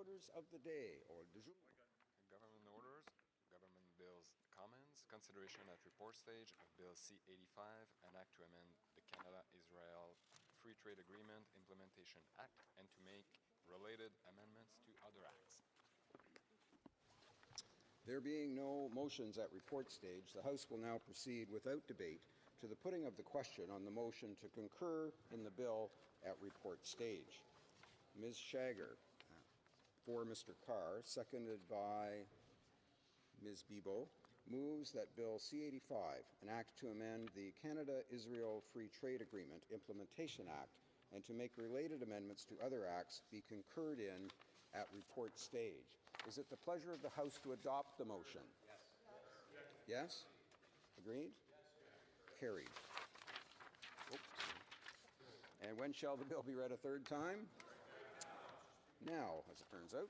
orders of the day, or du jour. Government orders, government bills comments, consideration at report stage of Bill C-85, an act to amend the Canada-Israel Free Trade Agreement Implementation Act and to make related amendments to other acts. There being no motions at report stage, the House will now proceed without debate to the putting of the question on the motion to concur in the bill at report stage. Ms. Shager, for Mr. Carr, seconded by Ms. Bibeau, moves that Bill C-85, an act to amend the Canada-Israel Free Trade Agreement Implementation Act and to make related amendments to other acts, be concurred in at report stage. Is it the pleasure of the House to adopt the motion? Yes. Yes? Agreed? Carried. Oops. And when shall the bill be read a third time? Now, as it turns out.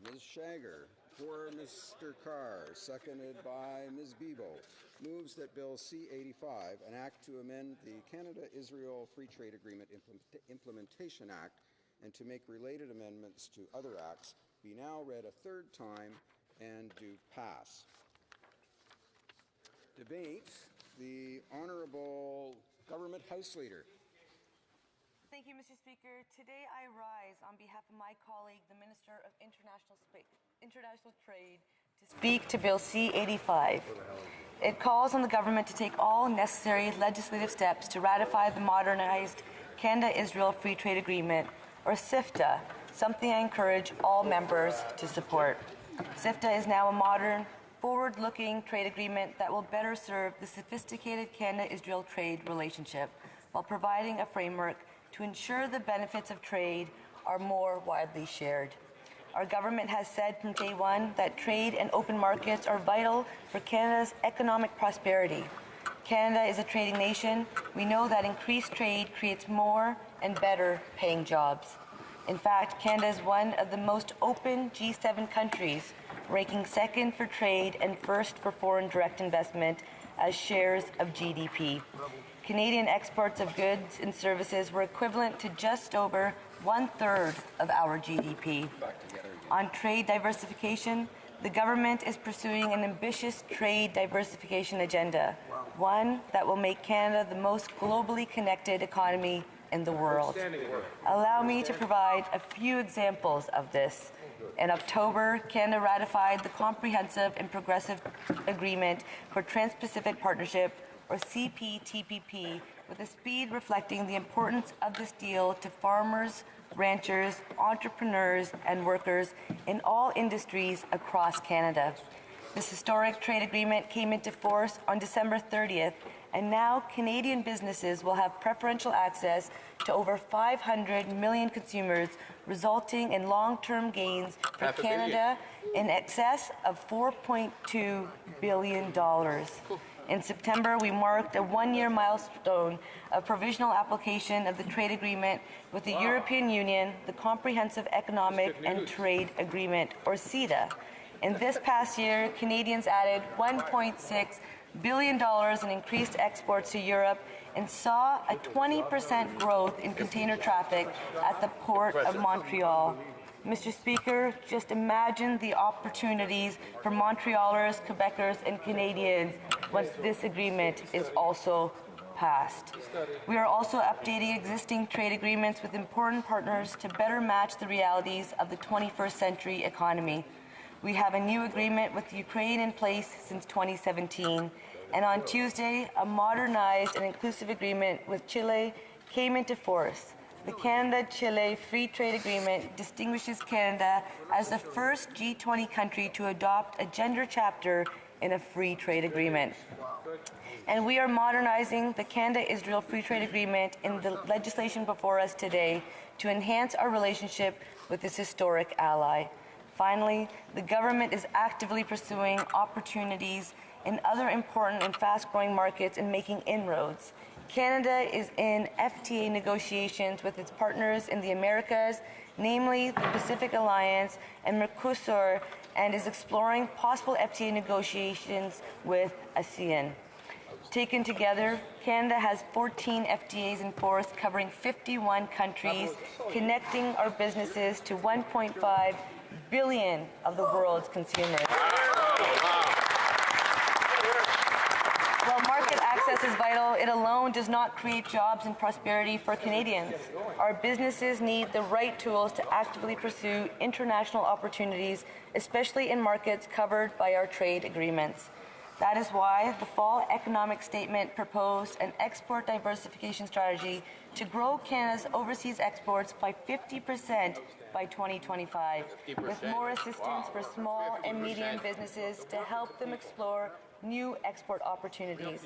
Ms. Shager, for Mr. Carr, seconded by Ms. Bibeau, moves that Bill C-85, an act to amend the Canada-Israel Free Trade Agreement Implementation Act and to make related amendments to other acts, be now read a third time and do pass. Debate, the Honourable Government House Leader. Thank you, Mr. Speaker. Today I rise on behalf of my colleague, the Minister of International Trade, to speak to Bill C-85. It calls on the government to take all necessary legislative steps to ratify the modernized Canada-Israel Free Trade Agreement, or CIFTA, something I encourage all members to support. CIFTA is now a modern, forward-looking trade agreement that will better serve the sophisticated Canada-Israel trade relationship while providing a framework to ensure the benefits of trade are more widely shared. Our government has said from day one that trade and open markets are vital for Canada's economic prosperity. Canada is a trading nation. We know that increased trade creates more and better paying jobs. In fact, Canada is one of the most open G7 countries, ranking second for trade and first for foreign direct investment as shares of GDP. Canadian exports of goods and services were equivalent to just over one-third of our GDP. On trade diversification, the government is pursuing an ambitious trade diversification agenda, one that will make Canada the most globally connected economy in the world. Allow me to provide a few examples of this. In October, Canada ratified the Comprehensive and Progressive Agreement for Trans-Pacific Partnership, or CPTPP, with a speed reflecting the importance of this deal to farmers, ranchers, entrepreneurs, and workers in all industries across Canada. This historic trade agreement came into force on December 30th, and now Canadian businesses will have preferential access to over 500 million consumers, resulting in long-term gains for Canada in excess of $4.2 billion. In September, we marked a one-year milestone of provisional application of the trade agreement with the European Union, the Comprehensive Economic and Trade Agreement, or CETA. In this past year, Canadians added $1.6 billion in increased exports to Europe and saw a 20% growth in container traffic at the Port of Montreal. Mr. Speaker, just imagine the opportunities for Montrealers, Quebecers, and Canadians once this agreement is also passed. We are also updating existing trade agreements with important partners to better match the realities of the 21st century economy. We have a new agreement with Ukraine in place since 2017, and on Tuesday, a modernized and inclusive agreement with Chile came into force. The Canada-Chile Free Trade Agreement distinguishes Canada as the first G20 country to adopt a gender chapter in a free trade agreement. And we are modernizing the Canada-Israel Free Trade Agreement in the legislation before us today to enhance our relationship with this historic ally. Finally, the government is actively pursuing opportunities in other important and fast-growing markets and making inroads. Canada is in FTA negotiations with its partners in the Americas, namely the Pacific Alliance and Mercosur, and is exploring possible FTA negotiations with ASEAN. Taken together, Canada has 14 FTAs in force covering 51 countries, connecting our businesses to 1.5 billion of the world's consumers. While market access is vital, it alone does not create jobs and prosperity for Canadians. Our businesses need the right tools to actively pursue international opportunities, especially in markets covered by our trade agreements. That is why the fall economic statement proposed an export diversification strategy to grow Canada's overseas exports by 50% by 2025, with more assistance for small and medium businesses to help them explore new export opportunities.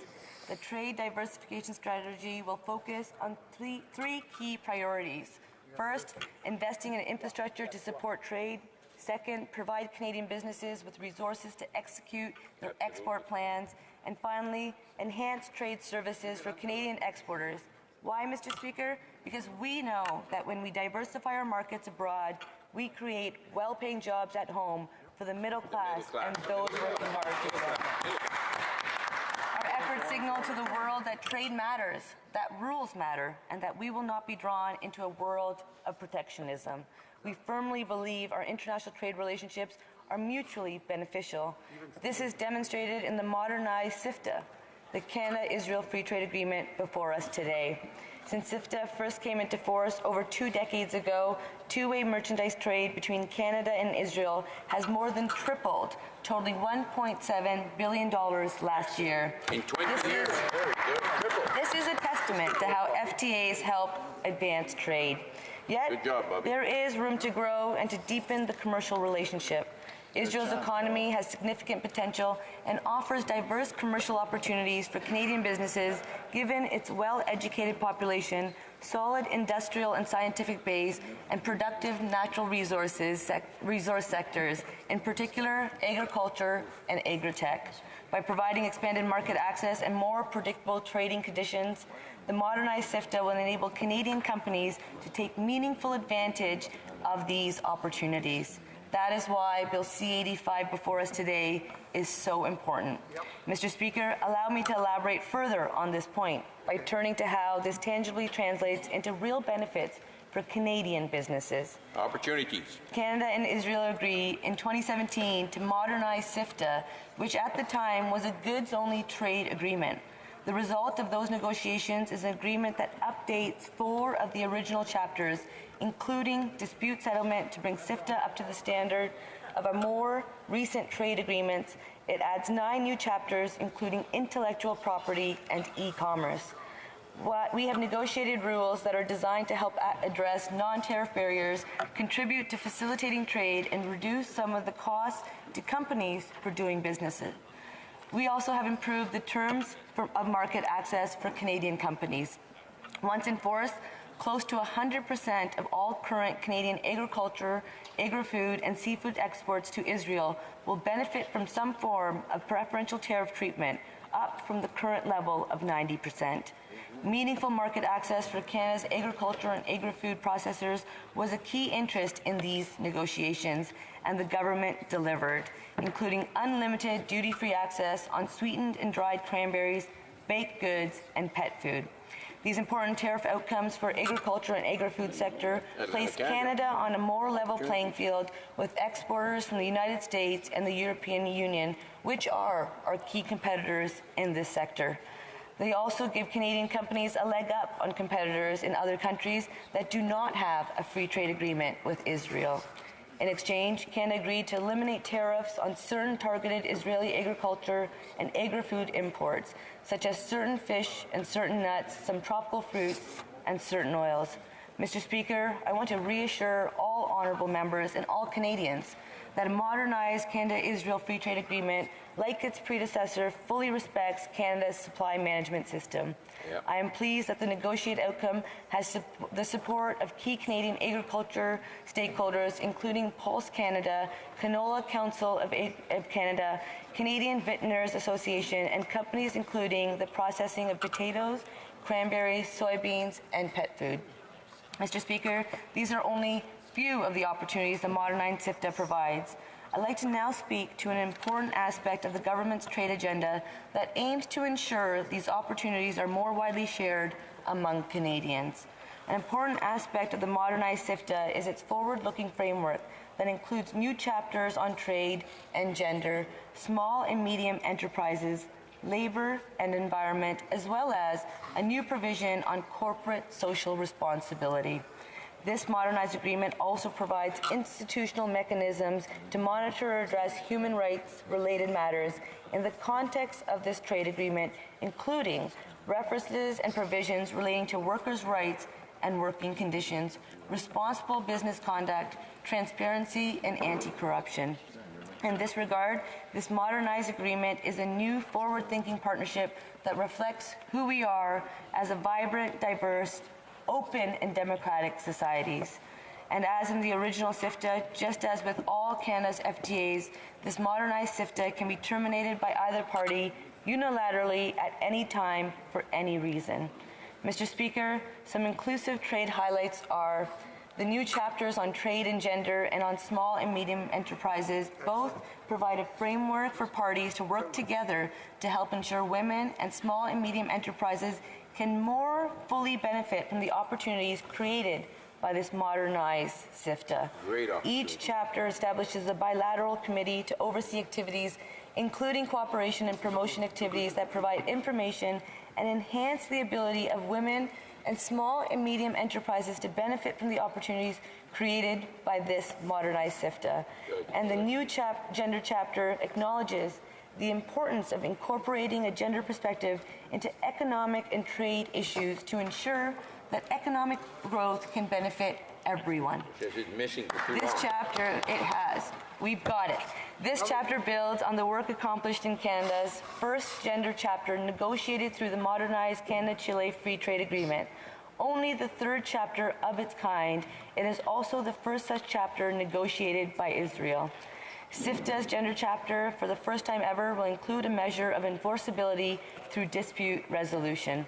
The trade diversification strategy will focus on three key priorities. First, investing in infrastructure to support trade. Second, provide Canadian businesses with resources to execute their export plans. And finally, enhance trade services for Canadian exporters. Why, Mr. Speaker? Because we know that when we diversify our markets abroad, we create well-paying jobs at home for the middle class and those working hard to grow. Our efforts signal to the world that trade matters, that rules matter, and that we will not be drawn into a world of protectionism. We firmly believe our international trade relationships are mutually beneficial. This is demonstrated in the modernized CIFTA, the Canada-Israel Free Trade Agreement before us today. Since CIFTA first came into force over 2 decades ago, two-way merchandise trade between Canada and Israel has more than tripled, totaling $1.7 billion last year. In 20 years. This is a testament to how FTAs help advance trade. Yet, Good job, Bobby. there is room to grow and to deepen the commercial relationship. Israel's economy has significant potential and offers diverse commercial opportunities for Canadian businesses given its well-educated population, solid industrial and scientific base, and productive natural resource sectors, in particular agriculture and agritech. By providing expanded market access and more predictable trading conditions, the modernized CIFTA will enable Canadian companies to take meaningful advantage of these opportunities. That is why Bill C-85 before us today is so important. Mr. Speaker, allow me to elaborate further on this point by turning to how this tangibly translates into real benefits for Canadian businesses. Opportunities. Canada and Israel agreed in 2017 to modernize CIFTA, which at the time was a goods-only trade agreement. The result of those negotiations is an agreement that updates 4 of the original chapters, including dispute settlement to bring CIFTA up to the standard of our more recent trade agreements. It adds 9 new chapters, including intellectual property and e-commerce. We have negotiated rules that are designed to help address non-tariff barriers, contribute to facilitating trade, and reduce some of the costs to companies for doing business. We also have improved the terms of market access for Canadian companies. Once in force, close to 100% of all current Canadian agriculture, agri-food, and seafood exports to Israel will benefit from some form of preferential tariff treatment, up from the current level of 90%. Meaningful market access for Canada's agriculture and agri-food processors was a key interest in these negotiations, and the government delivered, including unlimited duty-free access on sweetened and dried cranberries, baked goods, and pet food. These important tariff outcomes for agriculture and agri-food sector place Canada on a more level playing field with exporters from the United States and the European Union, which are our key competitors in this sector. They also give Canadian companies a leg up on competitors in other countries that do not have a free trade agreement with Israel. In exchange, Canada agreed to eliminate tariffs on certain targeted Israeli agriculture and agri-food imports, such as certain fish and certain nuts, some tropical fruits, and certain oils. Mr. Speaker, I want to reassure all honourable members and all Canadians that a modernized Canada-Israel Free Trade Agreement, like its predecessor, fully respects Canada's supply management system. Yep. I am pleased that the negotiated outcome has the support of key Canadian agriculture stakeholders, including Pulse Canada, Canola Council of Canada, Canadian Vintners Association, and companies including the processing of potatoes, cranberries, soybeans, and pet food. Mr. Speaker, these are only few of the opportunities the modernized CIFTA provides. I'd like to now speak to an important aspect of the government's trade agenda that aims to ensure these opportunities are more widely shared among Canadians. An important aspect of the modernized CIFTA is its forward-looking framework that includes new chapters on trade and gender, small and medium enterprises, labor and environment, as well as a new provision on corporate social responsibility. This modernized agreement also provides institutional mechanisms to monitor or address human rights-related matters in the context of this trade agreement, including references and provisions relating to workers' rights and working conditions, responsible business conduct, transparency, and anti-corruption. In this regard, this modernized agreement is a new forward-thinking partnership that reflects who we are as a vibrant, diverse, open and democratic societies. And as in the original CIFTA, just as with all Canada's FTAs, this modernized CIFTA can be terminated by either party unilaterally at any time for any reason. Mr. Speaker, some inclusive trade highlights are the new chapters on trade and gender and on small and medium enterprises both provide a framework for parties to work together to help ensure women and small and medium enterprises can more fully benefit from the opportunities created by this modernized CIFTA. Each chapter establishes a bilateral committee to oversee activities, including cooperation and promotion activities that provide information and enhance the ability of women and small and medium enterprises to benefit from the opportunities created by this modernized CIFTA. And the new gender chapter acknowledges the importance of incorporating a gender perspective into economic and trade issues to ensure that economic growth can benefit everyone. This chapter, it has. We've got it. This chapter builds on the work accomplished in Canada's first gender chapter negotiated through the modernized Canada-Chile Free Trade Agreement. Only the third chapter of its kind, it is also the first such chapter negotiated by Israel. CIFTA's gender chapter, for the first time ever, will include a measure of enforceability through dispute resolution.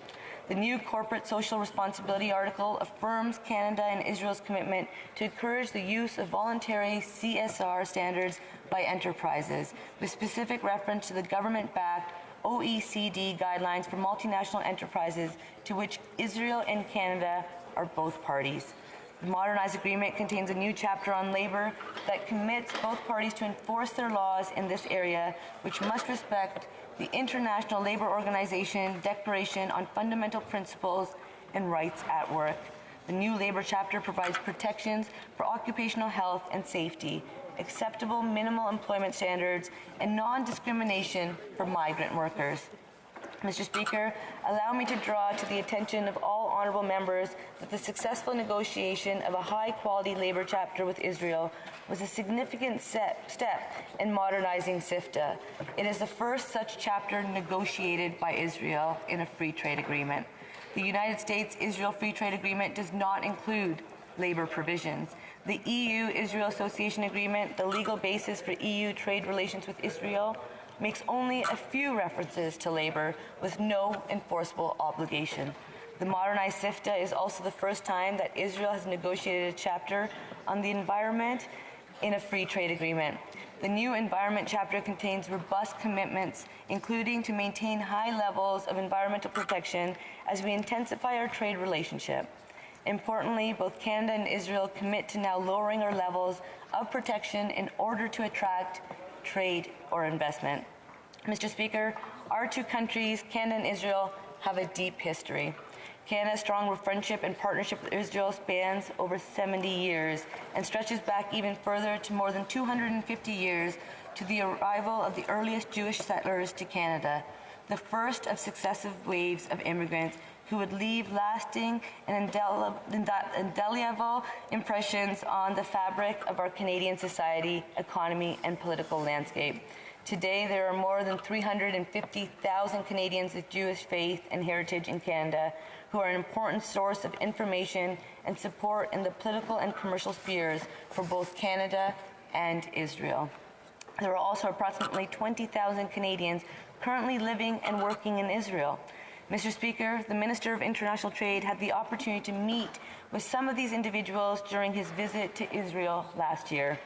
The new corporate social responsibility article affirms Canada and Israel's commitment to encourage the use of voluntary CSR standards by enterprises, with specific reference to the government-backed OECD guidelines for multinational enterprises to which Israel and Canada are both parties. The modernized agreement contains a new chapter on labor that commits both parties to enforce their laws in this area, which must respect the International Labour Organization Declaration on Fundamental Principles and Rights at Work. The new labor chapter provides protections for occupational health and safety, acceptable minimal employment standards, and non-discrimination for migrant workers. Mr. Speaker, allow me to draw to the attention of all honourable members that the successful negotiation of a high-quality labour chapter with Israel was a significant step in modernizing CIFTA. It is the first such chapter negotiated by Israel in a free trade agreement. The United States-Israel Free Trade Agreement does not include labour provisions. The EU-Israel Association Agreement, the legal basis for EU trade relations with Israel, makes only a few references to labor with no enforceable obligation. The modernized CIFTA is also the first time that Israel has negotiated a chapter on the environment in a free trade agreement. The new environment chapter contains robust commitments, including to maintain high levels of environmental protection as we intensify our trade relationship. Importantly, both Canada and Israel commit to now lowering our levels of protection in order to attract trade or investment. Mr. Speaker, our two countries, Canada and Israel, have a deep history. Canada's strong friendship and partnership with Israel spans over 70 years and stretches back even further to more than 250 years to the arrival of the earliest Jewish settlers to Canada, the first of successive waves of immigrants who would leave lasting and indelible impressions on the fabric of our Canadian society, economy, and political landscape. Today, there are more than 350,000 Canadians of Jewish faith and heritage in Canada who are an important source of information and support in the political and commercial spheres for both Canada and Israel. There are also approximately 20,000 Canadians currently living and working in Israel. Mr. Speaker, the Minister of International Trade had the opportunity to meet with some of these individuals during his visit to Israel last year.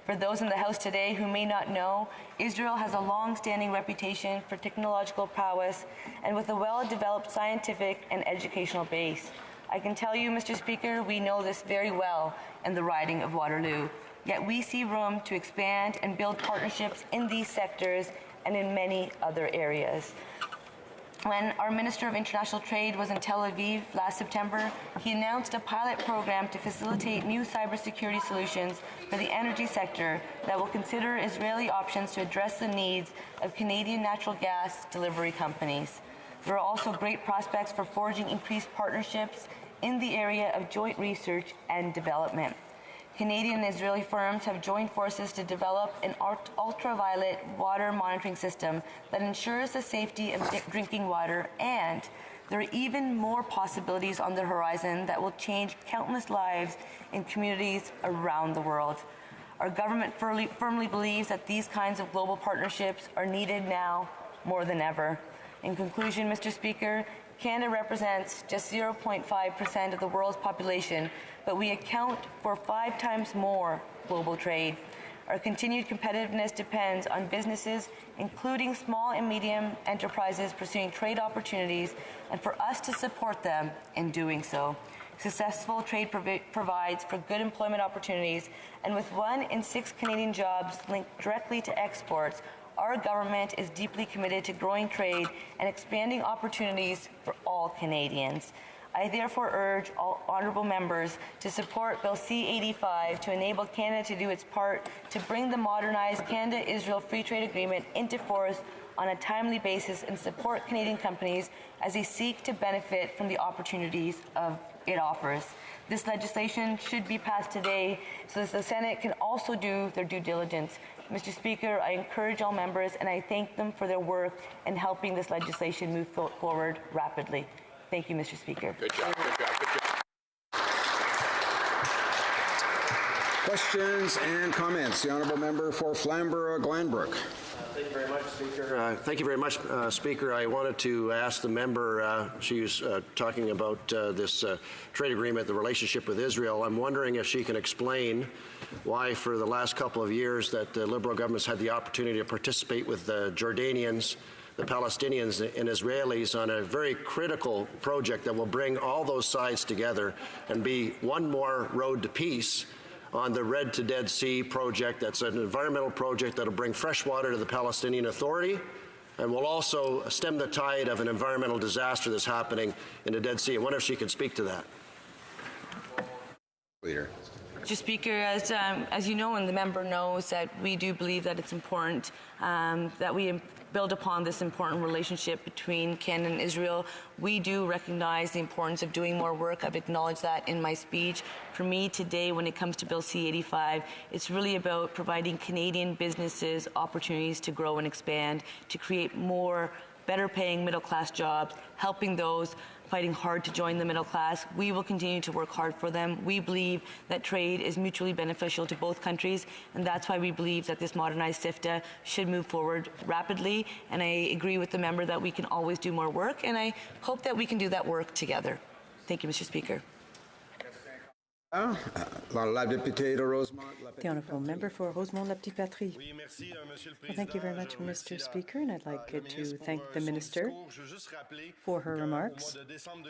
For those in the House today who may not know, Israel has a long-standing reputation for technological prowess and with a well-developed scientific and educational base. I can tell you, Mr. Speaker, we know this very well in the riding of Waterloo. Yet we see room to expand and build partnerships in these sectors and in many other areas. When our Minister of International Trade was in Tel Aviv last September, he announced a pilot program to facilitate new cybersecurity solutions for the energy sector that will consider Israeli options to address the needs of Canadian natural gas delivery companies. There are also great prospects for forging increased partnerships in the area of joint research and development. Canadian and Israeli firms have joined forces to develop an ultraviolet water monitoring system that ensures the safety of drinking water, and there are even more possibilities on the horizon that will change countless lives in communities around the world. Our government firmly believes that these kinds of global partnerships are needed now more than ever. In conclusion, Mr. Speaker, Canada represents just 0.5% of the world's population, but we account for 5 times more global trade. Our continued competitiveness depends on businesses, including small and medium enterprises, pursuing trade opportunities, and for us to support them in doing so. Successful trade provides for good employment opportunities, and with 1 in 6 Canadian jobs linked directly to exports, our government is deeply committed to growing trade and expanding opportunities for all Canadians. I therefore urge all honourable members to support Bill C-85 to enable Canada to do its part to bring the modernised Canada-Israel Free Trade Agreement into force on a timely basis and support Canadian companies as they seek to benefit from the opportunities it offers. This legislation should be passed today so that the Senate can also do their due diligence. Mr. Speaker, I encourage all members and I thank them for their work in helping this legislation move forward rapidly. Thank you, Mr. Speaker. Good job. Good job. Good job. Questions and comments. The honourable member for Flamborough-Glanbrook. Thank you very much, Speaker. Thank you very much, Speaker. I wanted to ask the member, she was talking about this trade agreement, the relationship with Israel. I'm wondering if she can explain why for the last couple of years that the Liberal government's had the opportunity to participate with the Jordanians, the Palestinians and Israelis on a very critical project that will bring all those sides together and be one more road to peace on the Red to Dead Sea project. That's an environmental project that will bring fresh water to the Palestinian Authority and will also stem the tide of an environmental disaster that's happening in the Dead Sea. I wonder if she can speak to that. Leader. Mr. Speaker, as you know and the member knows, that we do believe that it's important that we build upon this important relationship between Canada and Israel. We do recognize the importance of doing more work. I've acknowledged that in my speech. For me today, when it comes to Bill C-85, it's really about providing Canadian businesses opportunities to grow and expand, to create more better-paying middle-class jobs, helping those fighting hard to join the middle class. We will continue to work hard for them. We believe that trade is mutually beneficial to both countries, and that's why we believe that this modernized SIFTA should move forward rapidly. And I agree with the member that we can always do more work, and I hope that we can do that work together. Thank you, Mr. Speaker. The Honourable Member for Rosemont-la-Petite-Patrie. Thank you very much, Mr. Speaker, and I'd like to thank the Minister for her remarks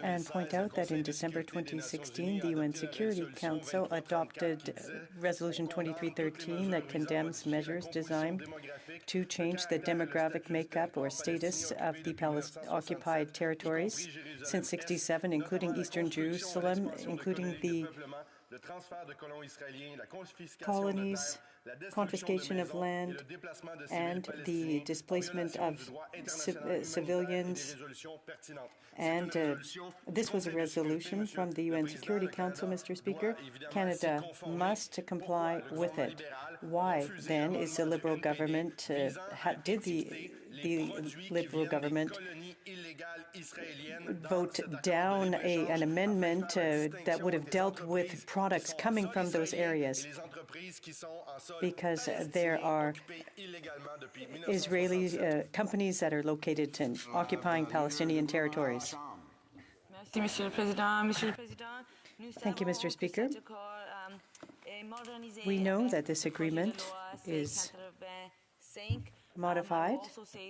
and point out that in December 2016, the UN Security Council adopted Resolution 2313 that condemns measures designed to change the demographic makeup or status of the Palestine-occupied territories since '67, including Eastern Jerusalem, including the colonies, confiscation of land, and the displacement of civilians. And this was a resolution from the UN Security Council, Mr. Speaker. Canada must comply with it. Why, then, is the Liberal government, did the Liberal government vote down an amendment that would have dealt with products coming from those areas? Because there are Israeli companies that are located in occupying Palestinian territories. Merci, Monsieur le Président. Thank you, Mr. Speaker. We know that this agreement is modified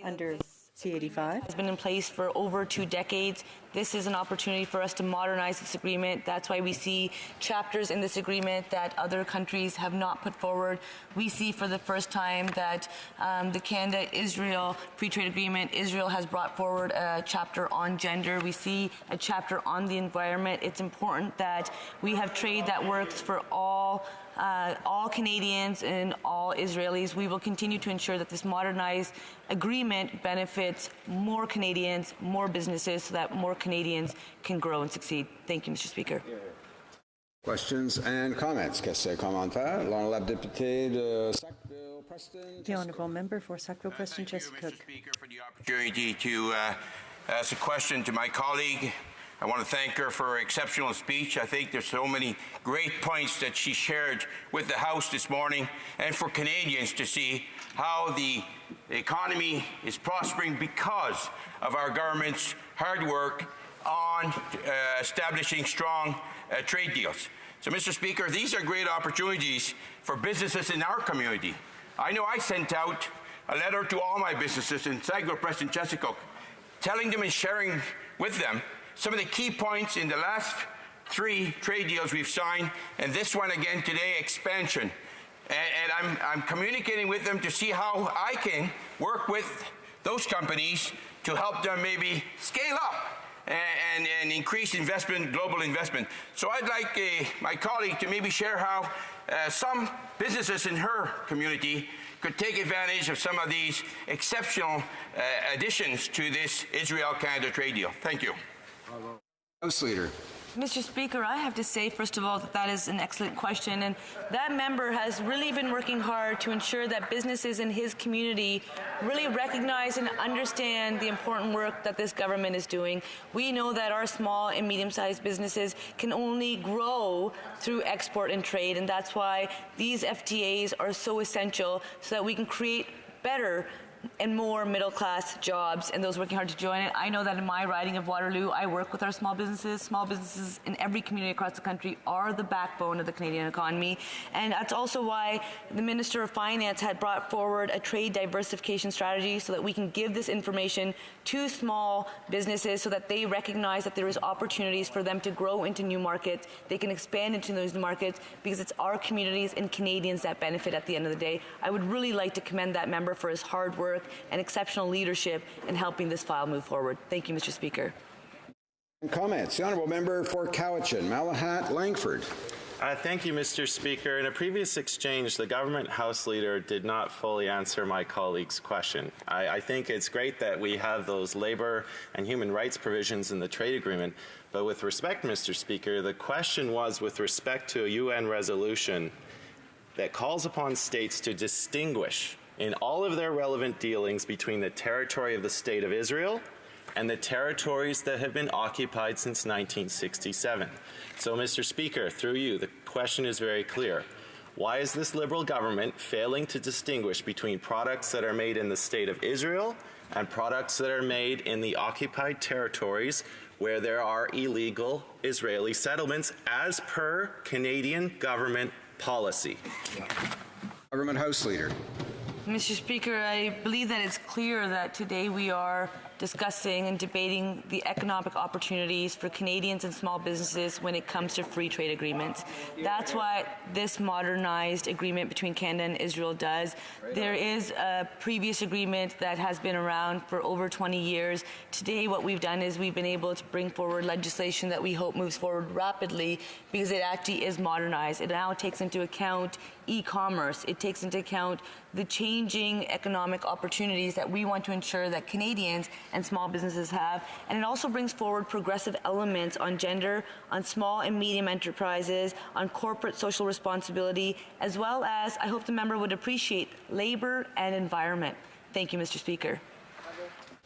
under C-85. It's been in place for over 2 decades. This is an opportunity for us to modernize this agreement. That's why we see chapters in this agreement that other countries have not put forward. We see for the first time that the Canada-Israel Free Trade Agreement, Israel has brought forward a chapter on gender. We see a chapter on the environment. It's important that we have trade that works for all Canadians and all Israelis. We will continue to ensure that this modernized agreement benefits more Canadians, more businesses, so that more Canadians can grow and succeed. Thank you, Mr. Speaker. Questions and comments? Questions et commentaires? L'honorable député de Sackville-Preston. The honourable member for Sackville-Preston, Jessica Cook. Thank you, Mr. Speaker, for the opportunity to ask a question to my colleague. I want to thank her for her exceptional speech. I think there's so many great points that she shared with the House this morning, and for Canadians to see how the economy is prospering because of our government's hard work on establishing strong trade deals. So, Mr. Speaker, these are great opportunities for businesses in our community. I know I sent out a letter to all my businesses in Sackville-Preston, Chesapeake, telling them and sharing with them some of the key points in the last 3 trade deals we've signed, and this one again today, expansion. And I'm communicating with them to see how I can work with those companies to help them maybe scale up and increase investment, global investment. So I'd like my colleague to maybe share how some businesses in her community could take advantage of some of these exceptional additions to this Israel-Canada trade deal. Thank you. House Leader. Mr. Speaker, I have to say, first of all, that that is an excellent question, and that member has really been working hard to ensure that businesses in his community really recognize and understand the important work that this government is doing. We know that our small and medium-sized businesses can only grow through export and trade, and that's why these FTAs are so essential so that we can create better and more middle-class jobs and those working hard to join it. I know that in my riding of Waterloo, I work with our small businesses. Small businesses in every community across the country are the backbone of the Canadian economy. And that's also why the Minister of Finance had brought forward a trade diversification strategy so that we can give this information to small businesses so that they recognize that there is opportunities for them to grow into new markets. They can expand into those new markets because it's our communities and Canadians that benefit at the end of the day. I would really like to commend that member for his hard work and exceptional leadership in helping this file move forward. Thank you, Mr. Speaker. Comments. The honourable member for Cowichan, Malahat, Langford. Thank you, Mr. Speaker. In a previous exchange, the government House Leader did not fully answer my colleague's question. I think it's great that we have those labour and human rights provisions in the trade agreement, but with respect, Mr. Speaker, the question was with respect to a UN resolution that calls upon states to distinguish in all of their relevant dealings between the territory of the State of Israel and the territories that have been occupied since 1967. So, Mr. Speaker, through you, the question is very clear. Why is this Liberal government failing to distinguish between products that are made in the State of Israel and products that are made in the occupied territories where there are illegal Israeli settlements as per Canadian government policy? Government House Leader. Mr. Speaker, I believe that it's clear that today we are discussing and debating the economic opportunities for Canadians and small businesses when it comes to free trade agreements. That's what this modernized agreement between Canada and Israel does. There is a previous agreement that has been around for over 20 years. Today what we've done is we've been able to bring forward legislation that we hope moves forward rapidly because it actually is modernized. It now takes into account e-commerce. It takes into account the changing economic opportunities that we want to ensure that Canadians and small businesses have. And it also brings forward progressive elements on gender, on small and medium enterprises, on corporate social responsibility, as well as, I hope the member would appreciate, labor and environment. Thank you, Mr. Speaker.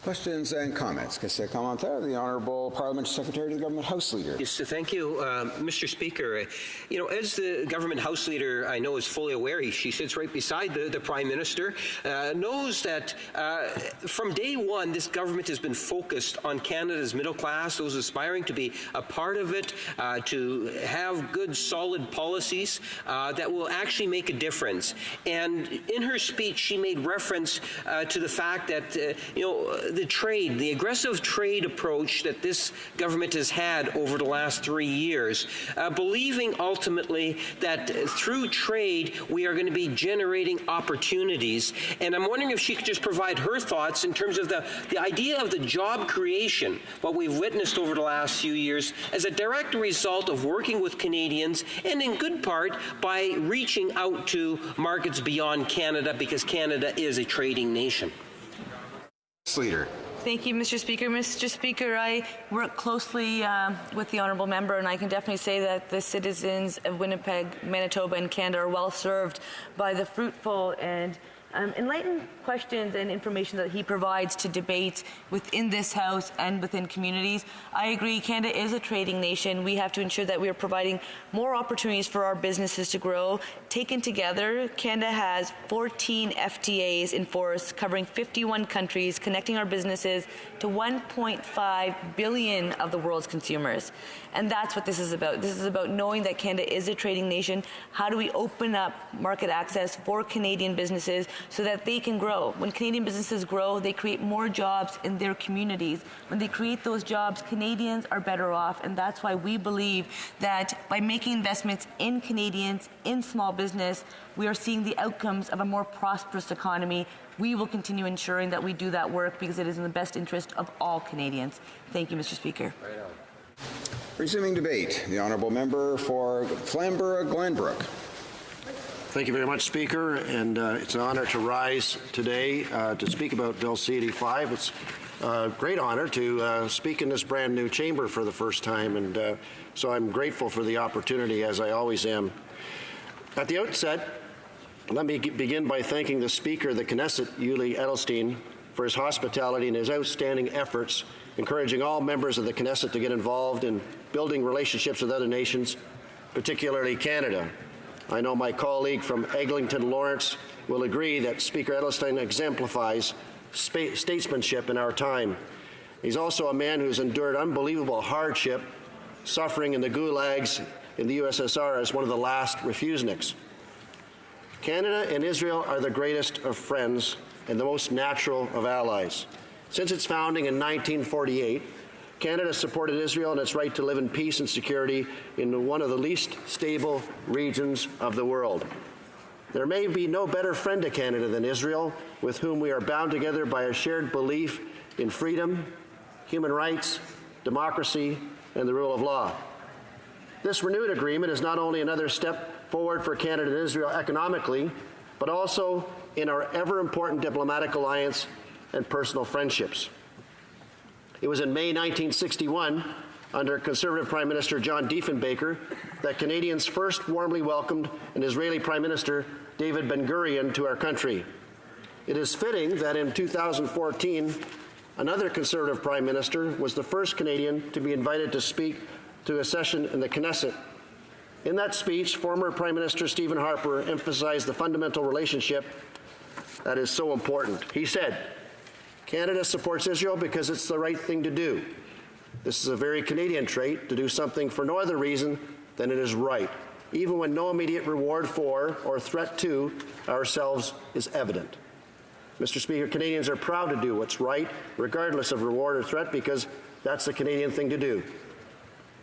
Questions and comments. Question commentaire, the Honourable Parliamentary Secretary to the Government House Leader. Yes, thank you, Mr. Speaker. As the Government House Leader, I know is fully aware, she sits right beside the Prime Minister, knows that from day one, this government has been focused on Canada's middle class, those aspiring to be a part of it, to have good, solid policies that will actually make a difference. And in her speech, she made reference to the fact that, the aggressive trade approach that this government has had over the last 3 years, believing ultimately that through trade we are going to be generating opportunities. And I'm wondering if she could just provide her thoughts in terms of the idea of the job creation, what we've witnessed over the last few years, as a direct result of working with Canadians and in good part by reaching out to markets beyond Canada, because Canada is a trading nation. Leader. Thank you, Mr. Speaker. Mr. Speaker, I work closely with the honourable member, and I can definitely say that the citizens of Winnipeg, Manitoba, and Canada are well served by the fruitful and enlightened questions and information that he provides to debates within this House and within communities. I agree, Canada is a trading nation. We have to ensure that we are providing more opportunities for our businesses to grow. Taken together, Canada has 14 FTAs in force covering 51 countries, connecting our businesses to 1.5 billion of the world's consumers. And that's what this is about. This is about knowing that Canada is a trading nation. How do we open up market access for Canadian businesses so that they can grow? When Canadian businesses grow, they create more jobs in their communities. When they create those jobs, Canadians are better off. And that's why we believe that by making investments in Canadians, in small business, we are seeing the outcomes of a more prosperous economy. We will continue ensuring that we do that work because it is in the best interest of all Canadians. Thank you, Mr. Speaker. Resuming debate, the Honourable Member for Flamborough-Glanbrook. Thank you very much, Speaker, and it's an honor to rise today to speak about Bill C-85. It's a great honor to speak in this brand new chamber for the first time, and so I'm grateful for the opportunity, as I always am. At the outset, let me begin by thanking the Speaker of the Knesset, Yuli Edelstein, for his hospitality and his outstanding efforts, encouraging all members of the Knesset to get involved in building relationships with other nations, particularly Canada. I know my colleague from Eglinton Lawrence will agree that Speaker Edelstein exemplifies statesmanship in our time. He's also a man who's endured unbelievable hardship, suffering in the gulags in the USSR as one of the last refuseniks. Canada and Israel are the greatest of friends and the most natural of allies. Since its founding in 1948, Canada supported Israel in its right to live in peace and security in one of the least stable regions of the world. There may be no better friend to Canada than Israel, with whom we are bound together by a shared belief in freedom, human rights, democracy, and the rule of law. This renewed agreement is not only another step forward for Canada and Israel economically, but also in our ever-important diplomatic alliance and personal friendships. It was in May 1961, under Conservative Prime Minister John Diefenbaker, that Canadians first warmly welcomed an Israeli Prime Minister, David Ben-Gurion, to our country. It is fitting that in 2014, another Conservative Prime Minister was the first Canadian to be invited to speak to a session in the Knesset. In that speech, former Prime Minister Stephen Harper emphasized the fundamental relationship that is so important. He said, "Canada supports Israel because it's the right thing to do. This is a very Canadian trait, to do something for no other reason than it is right, even when no immediate reward for or threat to ourselves is evident." Mr. Speaker, Canadians are proud to do what's right, regardless of reward or threat, because that's the Canadian thing to do.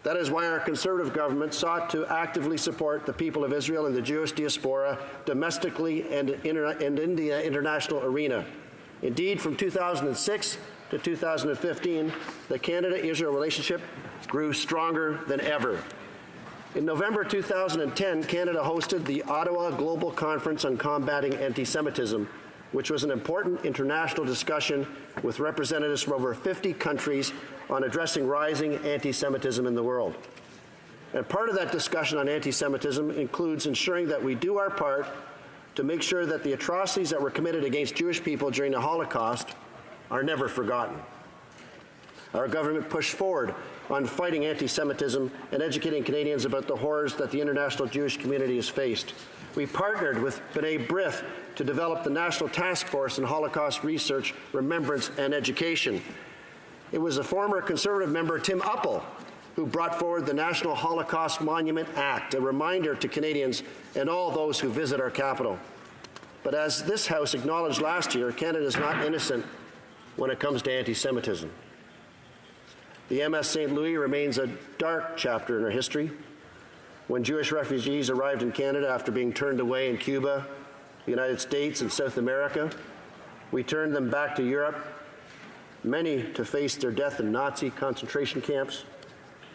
That is why our Conservative government sought to actively support the people of Israel and the Jewish diaspora domestically and in the international arena. Indeed, from 2006 to 2015, the Canada-Israel relationship grew stronger than ever. In November 2010, Canada hosted the Ottawa Global Conference on Combating Anti-Semitism, which was an important international discussion with representatives from over 50 countries on addressing rising anti-Semitism in the world. And part of that discussion on anti-Semitism includes ensuring that we do our part to make sure that the atrocities that were committed against Jewish people during the Holocaust are never forgotten. Our government pushed forward on fighting anti-Semitism and educating Canadians about the horrors that the international Jewish community has faced. We partnered with B'nai B'rith to develop the National Task Force on Holocaust Research, Remembrance and Education. It was a former Conservative member, Tim Uppal, who brought forward the National Holocaust Monument Act, a reminder to Canadians and all those who visit our capital. But as this House acknowledged last year, Canada is not innocent when it comes to anti-Semitism. The MS St. Louis remains a dark chapter in our history. When Jewish refugees arrived in Canada after being turned away in Cuba, the United States, and South America, we turned them back to Europe, many to face their death in Nazi concentration camps.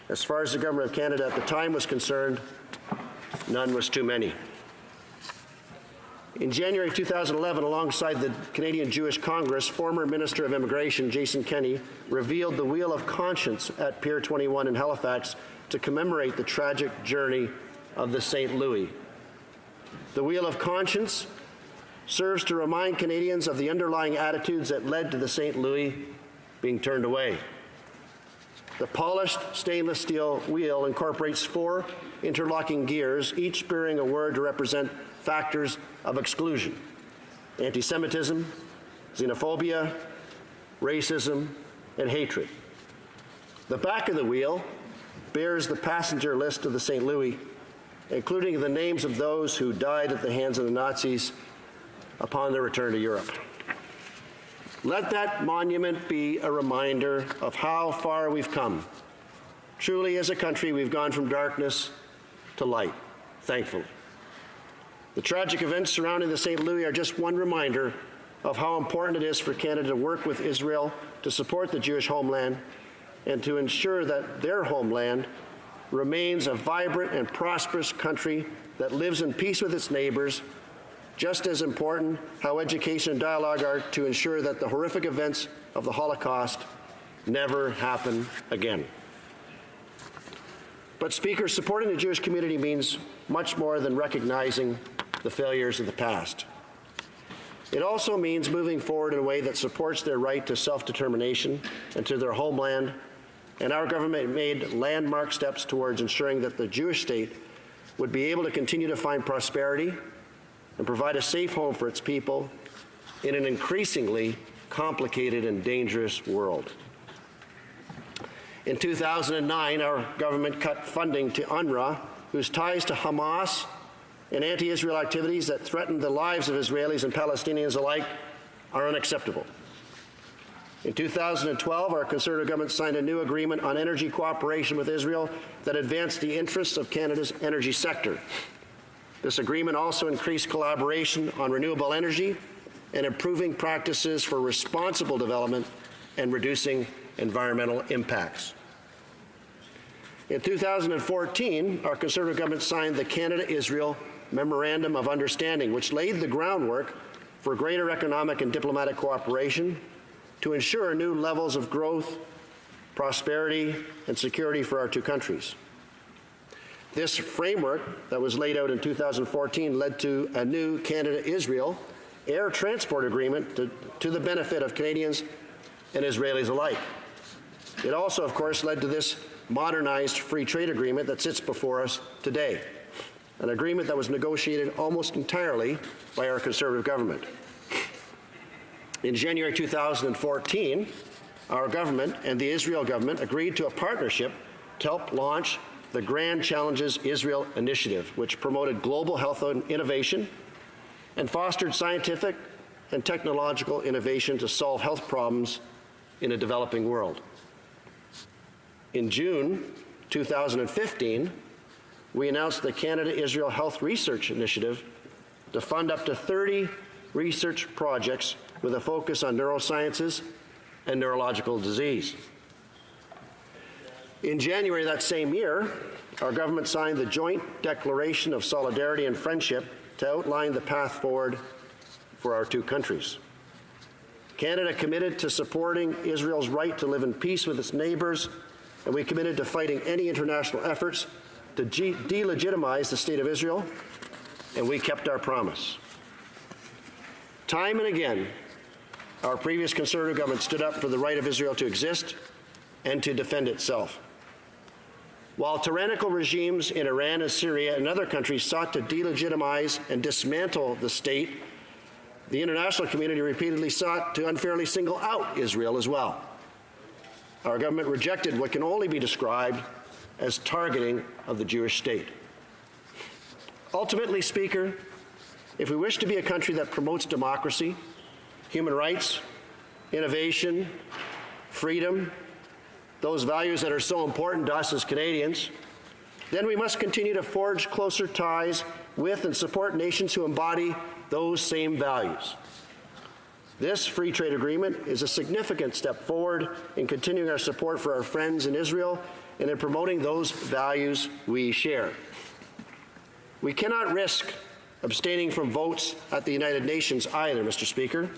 As far as the Government of Canada at the time was concerned, none was too many. In January 2011, alongside the Canadian Jewish Congress, former Minister of Immigration Jason Kenney revealed the Wheel of Conscience at Pier 21 in Halifax to commemorate the tragic journey of the St. Louis. The Wheel of Conscience serves to remind Canadians of the underlying attitudes that led to the St. Louis being turned away. The polished stainless steel wheel incorporates 4 interlocking gears, each bearing a word to represent factors of exclusion: anti-Semitism, xenophobia, racism, and hatred. The back of the wheel bears the passenger list of the St. Louis, including the names of those who died at the hands of the Nazis upon their return to Europe. Let that monument be a reminder of how far we've come. Truly, as a country, we've gone from darkness to light, thankfully. The tragic events surrounding the St. Louis are just one reminder of how important it is for Canada to work with Israel to support the Jewish homeland and to ensure that their homeland remains a vibrant and prosperous country that lives in peace with its neighbors. Just as important, how education and dialogue are to ensure that the horrific events of the Holocaust never happen again. But, Speaker, supporting the Jewish community means much more than recognizing the failures of the past. It also means moving forward in a way that supports their right to self-determination and to their homeland, and our government made landmark steps towards ensuring that the Jewish state would be able to continue to find prosperity and provide a safe home for its people in an increasingly complicated and dangerous world. In 2009, our government cut funding to UNRWA, whose ties to Hamas and anti-Israel activities that threaten the lives of Israelis and Palestinians alike are unacceptable. In 2012, our Conservative government signed a new agreement on energy cooperation with Israel that advanced the interests of Canada's energy sector. This agreement also increased collaboration on renewable energy and improving practices for responsible development and reducing environmental impacts. In 2014, our Conservative government signed the Canada-Israel Memorandum of Understanding, which laid the groundwork for greater economic and diplomatic cooperation to ensure new levels of growth, prosperity, and security for our two countries. This framework that was laid out in 2014 led to a new Canada-Israel air transport agreement to the benefit of Canadians and Israelis alike. It also, of course, led to this modernized free trade agreement that sits before us today, an agreement that was negotiated almost entirely by our Conservative government. In January 2014, our government and the Israel government agreed to a partnership to help launch the Grand Challenges Israel Initiative, which promoted global health innovation and fostered scientific and technological innovation to solve health problems in a developing world. In June 2015, we announced the Canada-Israel Health Research Initiative to fund up to 30 research projects with a focus on neurosciences and neurological disease. In January that same year, our government signed the Joint Declaration of Solidarity and Friendship to outline the path forward for our two countries. Canada committed to supporting Israel's right to live in peace with its neighbors, and we committed to fighting any international efforts to delegitimize the State of Israel, and we kept our promise. Time and again, Our previous Conservative government stood up for the right of Israel to exist and to defend itself. While tyrannical regimes in Iran and Syria and other countries sought to delegitimize and dismantle the state, the international community repeatedly sought to unfairly single out Israel as well. Our government rejected what can only be described as targeting of the Jewish state. Ultimately, Speaker, if we wish to be a country that promotes democracy, human rights, innovation, freedom, those values that are so important to us as Canadians, then we must continue to forge closer ties with and support nations who embody those same values. This free trade agreement is a significant step forward in continuing our support for our friends in Israel and in promoting those values we share. We cannot risk abstaining from votes at the United Nations either, Mr. Speaker.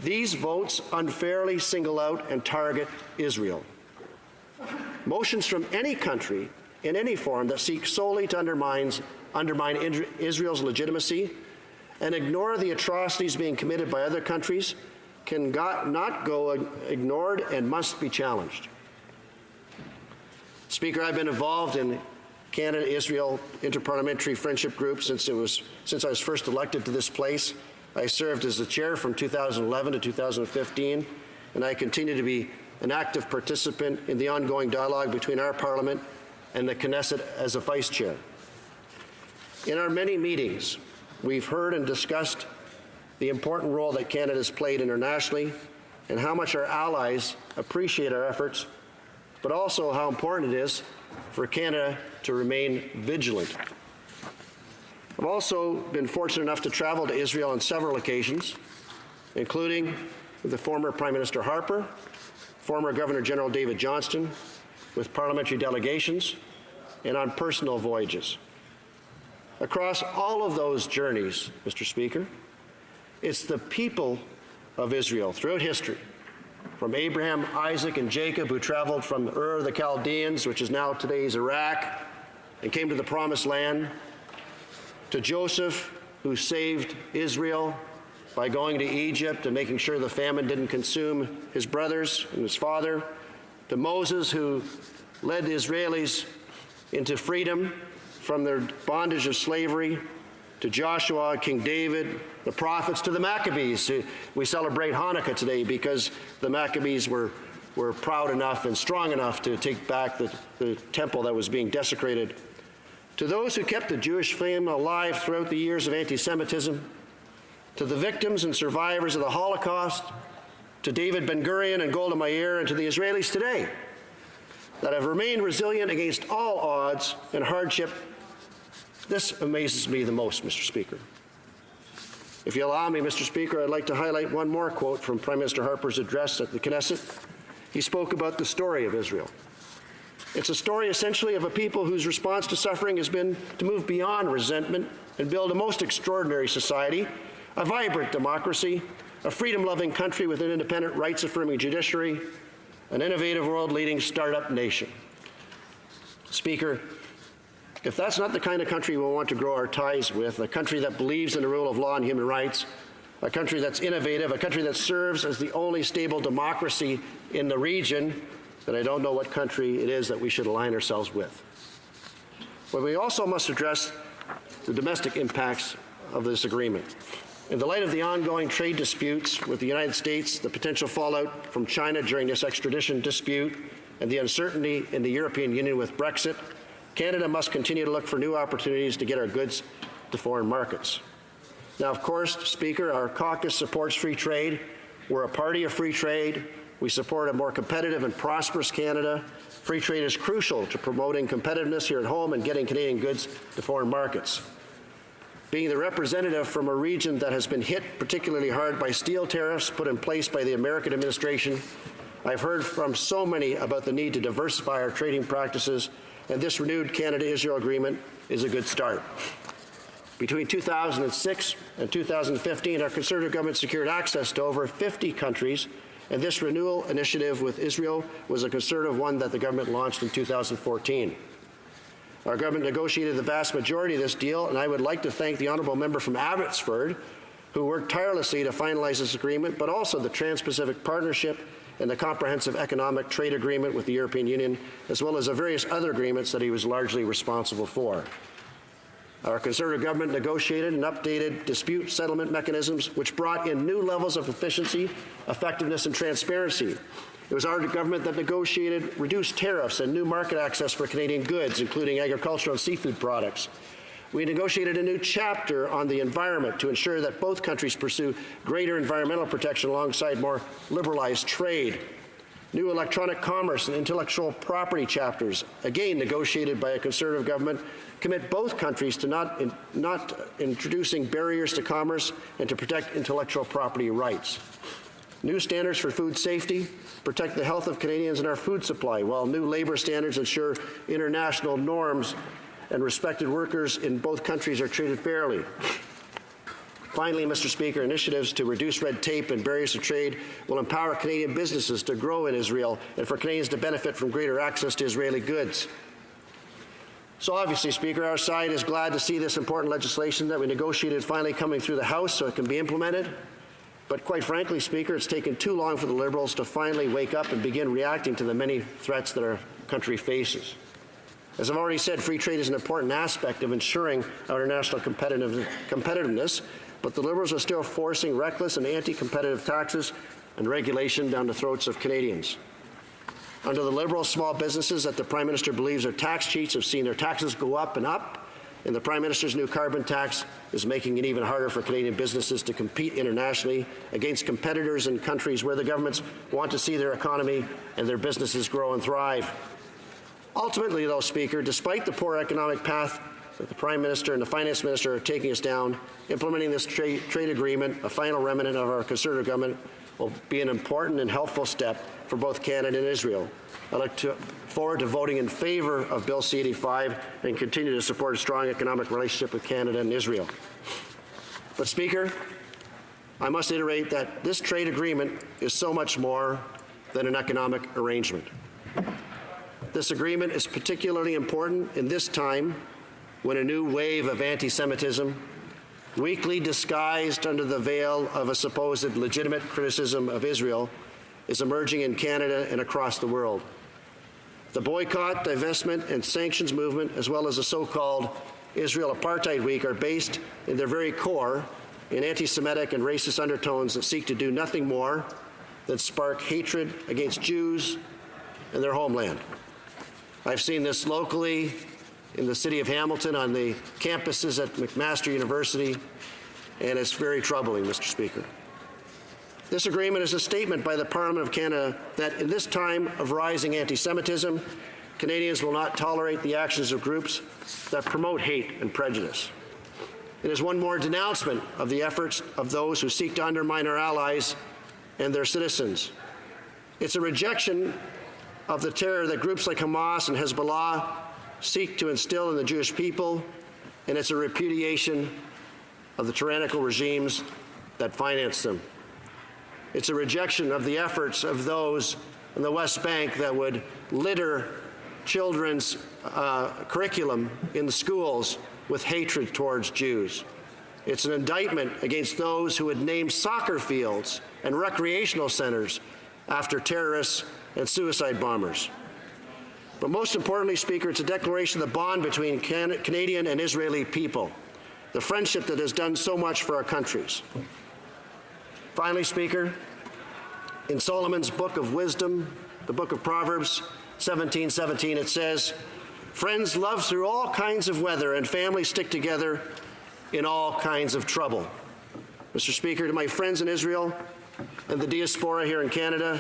These votes unfairly single out and target Israel. Motions from any country in any form that seek solely to undermine Israel's legitimacy and ignore the atrocities being committed by other countries cannot go ignored and must be challenged. Speaker, I've been involved in Canada-Israel Interparliamentary Friendship Group since I was first elected to this place. I served as the chair from 2011 to 2015, and I continue to be an active participant in the ongoing dialogue between our Parliament and the Knesset as a vice chair. In our many meetings, we've heard and discussed the important role that Canada has played internationally and how much our allies appreciate our efforts, but also how important it is for Canada to remain vigilant. I've also been fortunate enough to travel to Israel on several occasions, including with the former Prime Minister Harper, former Governor General David Johnston, with parliamentary delegations, and on personal voyages. Across all of those journeys, Mr. Speaker, it's the people of Israel throughout history, from Abraham, Isaac, and Jacob, who traveled from Ur of the Chaldeans, which is now today's Iraq, and came to the Promised Land, to Joseph, who saved Israel by going to Egypt and making sure the famine didn't consume his brothers and his father, to Moses, who led the Israelis into freedom from their bondage of slavery, to Joshua, King David, the prophets, to the Maccabees. We celebrate Hanukkah today because the Maccabees were proud enough and strong enough to take back the temple that was being desecrated. To those who kept the Jewish flame alive throughout the years of anti-Semitism, to the victims and survivors of the Holocaust, to David Ben-Gurion and Golda Meir, and to the Israelis today that have remained resilient against all odds and hardship, this amazes me the most, Mr. Speaker. If you allow me, Mr. Speaker, I'd like to highlight one more quote from Prime Minister Harper's address at the Knesset. He spoke about the story of Israel. It's a story essentially of a people whose response to suffering has been to move beyond resentment and build a most extraordinary society, a vibrant democracy, a freedom-loving country with an independent, rights-affirming judiciary, an innovative, world-leading startup nation. Speaker, if that's not the kind of country we want to grow our ties with, a country that believes in the rule of law and human rights, a country that's innovative, a country that serves as the only stable democracy in the region, then I don't know what country it is that we should align ourselves with. But we also must address the domestic impacts of this agreement. In the light of the ongoing trade disputes with the United States, the potential fallout from China during this extradition dispute, and the uncertainty in the European Union with Brexit, Canada must continue to look for new opportunities to get our goods to foreign markets. Now, of course, Speaker, our caucus supports free trade. We're a party of free trade. We support a more competitive and prosperous Canada. Free trade is crucial to promoting competitiveness here at home and getting Canadian goods to foreign markets. Being the representative from a region that has been hit particularly hard by steel tariffs put in place by the American administration, I've heard from so many about the need to diversify our trading practices, and this renewed Canada-Israel agreement is a good start. Between 2006 and 2015, our Conservative government secured access to over 50 countries, and this renewal initiative with Israel was a Conservative one that the government launched in 2014. Our government negotiated the vast majority of this deal, and I would like to thank the honourable member from Abbotsford, who worked tirelessly to finalize this agreement, but also the Trans-Pacific Partnership and the Comprehensive Economic Trade Agreement with the European Union, as well as the various other agreements that he was largely responsible for. Our Conservative government negotiated and updated dispute settlement mechanisms, which brought in new levels of efficiency, effectiveness, and transparency. It was our government that negotiated reduced tariffs and new market access for Canadian goods, including agricultural and seafood products. We negotiated a new chapter on the environment to ensure that both countries pursue greater environmental protection alongside more liberalized trade. New electronic commerce and intellectual property chapters, again negotiated by a Conservative government, commit both countries to not introducing barriers to commerce and to protect intellectual property rights. New standards for food safety protect the health of Canadians and our food supply, while new labour standards ensure international norms and respected workers in both countries are treated fairly. Finally, Mr. Speaker, initiatives to reduce red tape and barriers to trade will empower Canadian businesses to grow in Israel and for Canadians to benefit from greater access to Israeli goods. So obviously, Speaker, our side is glad to see this important legislation that we negotiated finally coming through the House so it can be implemented. But quite frankly, Speaker, it's taken too long for the Liberals to finally wake up and begin reacting to the many threats that our country faces. As I've already said, free trade is an important aspect of ensuring our international competitiveness, but the Liberals are still forcing reckless and anti-competitive taxes and regulation down the throats of Canadians. Under the Liberals, small businesses that the Prime Minister believes are tax cheats have seen their taxes go up, and the Prime Minister's new carbon tax is making it even harder for Canadian businesses to compete internationally against competitors in countries where the governments want to see their economy and their businesses grow and thrive. Ultimately, though, Speaker, despite the poor economic path that the Prime Minister and the Finance Minister are taking us down, implementing this trade agreement, a final remnant of our Conservative government, will be an important and helpful step for both Canada and Israel. I look forward to voting in favour of Bill C-85 and continue to support a strong economic relationship with Canada and Israel. But, Speaker, I must iterate that this trade agreement is so much more than an economic arrangement. This agreement is particularly important in this time when a new wave of anti-Semitism, weakly disguised under the veil of a supposed legitimate criticism of Israel, is emerging in Canada and across the world. The boycott, divestment, and sanctions movement, as well as the so-called Israel Apartheid Week, are based in their very core in anti-Semitic and racist undertones that seek to do nothing more than spark hatred against Jews and their homeland. I've seen this locally in the city of Hamilton on the campuses at McMaster University, and it's very troubling, Mr. Speaker. This agreement is a statement by the Parliament of Canada that in this time of rising anti-Semitism, Canadians will not tolerate the actions of groups that promote hate and prejudice. It is one more denouncement of the efforts of those who seek to undermine our allies and their citizens. It's a rejection of the terror that groups like Hamas and Hezbollah seek to instill in the Jewish people, and it's a repudiation of the tyrannical regimes that finance them. It's a rejection of the efforts of those in the West Bank that would litter children's curriculum in the schools with hatred towards Jews. It's an indictment against those who would name soccer fields and recreational centers after terrorists and suicide bombers. But most importantly, Speaker, it's a declaration of the bond between Canadian and Israeli people, the friendship that has done so much for our countries. Finally, Speaker, in Solomon's Book of Wisdom, the Book of Proverbs 17:17, it says, "Friends love through all kinds of weather, and families stick together in all kinds of trouble." Mr. Speaker, to my friends in Israel and the diaspora here in Canada,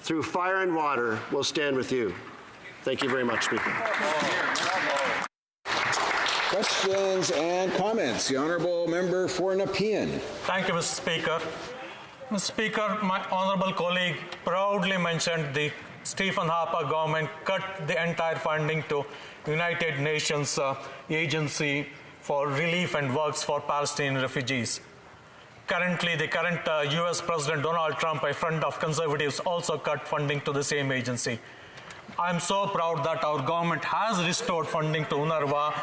through fire and water, we'll stand with you. Thank you very much, Speaker. Questions and comments. The Honourable Member for Nepean. Thank you, Mr. Speaker. Mr. Speaker, my honourable colleague proudly mentioned the Stephen Harper government cut the entire funding to United Nations Agency for Relief and Works for Palestinian Refugees. Currently, the current U.S. President Donald Trump, a friend of conservatives, also cut funding to the same agency. I'm so proud that our government has restored funding to UNRWA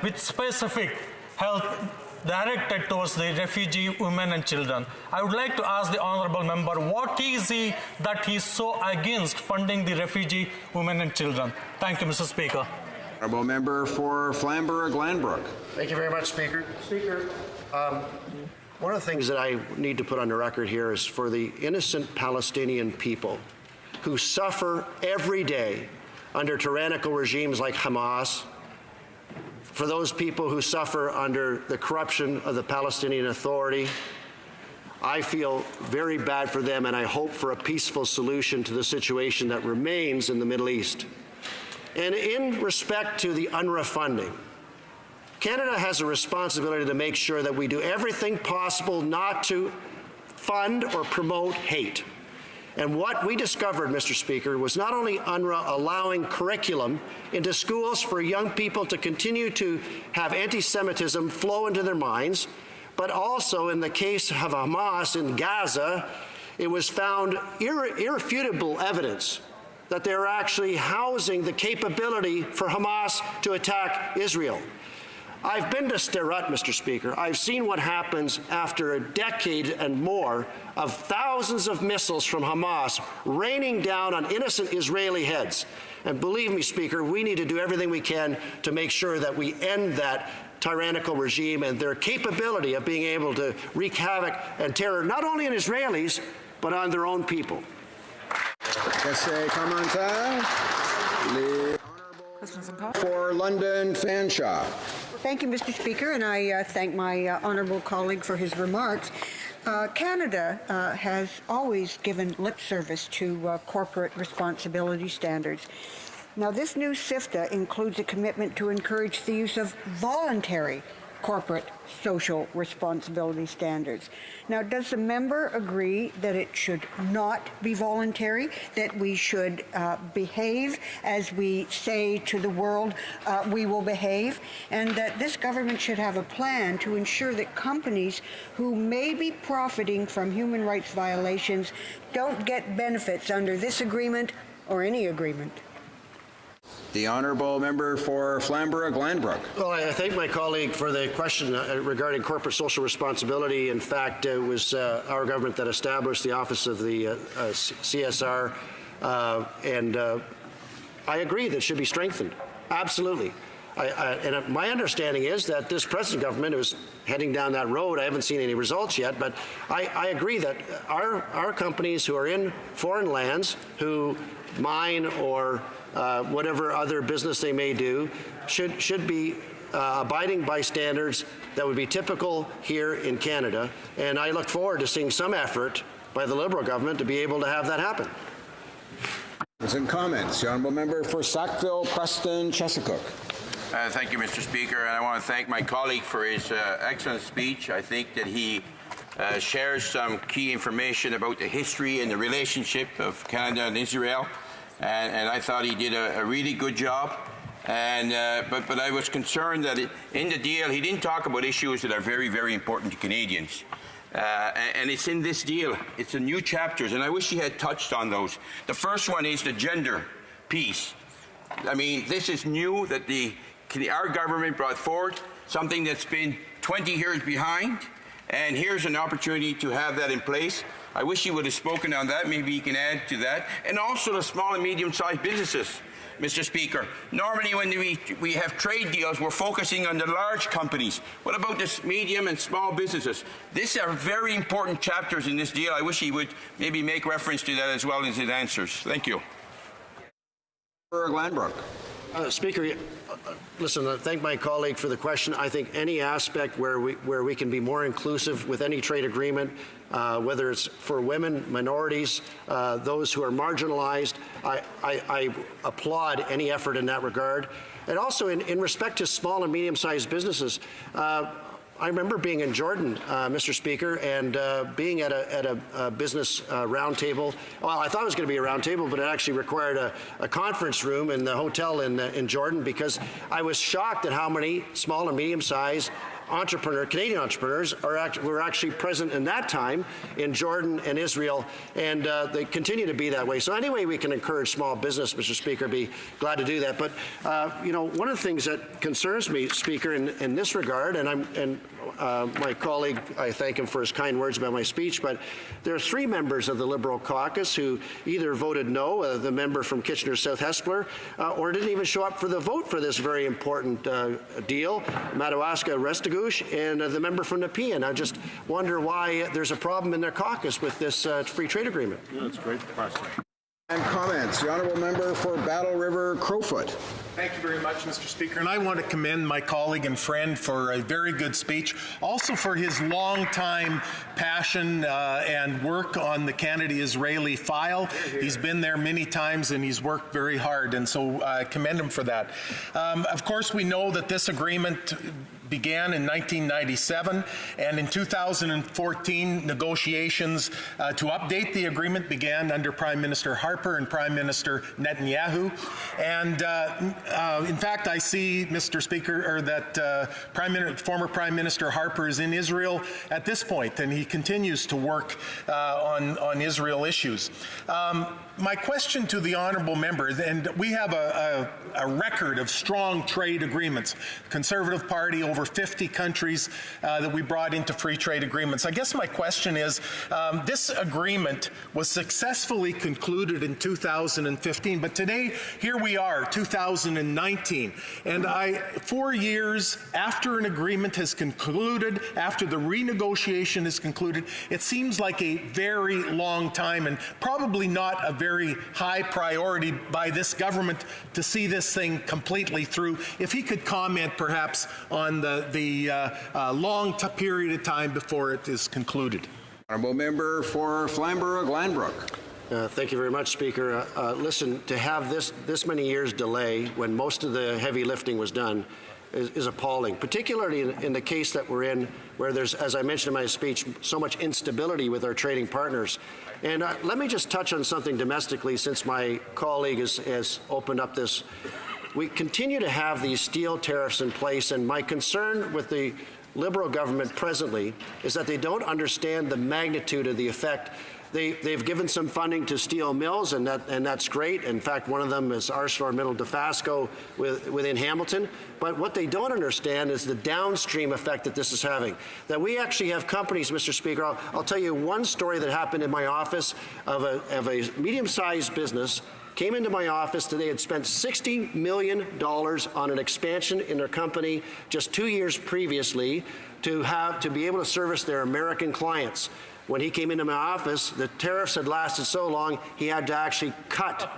with specific health directed towards the refugee women and children. I would like to ask the honourable member, what is he that he's so against funding the refugee women and children? Thank you, Mr. Speaker. Honourable member for Flamborough-Glanbrook. Thank you very much, Speaker. One of the things that I need to put on the record here is for the innocent Palestinian people who suffer every day under tyrannical regimes like Hamas, for those people who suffer under the corruption of the Palestinian Authority. I feel very bad for them, and I hope for a peaceful solution to the situation that remains in the Middle East. And in respect to the UNRWA funding, Canada has a responsibility to make sure that we do everything possible not to fund or promote hate. And what we discovered, Mr. Speaker, was not only UNRWA allowing curriculum into schools for young people to continue to have anti-Semitism flow into their minds, but also in the case of Hamas in Gaza, it was found irrefutable evidence that they were actually housing the capability for Hamas to attack Israel. I've been to Sderot, Mr. Speaker. I've seen what happens after a decade and more of thousands of missiles from Hamas raining down on innocent Israeli heads. And believe me, Speaker, we need to do everything we can to make sure that we end that tyrannical regime and their capability of being able to wreak havoc and terror not only on Israelis, but on their own people. For London Fanshawe. Thank you, Mr. Speaker, and I thank my honourable colleague for his remarks. Canada has always given lip service to corporate responsibility standards. Now, this new SIFTA includes a commitment to encourage the use of voluntary corporate social responsibility standards. Now, does the member agree that it should not be voluntary, that we should behave as we say to the world we will behave, and that this government should have a plan to ensure that companies who may be profiting from human rights violations don't get benefits under this agreement or any agreement? The honourable member for Flamborough-Glanbrook. Well, I thank my colleague for the question regarding corporate social responsibility. In fact, it was our government that established the Office of the CSR, and I agree that it should be strengthened. Absolutely. And my understanding is that this present government is heading down that road. I haven't seen any results yet, but I agree that our companies who are in foreign lands, who mine or whatever other business they may do, should be abiding by standards that would be typical here in Canada. And I look forward to seeing some effort by the Liberal government to be able to have that happen. Some comments. The honourable member for Sackville, Preston, Chesapeake. Thank you, Mr. Speaker. And I want to thank my colleague for his excellent speech. I think that he shares some key information about the history and the relationship of Canada and Israel. And I thought he did a really good job. And but I was concerned that in the deal he didn't talk about issues that are very, very important to Canadians. And it's in this deal. It's the new chapters, and I wish he had touched on those. The first one is the gender piece. I mean, this is new that our government brought forward, something that's been 20 years behind, and here's an opportunity to have that in place. I wish he would have spoken on that. Maybe he can add to that. And also the small and medium-sized businesses, Mr. Speaker. Normally when we have trade deals, we're focusing on the large companies. What about the medium and small businesses? These are very important chapters in this deal. I wish he would maybe make reference to that as well in his answers. Thank you. Glanbrook. Speaker, listen, I thank my colleague for the question. I think any aspect where we can be more inclusive with any trade agreement, whether it's for women, minorities, those who are marginalized, I applaud any effort in that regard. And also in respect to small and medium-sized businesses, I remember being in Jordan, Mr. Speaker, and being at a business roundtable. Well, I thought it was going to be a roundtable, but it actually required a conference room in the hotel in Jordan, because I was shocked at how many small and medium-sized Canadian entrepreneurs were actually present in that time in Jordan and Israel, and they continue to be that way. So any way we can encourage small business, Mr. Speaker, I'd be glad to do that. But, one of the things that concerns me, Speaker, in this regard, and my colleague, I thank him for his kind words about my speech, but there are 3 members of the Liberal caucus who either voted no, the member from Kitchener South Hespeler, or didn't even show up for the vote for this very important deal, Madawaska Restigouche, and the member from Nepean. I just wonder why there's a problem in their caucus with this free trade agreement. Yeah, that's a great question. And comments. The honourable member for Battle River Crowfoot. Thank you very much, Mr. Speaker. And I want to commend my colleague and friend for a very good speech, also for his long-time passion and work on the Canada-Israeli file. He's been there many times and he's worked very hard, and so I commend him for that. Of course, we know that this agreement began in 1997, and in 2014 negotiations to update the agreement began under Prime Minister Harper and Prime Minister Netanyahu. And in fact, I see, Mr. Speaker, that former Prime Minister Harper is in Israel at this point, and he continues to work on Israel issues. My question to the honourable member, and we have a record of strong trade agreements, Conservative Party, over 50 countries that we brought into free trade agreements. I guess my question is, this agreement was successfully concluded in 2015, but today, here we are, 2019, and 4 years after an agreement has concluded, after the renegotiation is concluded, it seems like a very long time and probably not a very high priority by this government to see this thing completely through. If he could comment perhaps on the long period of time before it is concluded. Honourable member for Flamborough-Glanbrook. Thank you very much, Speaker. Listen, to have this many years delay when most of the heavy lifting was done is appalling, particularly in the case that we're in, where there's, as I mentioned in my speech, so much instability with our trading partners. And let me just touch on something domestically, since my colleague has opened up this. We continue to have these steel tariffs in place, and my concern with the Liberal government presently is that they don't understand the magnitude of the effect. They've given some funding to steel mills, and that's great. In fact, one of them is ArcelorMittal Dofasco within Hamilton. But what they don't understand is the downstream effect that this is having. That we actually have companies, Mr. Speaker. I'll tell you one story that happened in my office of a medium-sized business. Came into my office today, had spent $60 million on an expansion in their company just 2 years previously to be able to service their American clients. When he came into my office, the tariffs had lasted so long, he had to actually cut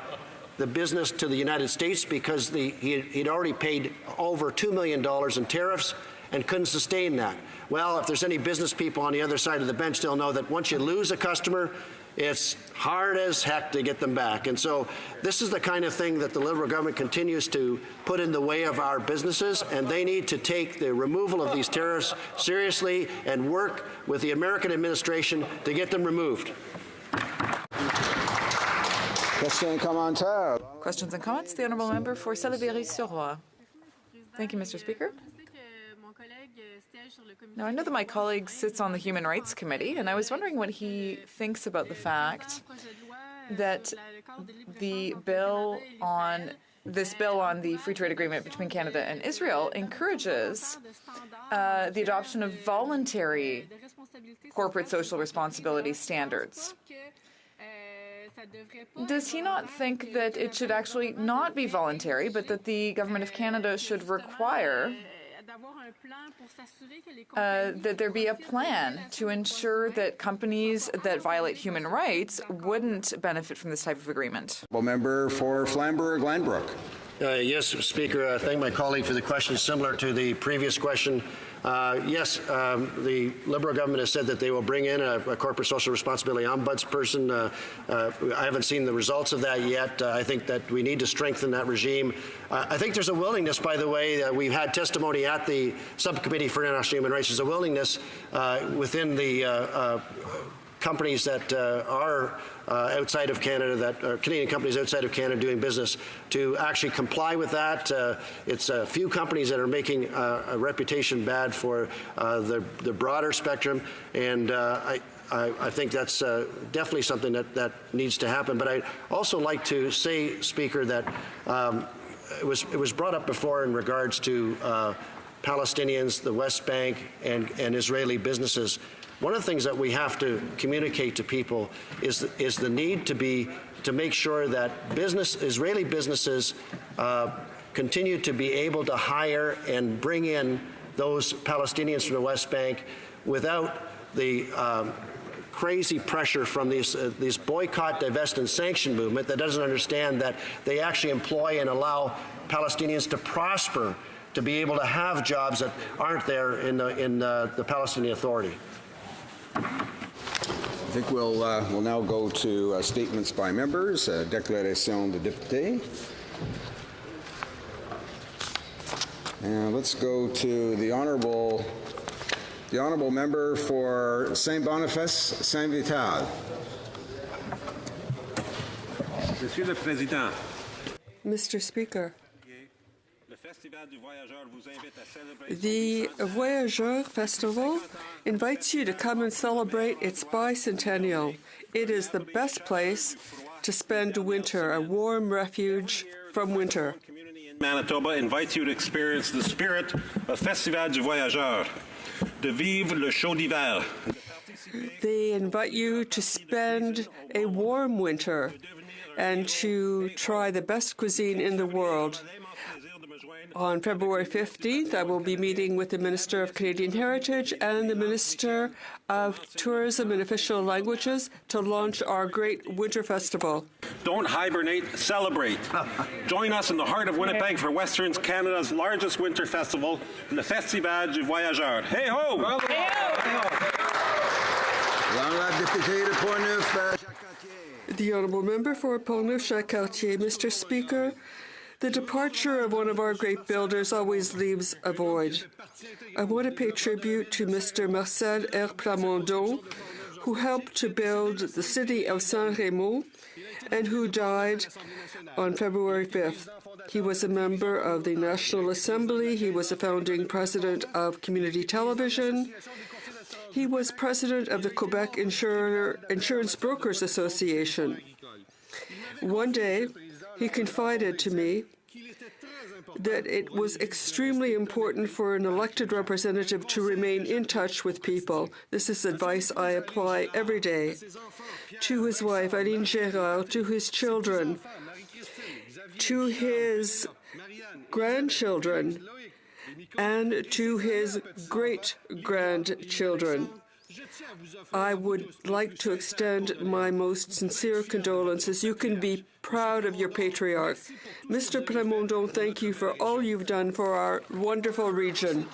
the business to the United States because he'd already paid over $2 million in tariffs and couldn't sustain that. Well, if there's any business people on the other side of the bench, they'll know that once you lose a customer, it's hard as heck to get them back. And so this is the kind of thing that the Liberal government continues to put in the way of our businesses, and they need to take the removal of these tariffs seriously and work with the American administration to get them removed. Questions and comments? The Honourable Member for Salaberry-sur-Roi. Thank you, Mr. Speaker. Now, I know that my colleague sits on the Human Rights Committee, and I was wondering what he thinks about the fact that this bill on the free trade agreement between Canada and Israel encourages the adoption of voluntary corporate social responsibility standards. Does he not think that it should actually not be voluntary, but that the Government of Canada should require that there be a plan to ensure that companies that violate human rights wouldn't benefit from this type of agreement? Member for Flamborough-Glanbrook. Yes, Speaker. I thank my colleague for the question similar to the previous question. Yes, the Liberal government has said that they will bring in a corporate social responsibility ombudsperson. I haven't seen the results of that yet. I think that we need to strengthen that regime. I think there's a willingness, by the way, we've had testimony at the Subcommittee for International Human Rights. There's a willingness within the companies that are outside of Canada, that are Canadian companies outside of Canada doing business, to actually comply with that. It's a few companies that are making a reputation bad for the broader spectrum, and I think that's definitely something that needs to happen. But I'd also like to say, Speaker, that it was brought up before in regards to Palestinians, the West Bank, and Israeli businesses. One of the things that we have to communicate to people is the need to make sure that Israeli businesses continue to be able to hire and bring in those Palestinians from the West Bank without the crazy pressure from this boycott, divest, and sanction movement that doesn't understand that they actually employ and allow Palestinians to prosper, to be able to have jobs that aren't there in the Palestinian Authority. I think we'll now go to statements by members. Déclaration de député. And let's go to the honourable member for Saint-Boniface, Saint-Vital. Monsieur le Président. Mr. Speaker, the Voyageurs Festival invites you to come and celebrate its bicentennial. It is the best place to spend winter, a warm refuge from winter. Manitoba invites you to experience the spirit of Festival du Voyageur, de vivre le chaud d'hiver. They invite you to spend a warm winter and to try the best cuisine in the world. On February 15th, I will be meeting with the Minister of Canadian Heritage and the Minister of Tourism and Official Languages to launch our great winter festival. Don't hibernate, celebrate. Join us in the heart of Winnipeg for Western Canada's largest winter festival, Le Festival du Voyageur. Hey ho! Hey ho! The Honourable Member for Portneuf-Jacques-Cartier. Mr. Speaker, the departure of one of our great builders always leaves a void. I want to pay tribute to Mr. Marcel R. Plamondon, who helped to build the city of Saint-Rémy and who died on February 5th. He was a member of the National Assembly. He was a founding president of Community Television. He was president of the Quebec Insurance Brokers Association. One day, he confided to me that it was extremely important for an elected representative to remain in touch with people. This is advice I apply every day. To his wife, Aline Gérard, to his children, to his grandchildren, and to his great-grandchildren. I would like to extend my most sincere condolences. You can be proud of your patriarch. Mr. Plamondon, thank you for all you've done for our wonderful region.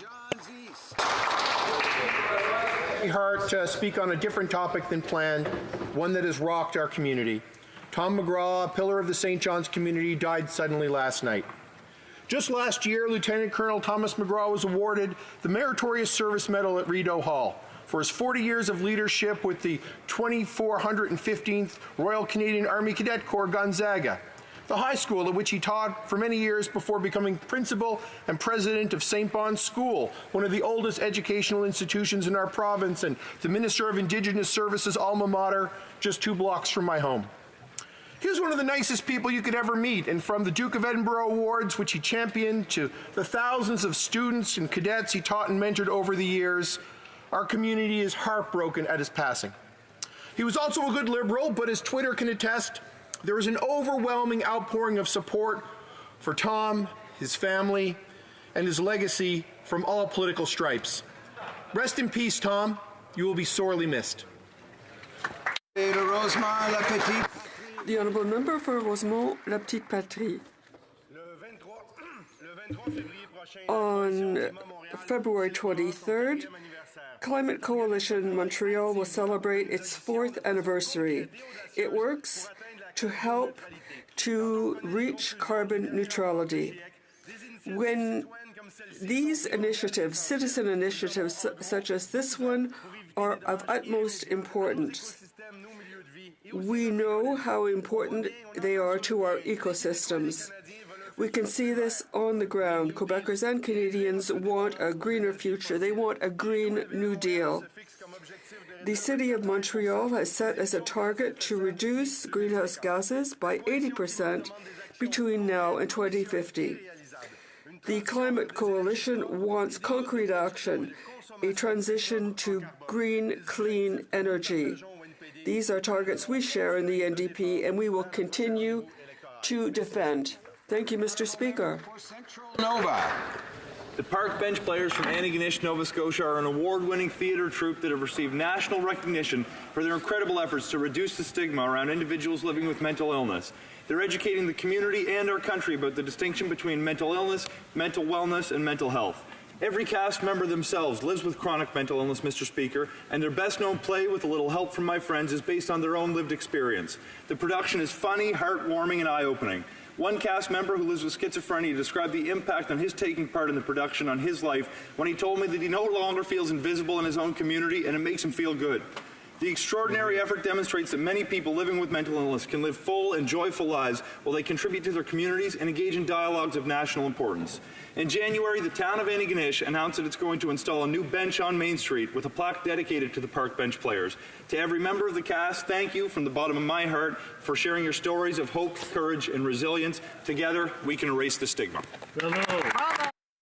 Hard to speak on a different topic than planned, one that has rocked our community. Tom McGraw, a pillar of the St. John's community, died suddenly last night. Just last year, Lieutenant Colonel Thomas McGraw was awarded the Meritorious Service Medal at Rideau Hall for his 40 years of leadership with the 2415th Royal Canadian Army Cadet Corps Gonzaga, the high school at which he taught for many years before becoming principal and president of St. Bon's School, one of the oldest educational institutions in our province, and the Minister of Indigenous Services alma mater, just 2 blocks from my home. He was one of the nicest people you could ever meet, and from the Duke of Edinburgh Awards, which he championed, to the thousands of students and cadets he taught and mentored over the years, our community is heartbroken at his passing. He was also a good Liberal, but as Twitter can attest, there was an overwhelming outpouring of support for Tom, his family, and his legacy from all political stripes. Rest in peace, Tom. You will be sorely missed. The Honourable Member for Rosemont-La Petite Patrie. On February 23rd, Climate Coalition Montreal will celebrate its 4th anniversary. It works to help to reach carbon neutrality. When these initiatives, citizen initiatives such as this one, are of utmost importance. We know how important they are to our ecosystems. We can see this on the ground. Quebecers and Canadians want a greener future. They want a Green New Deal. The City of Montreal has set as a target to reduce greenhouse gases by 80% between now and 2050. The Climate Coalition wants concrete action, a transition to green, clean energy. These are targets we share in the NDP, and we will continue to defend. Thank you, Mr. Speaker. Nova. The Park Bench Players from Antigonish, Nova Scotia are an award-winning theatre troupe that have received national recognition for their incredible efforts to reduce the stigma around individuals living with mental illness. They're educating the community and our country about the distinction between mental illness, mental wellness, and mental health. Every cast member themselves lives with chronic mental illness, Mr. Speaker, and their best-known play, With a Little Help from My Friends, is based on their own lived experience. The production is funny, heartwarming, and eye-opening. One cast member who lives with schizophrenia described the impact on his taking part in the production on his life when he told me that he no longer feels invisible in his own community, and it makes him feel good. The extraordinary effort demonstrates that many people living with mental illness can live full and joyful lives while they contribute to their communities and engage in dialogues of national importance. In January, the town of Antigonish announced that it's going to install a new bench on Main Street with a plaque dedicated to the Park Bench Players. To every member of the cast, thank you from the bottom of my heart for sharing your stories of hope, courage, and resilience. Together, we can erase the stigma. Bravo.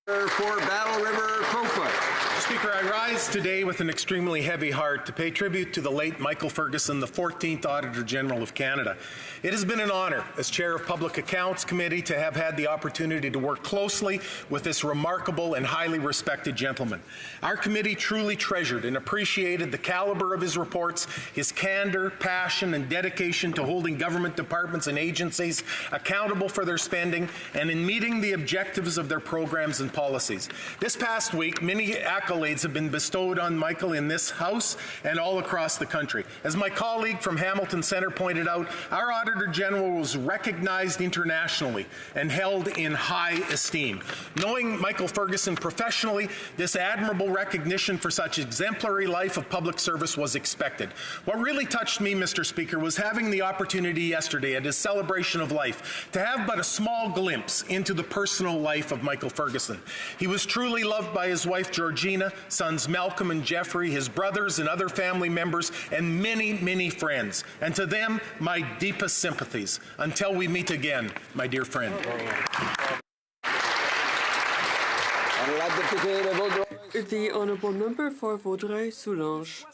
For Battle River, Crowfoot. Speaker, I rise today with an extremely heavy heart to pay tribute to the late Michael Ferguson, the 14th Auditor General of Canada. It has been an honor as Chair of Public Accounts Committee to have had the opportunity to work closely with this remarkable and highly respected gentleman. Our committee truly treasured and appreciated the caliber of his reports, his candor, passion, and dedication to holding government departments and agencies accountable for their spending and in meeting the objectives of their programs and policies. This past week, many accolades have been bestowed on Michael in this House and all across the country. As my colleague from Hamilton Centre pointed out, our Auditor General was recognized internationally and held in high esteem. Knowing Michael Ferguson professionally, this admirable recognition for such exemplary life of public service was expected. What really touched me, Mr. Speaker, was having the opportunity yesterday at his celebration of life to have but a small glimpse into the personal life of Michael Ferguson. He was truly loved by his wife Georgina, sons Malcolm and Jeffrey, his brothers and other family members, and many, many friends. And to them, my deepest sympathies. Until we meet again, my dear friend. The Honourable Member for Vaudreuil-Soulanges.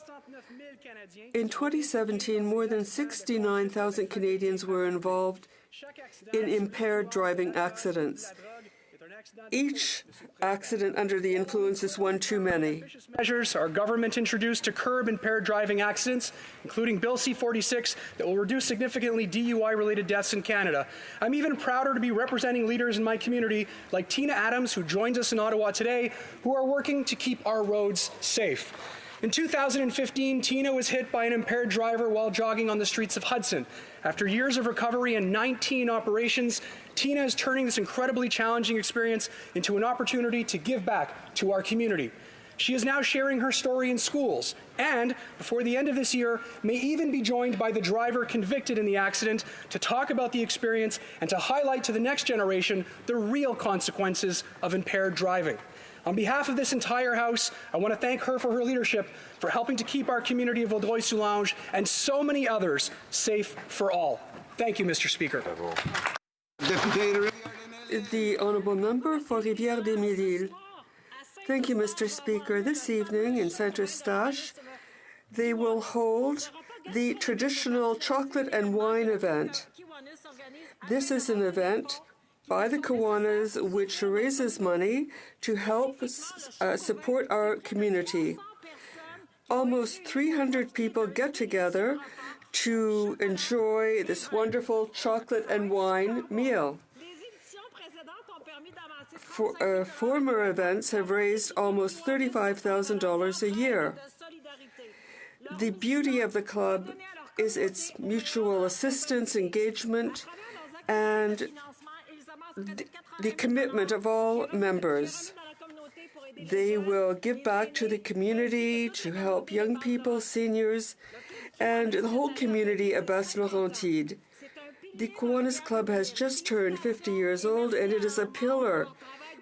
In 2017, more than 69,000 Canadians were involved in impaired driving accidents. Each accident under the influence is one too many. Measures our government introduced to curb impaired driving accidents, including Bill C-46, that will reduce significantly DUI-related deaths in Canada. I'm even prouder to be representing leaders in my community like Tina Adams, who joins us in Ottawa today, who are working to keep our roads safe. In 2015, Tina was hit by an impaired driver while jogging on the streets of Hudson. After years of recovery and 19 operations, Tina is turning this incredibly challenging experience into an opportunity to give back to our community. She is now sharing her story in schools and, before the end of this year, may even be joined by the driver convicted in the accident to talk about the experience and to highlight to the next generation the real consequences of impaired driving. On behalf of this entire House, I want to thank her for her leadership, for helping to keep our community of Vaudreuil-Soulanges and so many others safe for all. Thank you, Mr. Speaker. The Honourable Member for Rivière-des-Mille-Îles. Thank you, Mr. Speaker. This evening in Saint-Eustache, they will hold the traditional chocolate and wine event. This is an event by the Kiwanis, which raises money to help support our community. Almost 300 people get together to enjoy this wonderful chocolate and wine meal. Former events have raised almost $35,000 a year. The beauty of the club is its mutual assistance, engagement, and the commitment of all members. They will give back to the community to help young people, seniors, and the whole community of Basse-Laurentide. The Kiwanis Club has just turned 50 years old, and it is a pillar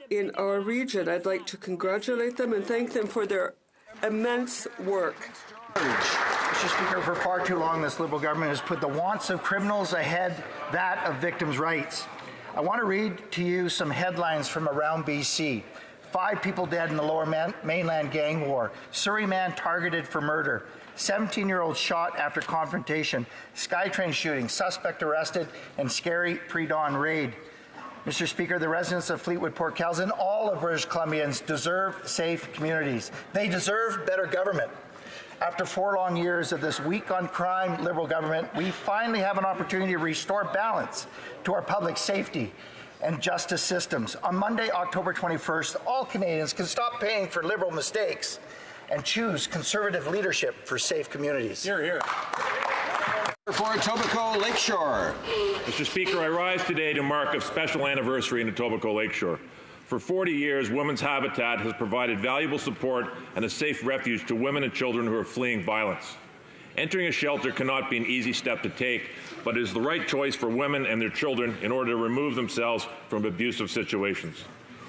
in our region. I'd like to congratulate them and thank them for their immense work. Mr. Speaker, for far too long, this Liberal government has put the wants of criminals ahead that of victims' rights. I want to read to you some headlines from around BC. 5 people dead in the Lower Mainland gang war. Surrey man targeted for murder. 17-year-old shot after confrontation. Skytrain shooting. Suspect arrested. And scary pre-dawn raid. Mr. Speaker, the residents of Fleetwood, Port Kells, and all of British Columbians deserve safe communities. They deserve better government. After 4 long years of this weak on crime Liberal government, we finally have an opportunity to restore balance to our public safety and justice systems. On Monday, October 21st, all Canadians can stop paying for Liberal mistakes and choose Conservative leadership for safe communities. Hear, hear. For Etobicoke Lakeshore. Mr. Speaker, I rise today to mark a special anniversary in Etobicoke Lakeshore. For 40 years, Women's Habitat has provided valuable support and a safe refuge to women and children who are fleeing violence. Entering a shelter cannot be an easy step to take, but it is the right choice for women and their children in order to remove themselves from abusive situations.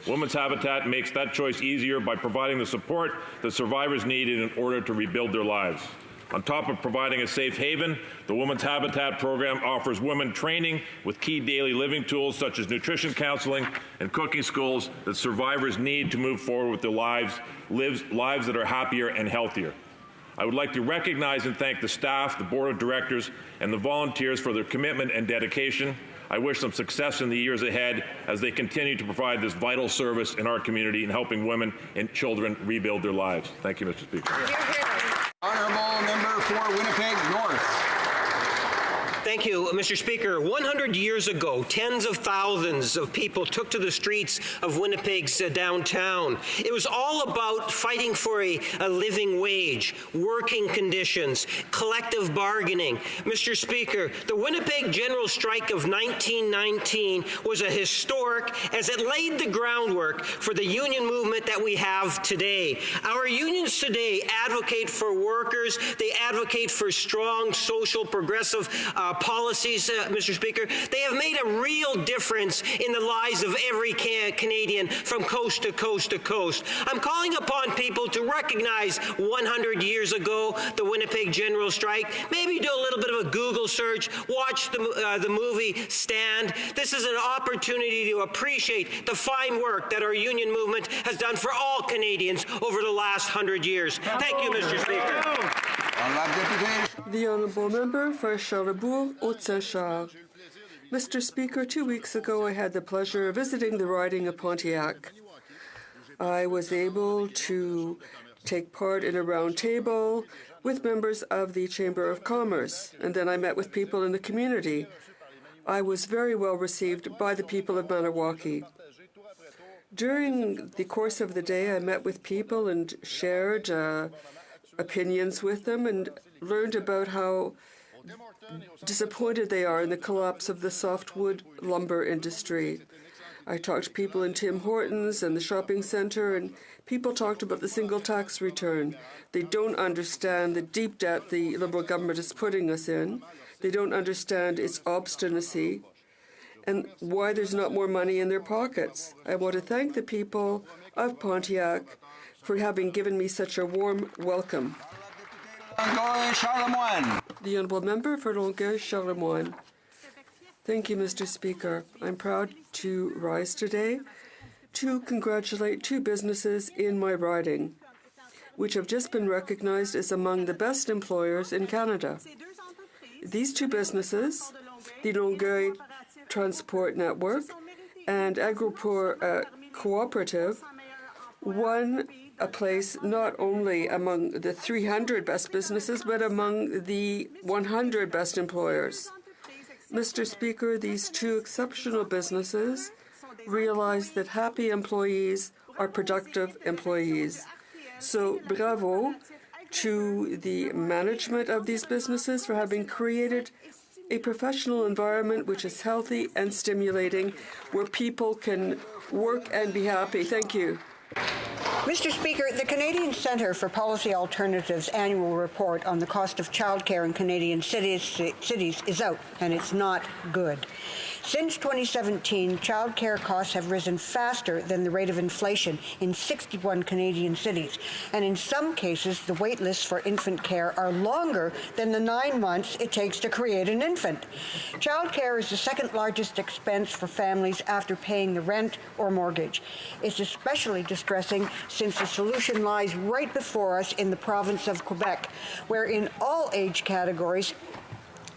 Women's Habitat makes that choice easier by providing the support that survivors need in order to rebuild their lives. On top of providing a safe haven, the Women's Habitat program offers women training with key daily living tools such as nutrition counseling and cooking schools that survivors need to move forward with their lives that are happier and healthier. I would like to recognize and thank the staff, the board of directors, and the volunteers for their commitment and dedication. I wish them success in the years ahead as they continue to provide this vital service in our community in helping women and children rebuild their lives. Thank you, Mr. Speaker. Honourable member for Winnipeg North. Thank you, Mr. Speaker. 100 years ago, tens of thousands of people took to the streets of Winnipeg's downtown. It was all about fighting for a living wage, working conditions, collective bargaining. Mr. Speaker, the Winnipeg General Strike of 1919 was a historic as it laid the groundwork for the union movement that we have today. Our unions today advocate for workers. They advocate for strong social progressive policies, Mr. Speaker. They have made a real difference in the lives of every Canadian from coast to coast to coast. I'm calling upon people to recognize 100 years ago, the Winnipeg General Strike. Maybe do a little bit of a Google search, watch the movie Stand. This is an opportunity to appreciate the fine work that our union movement has done for all Canadians over the last 100 years. Thank you, Mr. Speaker. The Honourable Member for Charlebourg-Haute-Saint-Charles. Mr. Speaker, 2 weeks ago I had the pleasure of visiting the riding of Pontiac. I was able to take part in a round table with members of the Chamber of Commerce, and then I met with people in the community. I was very well received by the people of Maniwaki. During the course of the day, I met with people and shared opinions with them and learned about how disappointed they are in the collapse of the softwood lumber industry. I talked to people in Tim Hortons and the shopping centre, and people talked about the single tax return. They don't understand the deep debt the Liberal government is putting us in. They don't understand its obstinacy and why there's not more money in their pockets. I want to thank the people of Pontiac for having given me such a warm welcome. The Honourable Member for Longueuil-Charlemagne. Thank you, Mr. Speaker. I'm proud to rise today to congratulate 2 businesses in my riding, which have just been recognized as among the best employers in Canada. These 2 businesses, the Longueuil Transport Network and Agropur Cooperative, won a place not only among the 300 best businesses, but among the 100 best employers. Mr. Speaker, these 2 exceptional businesses realize that happy employees are productive employees. So bravo to the management of these businesses for having created a professional environment which is healthy and stimulating, where people can work and be happy. Thank you. Mr. Speaker, the Canadian Centre for Policy Alternatives annual report on the cost of childcare in Canadian cities is out, and it's not good. Since 2017, childcare costs have risen faster than the rate of inflation in 61 Canadian cities, and in some cases, the wait lists for infant care are longer than the 9 months it takes to create an infant. Childcare is the second largest expense for families after paying the rent or mortgage. It's especially distressing since the solution lies right before us in the province of Quebec, where in all age categories,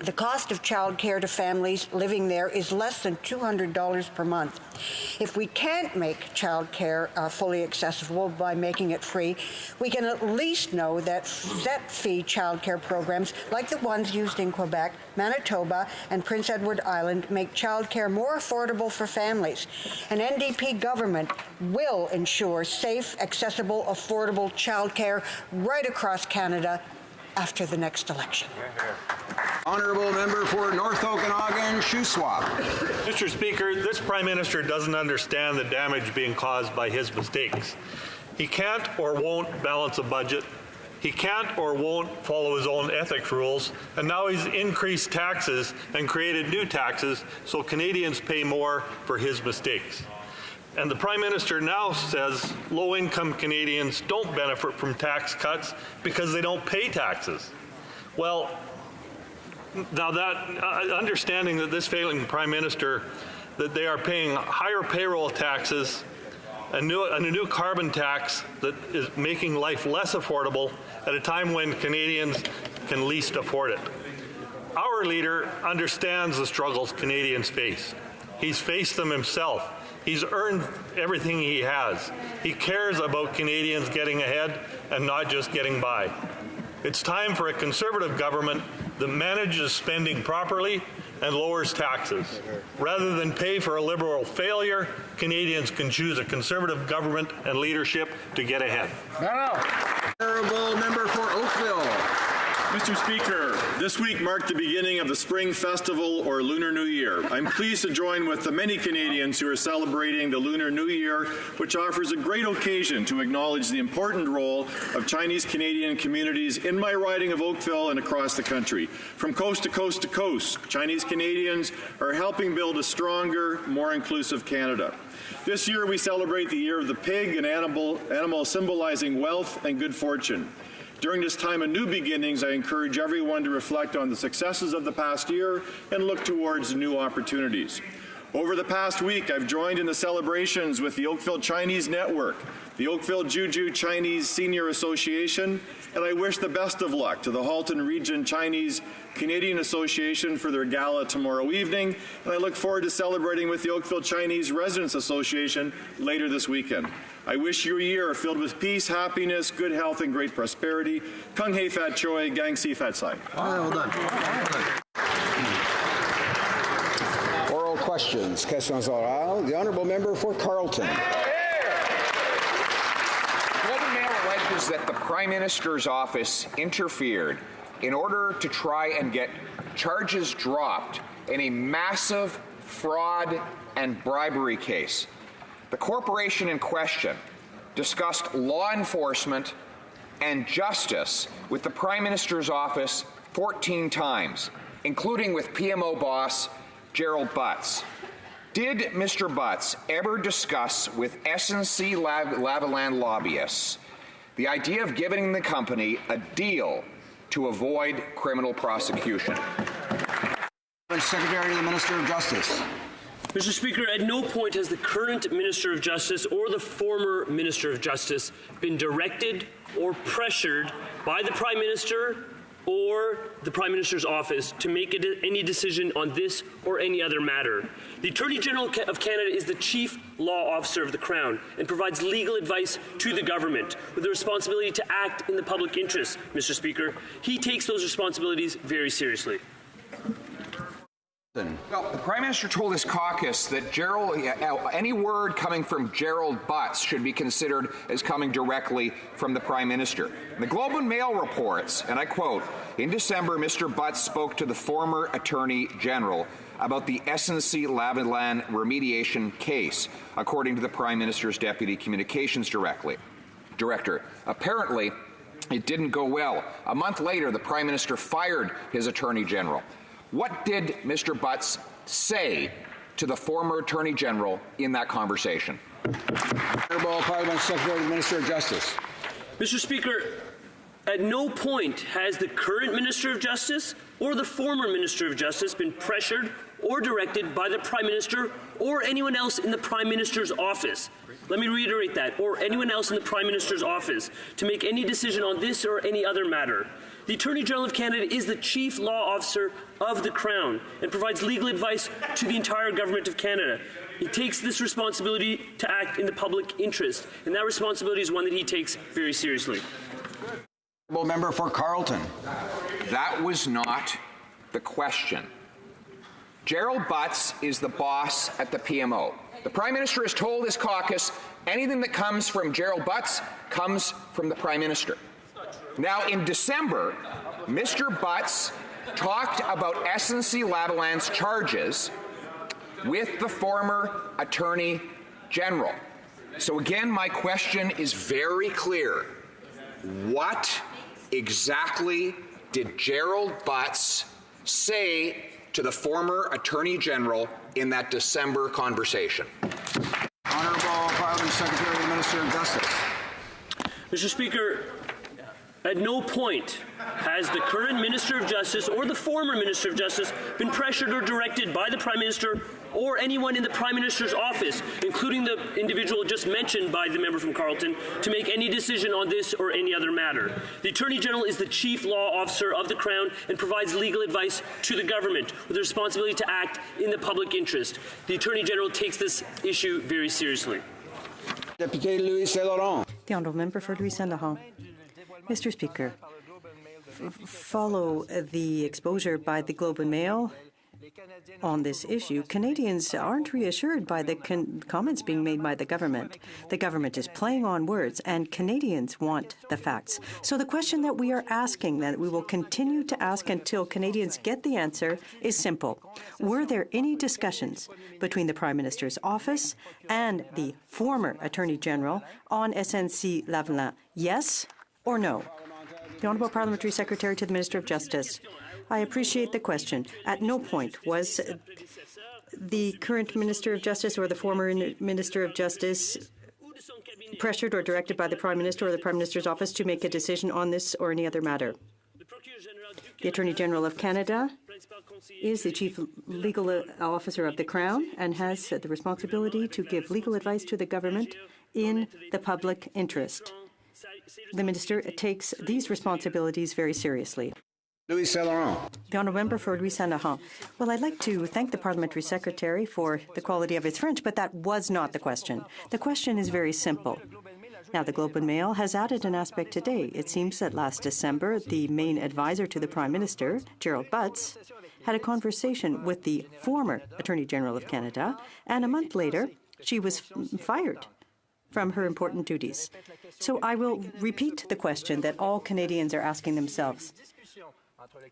the cost of childcare to families living there is less than $200 per month. If we can't make childcare fully accessible by making it free, we can at least know that set-fee childcare programs like the ones used in Quebec, Manitoba, and Prince Edward Island make childcare more affordable for families. An NDP government will ensure safe, accessible, affordable childcare right across Canada after the next election. Honourable member for North Okanagan, Shuswap. Mr. Speaker, this Prime Minister doesn't understand the damage being caused by his mistakes. He can't or won't balance a budget. He can't or won't follow his own ethics rules, and now he's increased taxes and created new taxes so Canadians pay more for his mistakes. And the Prime Minister now says low-income Canadians don't benefit from tax cuts because they don't pay taxes. Well, now that understanding that this failing Prime Minister, that they are paying higher payroll taxes, a new carbon tax that is making life less affordable at a time when Canadians can least afford it. Our leader understands the struggles Canadians face. He's faced them himself. He's earned everything he has. He cares about Canadians getting ahead and not just getting by. It's time for a Conservative government that manages spending properly and lowers taxes. Rather than pay for a Liberal failure, Canadians can choose a Conservative government and leadership to get ahead. Honourable member for Oakville. Mr. Speaker, this week marked the beginning of the Spring Festival or Lunar New Year. I'm pleased to join with the many Canadians who are celebrating the Lunar New Year, which offers a great occasion to acknowledge the important role of Chinese Canadian communities in my riding of Oakville and across the country. From coast to coast to coast, Chinese Canadians are helping build a stronger, more inclusive Canada. This year we celebrate the Year of the Pig, an animal symbolizing wealth and good fortune. During this time of new beginnings, I encourage everyone to reflect on the successes of the past year and look towards new opportunities. Over the past week, I've joined in the celebrations with the Oakville Chinese Network, the Oakville Juju Chinese Senior Association, and I wish the best of luck to the Halton Region Chinese Canadian Association for their gala tomorrow evening, and I look forward to celebrating with the Oakville Chinese Residents Association later this weekend. I wish you a year filled with peace, happiness, good health, and great prosperity. Kung Hei Fat Choi, Gang Si Fat Sai. Well done. Oral questions. Questions orales. The Honourable Member for Carleton. Golden Mail alleges that the Prime Minister's office interfered in order to try and get charges dropped in a massive fraud and bribery case. The corporation in question discussed law enforcement and justice with the Prime Minister's office 14 times, including with PMO boss Gerald Butts. Did Mr. Butts ever discuss with SNC-Lavalin lobbyists the idea of giving the company a deal to avoid criminal prosecution? Secretary to the Minister of Justice. Mr. Speaker, at no point has the current Minister of Justice or the former Minister of Justice been directed or pressured by the Prime Minister or the Prime Minister's office to make any decision on this or any other matter. The Attorney General of Canada is the Chief Law Officer of the Crown and provides legal advice to the government with the responsibility to act in the public interest, Mr. Speaker. He takes those responsibilities very seriously. Well, the Prime Minister told his caucus that any word coming from Gerald Butts should be considered as coming directly from the Prime Minister. The Globe and Mail reports, and I quote, "In December, Mr. Butts spoke to the former Attorney General about the SNC-Lavalin remediation case, according to the Prime Minister's Deputy Communications Director. director. Apparently, it didn't go well. A month later, the Prime Minister fired his Attorney General. What did Mr. Butts say to the former Attorney General in that conversation? Honourable Parliament Secretary to the Minister of Justice. Mr. Speaker, at no point has the current Minister of Justice or the former Minister of Justice been pressured or directed by the Prime Minister or anyone else in the Prime Minister's office. Let me reiterate that, or anyone else in the Prime Minister's office, to make any decision on this or any other matter. The Attorney General of Canada is the chief law officer of the Crown and provides legal advice to the entire Government of Canada. He takes this responsibility to act in the public interest, and that responsibility is one that he takes very seriously. Member for Carleton. That was not the question. Gerald Butts is the boss at the PMO. The Prime Minister has told his caucus anything that comes from Gerald Butts comes from the Prime Minister. Now, in December, Mr. Butts talked about SNC-Lavalin's charges with the former Attorney General. So again, my question is very clear. What exactly did Gerald Butts say to the former Attorney General in that December conversation? Honourable Parliament Secretary to the Minister of Justice. Mr. Speaker, at no point has the current Minister of Justice or the former Minister of Justice been pressured or directed by the Prime Minister or anyone in the Prime Minister's office, including the individual just mentioned by the member from Carleton, to make any decision on this or any other matter. The Attorney General is the chief law officer of the Crown and provides legal advice to the government with the responsibility to act in the public interest. The Attorney General takes this issue very seriously. Deputy Louis Saint-Laurent. The Honourable Member for Louis Saint-Laurent. Mr. Speaker, follow the exposure by the Globe and Mail on this issue. Canadians aren't reassured by the comments being made by the government. The government is playing on words, and Canadians want the facts. So the question that we are asking, that we will continue to ask until Canadians get the answer, is simple. Were there any discussions between the Prime Minister's office and the former Attorney General on SNC-Lavalin? Yes or no? The Honourable Parliamentary Secretary to the Minister of Justice. I appreciate the question. At no point was the current Minister of Justice or the former Minister of Justice pressured or directed by the Prime Minister or the Prime Minister's office to make a decision on this or any other matter. The Attorney General of Canada is the Chief Legal Officer of the Crown and has the responsibility to give legal advice to the government in the public interest. The Minister takes these responsibilities very seriously. Louis Saint-Laurent. The Honourable Member for Louis Saint-Laurent. Well, I'd like to thank the Parliamentary Secretary for the quality of his French, but that was not the question. The question is very simple. Now, the Globe and Mail has added an aspect today. It seems that last December, the main advisor to the Prime Minister, Gerald Butts, had a conversation with the former Attorney General of Canada, and a month later, she was fired from her important duties. So I will repeat the question that all Canadians are asking themselves.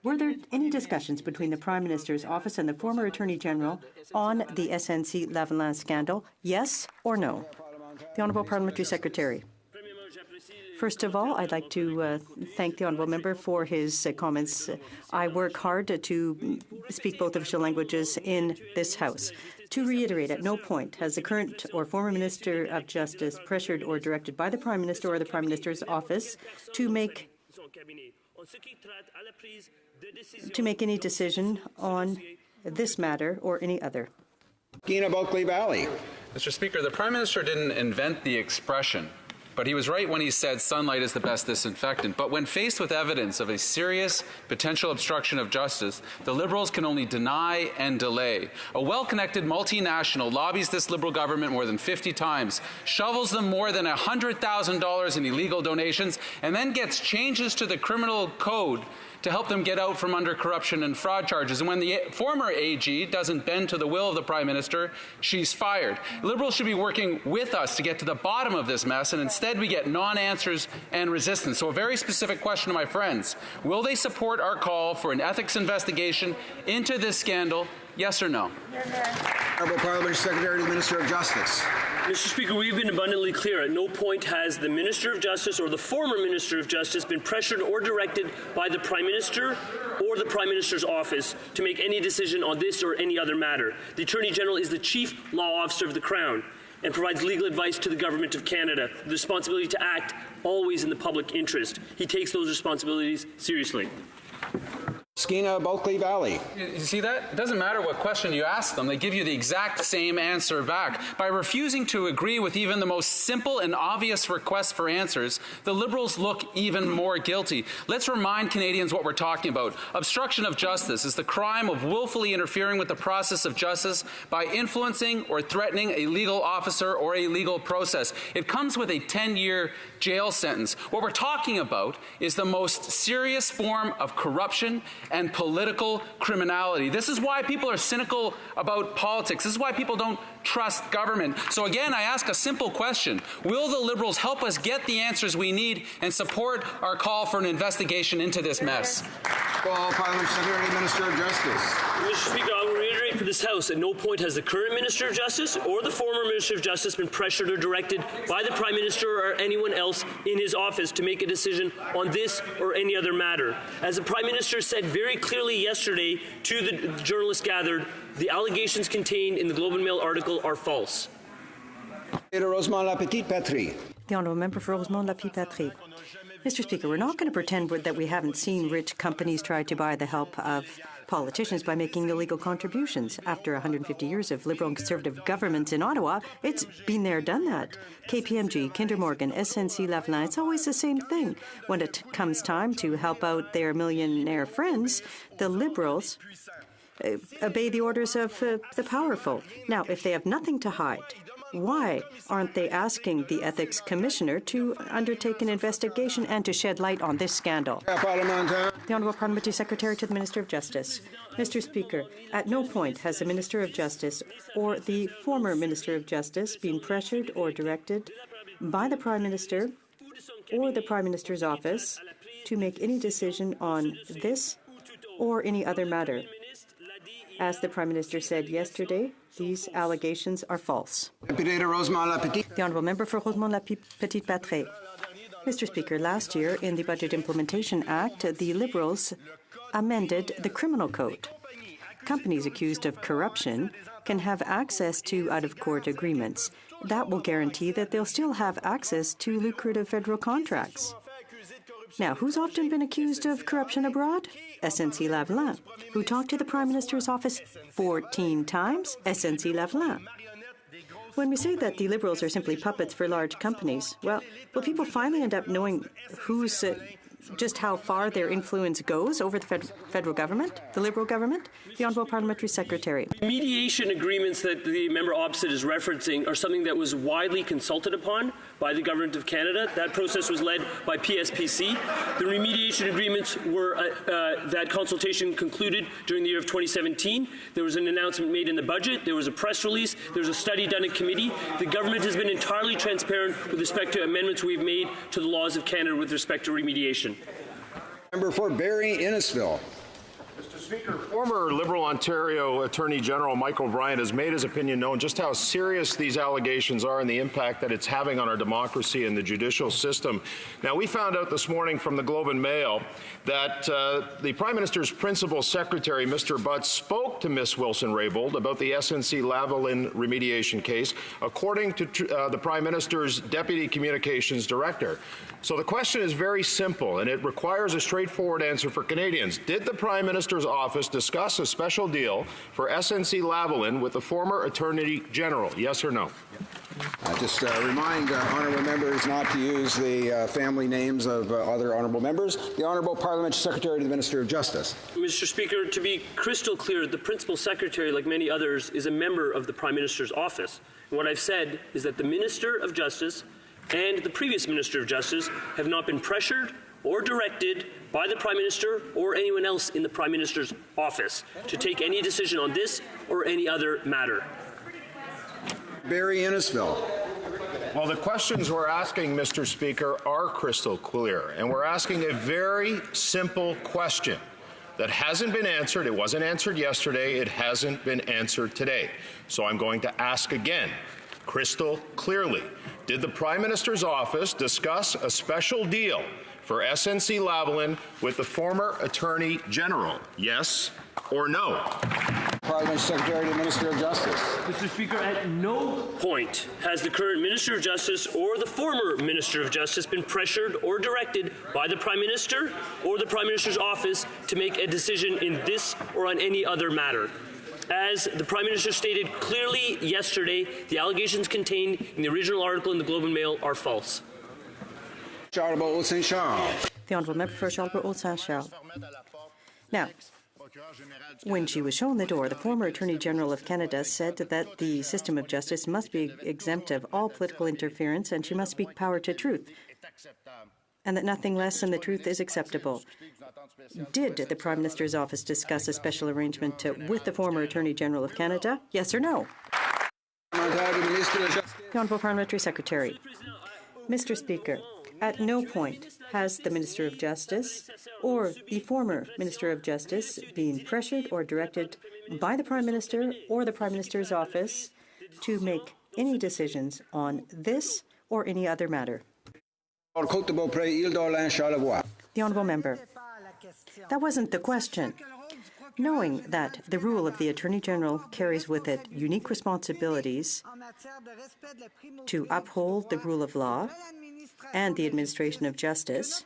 Were there any discussions between the Prime Minister's office and the former Attorney General on the SNC-Lavalin scandal? Yes or no? The Honourable Parliamentary Secretary. First of all, I'd like to thank the Honourable Member for his comments. I work hard to speak both official languages in this House. To reiterate, at no point has the current or former Minister of Justice pressured or directed by the Prime Minister or the Prime Minister's office to make any decision on this matter or any other. Bulkley Valley. Mr. Speaker, the Prime Minister didn't invent the expression, but he was right when he said sunlight is the best disinfectant. But when faced with evidence of a serious potential obstruction of justice, the Liberals can only deny and delay. A well-connected multinational lobbies this Liberal government more than 50 times, shovels them more than $100,000 in illegal donations, and then gets changes to the criminal code to help them get out from under corruption and fraud charges. And when the former AG doesn't bend to the will of the Prime Minister, she's fired. Liberals should be working with us to get to the bottom of this mess, and instead we get non-answers and resistance. So a very specific question to my friends. Will they support our call for an ethics investigation into this scandal? Yes or no? Honourable Parliamentary Secretary to the Minister of Justice. Mr. Speaker, we've been abundantly clear. At no point has the Minister of Justice or the former Minister of Justice been pressured or directed by the Prime Minister or the Prime Minister's office to make any decision on this or any other matter. The Attorney General is the Chief Law Officer of the Crown and provides legal advice to the Government of Canada, the responsibility to act always in the public interest. He takes those responsibilities seriously. Skeena Bulkley Valley. You see that? It doesn't matter what question you ask them. They give you the exact same answer back. By refusing to agree with even the most simple and obvious requests for answers, the Liberals look even more guilty. Let's remind Canadians what we're talking about. Obstruction of justice is the crime of willfully interfering with the process of justice by influencing or threatening a legal officer or a legal process. It comes with a 10-year jail sentence. What we're talking about is the most serious form of corruption and political criminality. This is why people are cynical about politics. This is why people don't trust government. So again, I ask a simple question. Will the Liberals help us get the answers we need and support our call for an investigation into this mess? Call Parliament Secretary, Minister of Justice. Mr. Speaker, I will reiterate for this House, at no point has the current Minister of Justice or the former Minister of Justice been pressured or directed by the Prime Minister or anyone else in his office to make a decision on this or any other matter. As the Prime Minister said very clearly yesterday to the journalists gathered, the allegations contained in the Globe and Mail article are false. The Honourable Member for Rosemont-Lapie-Patrie. Mr. Speaker, we're not going to pretend that we haven't seen rich companies try to buy the help of politicians by making illegal contributions. After 150 years of Liberal and Conservative governments in Ottawa, it's been there, done that. KPMG, Kinder Morgan, SNC-Lavalin, it's always the same thing. When it comes time to help out their millionaire friends, the Liberals obey the orders of the powerful. Now, if they have nothing to hide, why aren't they asking the Ethics Commissioner to undertake an investigation and to shed light on this scandal? The Honourable Parliamentary Secretary to the Minister of Justice. Mr. Speaker, at no point has the Minister of Justice or the former Minister of Justice been pressured or directed by the Prime Minister or the Prime Minister's office to make any decision on this or any other matter. As the Prime Minister said yesterday, these allegations are false. The Honourable Member for Rosemont-Lapie-Petite-Patrie. Mr. Speaker, last year in the Budget Implementation Act, the Liberals amended the Criminal Code. Companies accused of corruption can have access to out-of-court agreements. That will guarantee that they'll still have access to lucrative federal contracts. Now, who's often been accused of corruption abroad? SNC-Lavalin. Who talked to the Prime Minister's office 14 times? SNC-Lavalin. When we say that the Liberals are simply puppets for large companies, well, will people finally end up knowing who's just how far their influence goes over the federal government, the Liberal government? The Honourable Parliamentary Secretary. Mediation agreements that the member opposite is referencing are something that was widely consulted upon by the Government of Canada. That process was led by PSPC. The remediation agreements were, that consultation concluded during the year of 2017. There was an announcement made in the budget. There was a press release. There was a study done in committee. The government has been entirely transparent with respect to amendments we've made to the laws of Canada with respect to remediation. Member for Barrie Innisfil. Mr. Speaker, former Liberal Ontario Attorney General Michael O'Brien has made his opinion known just how serious these allegations are and the impact that it's having on our democracy and the judicial system. Now, we found out this morning from the Globe and Mail that the Prime Minister's principal secretary, Mr. Butts, spoke to Ms. Wilson-Raybould about the SNC-Lavalin remediation case, according to the Prime Minister's Deputy Communications Director. So the question is very simple, and it requires a straightforward answer for Canadians. Did the Prime Minister's office discuss a special deal for SNC-Lavalin with the former Attorney General? Yes or no? Just remind honourable members not to use the family names of other honourable members. The Honourable Parliamentary Secretary to the Minister of Justice. Mr. Speaker, to be crystal clear, the Principal Secretary, like many others, is a member of the Prime Minister's office. And what I've said is that the Minister of Justice and the previous Minister of Justice have not been pressured or directed by the Prime Minister or anyone else in the Prime Minister's office to take any decision on this or any other matter. Barrie Innisfil. Well, the questions we're asking, Mr. Speaker, are crystal clear, and we're asking a very simple question that hasn't been answered. It wasn't answered yesterday. It hasn't been answered today. So I'm going to ask again. crystal clearly. Did the Prime Minister's office discuss a special deal for SNC-Lavalin with the former Attorney General? Yes or no? Parliament Secretary to the Minister of Justice. Mr. Speaker, at no point has the current Minister of Justice or the former Minister of Justice been pressured or directed by the Prime Minister or the Prime Minister's office to make a decision in this or on any other matter. As the Prime Minister stated clearly yesterday, the allegations contained in the original article in the Globe and Mail are false. The Honourable Member for Charles-Saint-Charles. Now, when she was shown the door, the former Attorney General of Canada said that the system of justice must be exempt of all political interference and she must speak power to truth, and that nothing less than the truth is acceptable. Did the Prime Minister's office discuss a special arrangement with the former Attorney General of Canada? Yes or no? The Honourable Parliamentary Secretary. Mr. Speaker, at no point has the Minister of Justice or the former Minister of Justice been pressured or directed by the Prime Minister or the Prime Minister's office to make any decisions on this or any other matter. The Honourable Member. That wasn't the question. Knowing that the rule of the Attorney General carries with it unique responsibilities to uphold the rule of law and the administration of justice,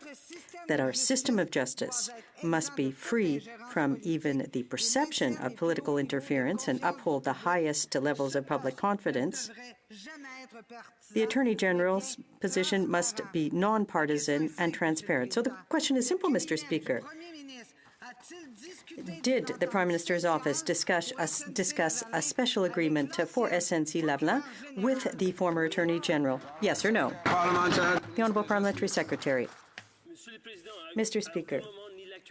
that our system of justice must be free from even the perception of political interference and uphold the highest levels of public confidence, the Attorney General's position must be non-partisan and transparent. So the question is simple, Mr. Speaker. Did the Prime Minister's office discuss a special agreement for SNC-Lavalin with the former Attorney General? Yes or no? The Honourable Parliamentary Secretary. Mr. Speaker,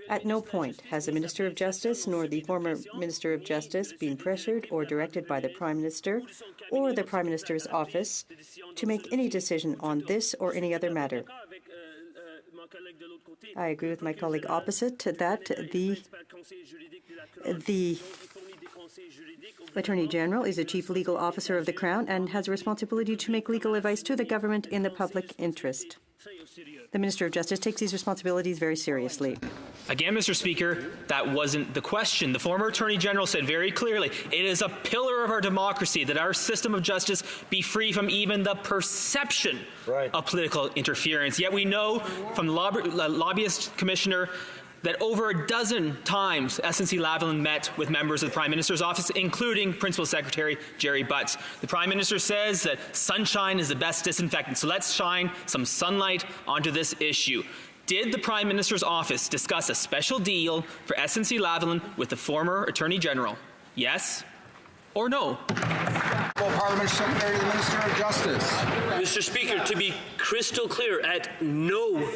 at no point has the Minister of Justice nor the former Minister of Justice been pressured or directed by the Prime Minister or the Prime Minister's office to make any decision on this or any other matter. I agree with my colleague opposite that the Attorney General is the chief legal officer of the Crown and has a responsibility to make legal advice to the government in the public interest. The Minister of Justice takes these responsibilities very seriously. Again, Mr. Speaker, that wasn't the question. The former Attorney General said very clearly, it is a pillar of our democracy that our system of justice be free from even the perception of political interference. Yet we know from the lobbyist commissioner that over a dozen times SNC-Lavalin met with members of the Prime Minister's office, including Principal Secretary Jerry Butts. The Prime Minister says that sunshine is the best disinfectant, so let's shine some sunlight onto this issue. Did the Prime Minister's office discuss a special deal for SNC-Lavalin with the former Attorney General? Yes or no? Parliament Secretary to the Minister of Justice. Mr. Speaker, to be crystal clear, at no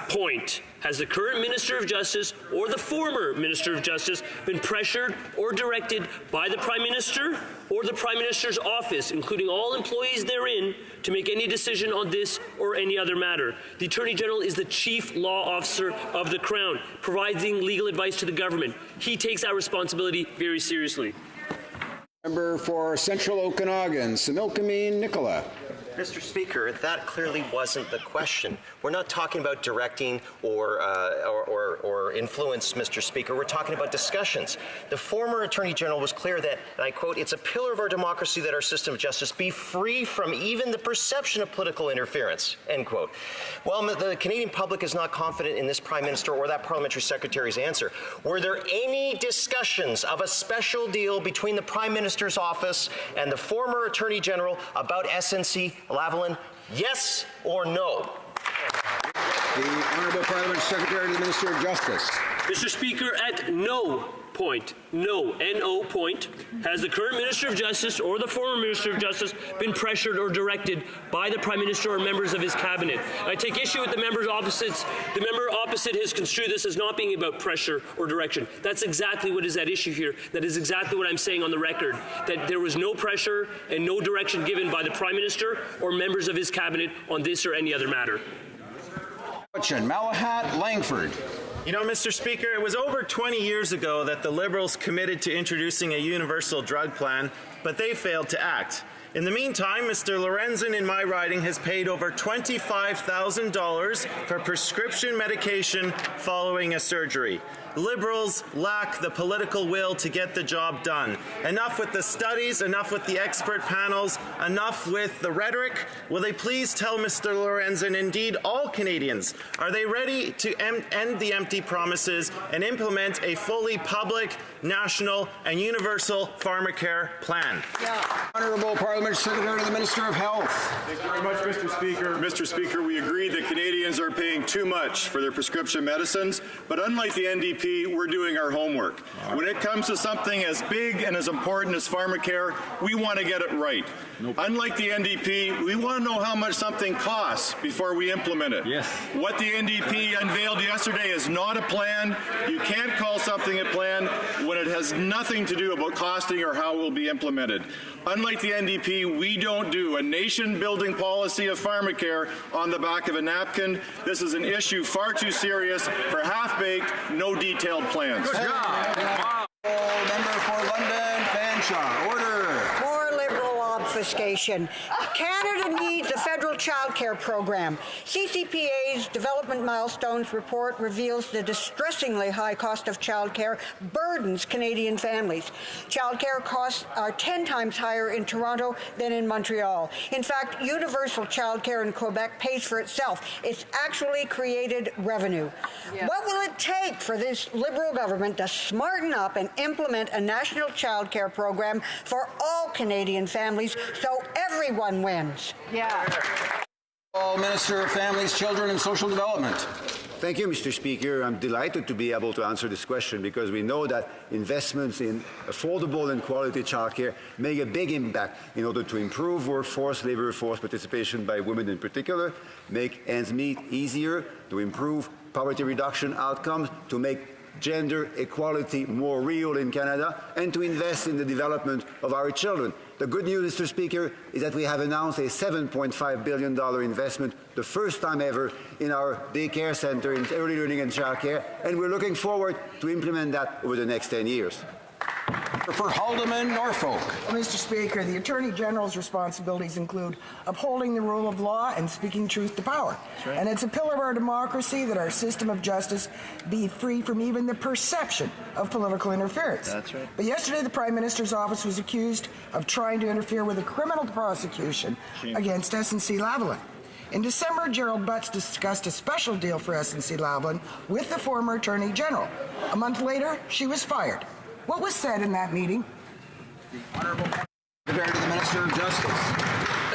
point has the current Minister of Justice or the former Minister of Justice been pressured or directed by the Prime Minister or the Prime Minister's office, including all employees therein, to make any decision on this or any other matter. The Attorney General is the chief law officer of the Crown, providing legal advice to the government. He takes that responsibility very seriously. Member for Central Okanagan, Similkameen Nicola. Mr. Speaker, that clearly wasn't the question. We're not talking about directing or influence, Mr. Speaker. We're talking about discussions. The former Attorney General was clear that, and I quote, it's a pillar of our democracy that our system of justice be free from even the perception of political interference, end quote. Well, the Canadian public is not confident in this Prime Minister or that Parliamentary Secretary's answer. Were there any discussions of a special deal between the Prime Minister's office and the former Attorney General about SNC-Lavalin? Yes or no? The Honourable Parliament Secretary to the Minister of Justice. Mr. Speaker, at no point, N-O point, has the current Minister of Justice or the former Minister of Justice been pressured or directed by the Prime Minister or members of his cabinet. I take issue with the member opposite. The member opposite has construed this as not being about pressure or direction. That's exactly what is at issue here. That is exactly what I'm saying on the record, that there was no pressure and no direction given by the Prime Minister or members of his cabinet on this or any other matter. Malahat Langford. You know, Mr. Speaker, it was over 20 years ago that the Liberals committed to introducing a universal drug plan, but they failed to act. In the meantime, Mr. Lorenzen in my riding has paid over $25,000 for prescription medication following a surgery. Liberals lack the political will to get the job done. Enough with the studies, enough with the expert panels, enough with the rhetoric. Will they please tell Mr. Lorenzen, indeed all Canadians, are they ready to end the empty promises and implement a fully public, national and universal pharmacare plan? Honourable Parliament Secretary to the Minister of Health. Thank you very much, Mr. Speaker. Mr. Speaker, we agree that Canadians are paying too much for their prescription medicines, but unlike the NDP, we're doing our homework. When it comes to something as big and as important as pharmacare, we want to get it right. Unlike the NDP, we want to know how much something costs before we implement it. Yes. What the NDP unveiled yesterday is not a plan. You can't call something a plan when it has nothing to do about costing or how it will be implemented. Unlike the NDP, we don't do a nation-building policy of pharmacare on the back of a napkin. This is an issue far too serious for half-baked, no detailed plans. Good job. Member for London, Fanshawe. Order. More Liberal obfuscation. Canada needs a federal child care program. CCPA's Development Milestones report reveals the distressingly high cost of child care burdens Canadian families. Child care costs are 10 times higher in Toronto than in Montreal. In fact, universal child care in Quebec pays for itself. It's actually created revenue. Yeah. What will it take for this Liberal government to smarten up and implement a national child care program for all Canadian families so everyone wins? Yeah. Minister of Families, Children and Social Development. Thank you, Mr. Speaker. I'm delighted to be able to answer this question because we know that investments in affordable and quality childcare make a big impact in order to improve labor force participation by women in particular, make ends meet easier, to improve poverty reduction outcomes, to make gender equality more real in Canada, and to invest in the development of our children. The good news, Mr. Speaker, is that we have announced a $7.5 billion investment, the first time ever, in our daycare center in early learning and childcare, and we're looking forward to implement that over the next 10 years. For Haldeman, Norfolk. Well, Mr. Speaker, the Attorney General's responsibilities include upholding the rule of law and speaking truth to power. Right. And it's a pillar of our democracy that our system of justice be free from even the perception of political interference. That's right. But yesterday, the Prime Minister's office was accused of trying to interfere with a criminal prosecution against SNC-Lavalin. In December, Gerald Butts discussed a special deal for SNC-Lavalin with the former Attorney General. A month later, she was fired. What was said in that meeting? The Honourable Secretary to the Minister of Justice.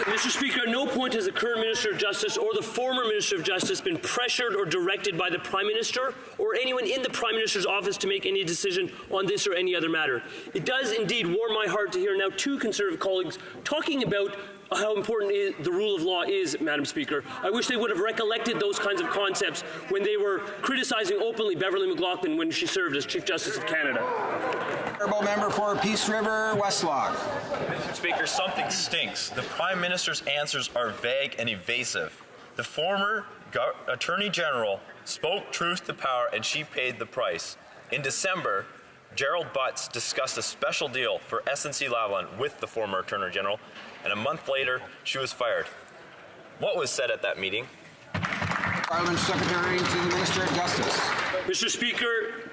Mr. Speaker, at no point has the current Minister of Justice or the former Minister of Justice been pressured or directed by the Prime Minister or anyone in the Prime Minister's office to make any decision on this or any other matter. It does indeed warm my heart to hear now two Conservative colleagues talking about how important the rule of law is, Madam Speaker. I wish they would have recollected those kinds of concepts when they were criticizing openly Beverly McLaughlin when she served as Chief Justice of Canada. Honourable Member for Peace River, Westlock. Mr. Speaker, something stinks. The Prime Minister's answers are vague and evasive. The former Attorney General spoke truth to power and she paid the price. In December, Gerald Butts discussed a special deal for SNC-Lavalin with the former Attorney General, and a month later, she was fired. What was said at that meeting? Parliament Secretary to the Minister of Justice. Mr. Speaker,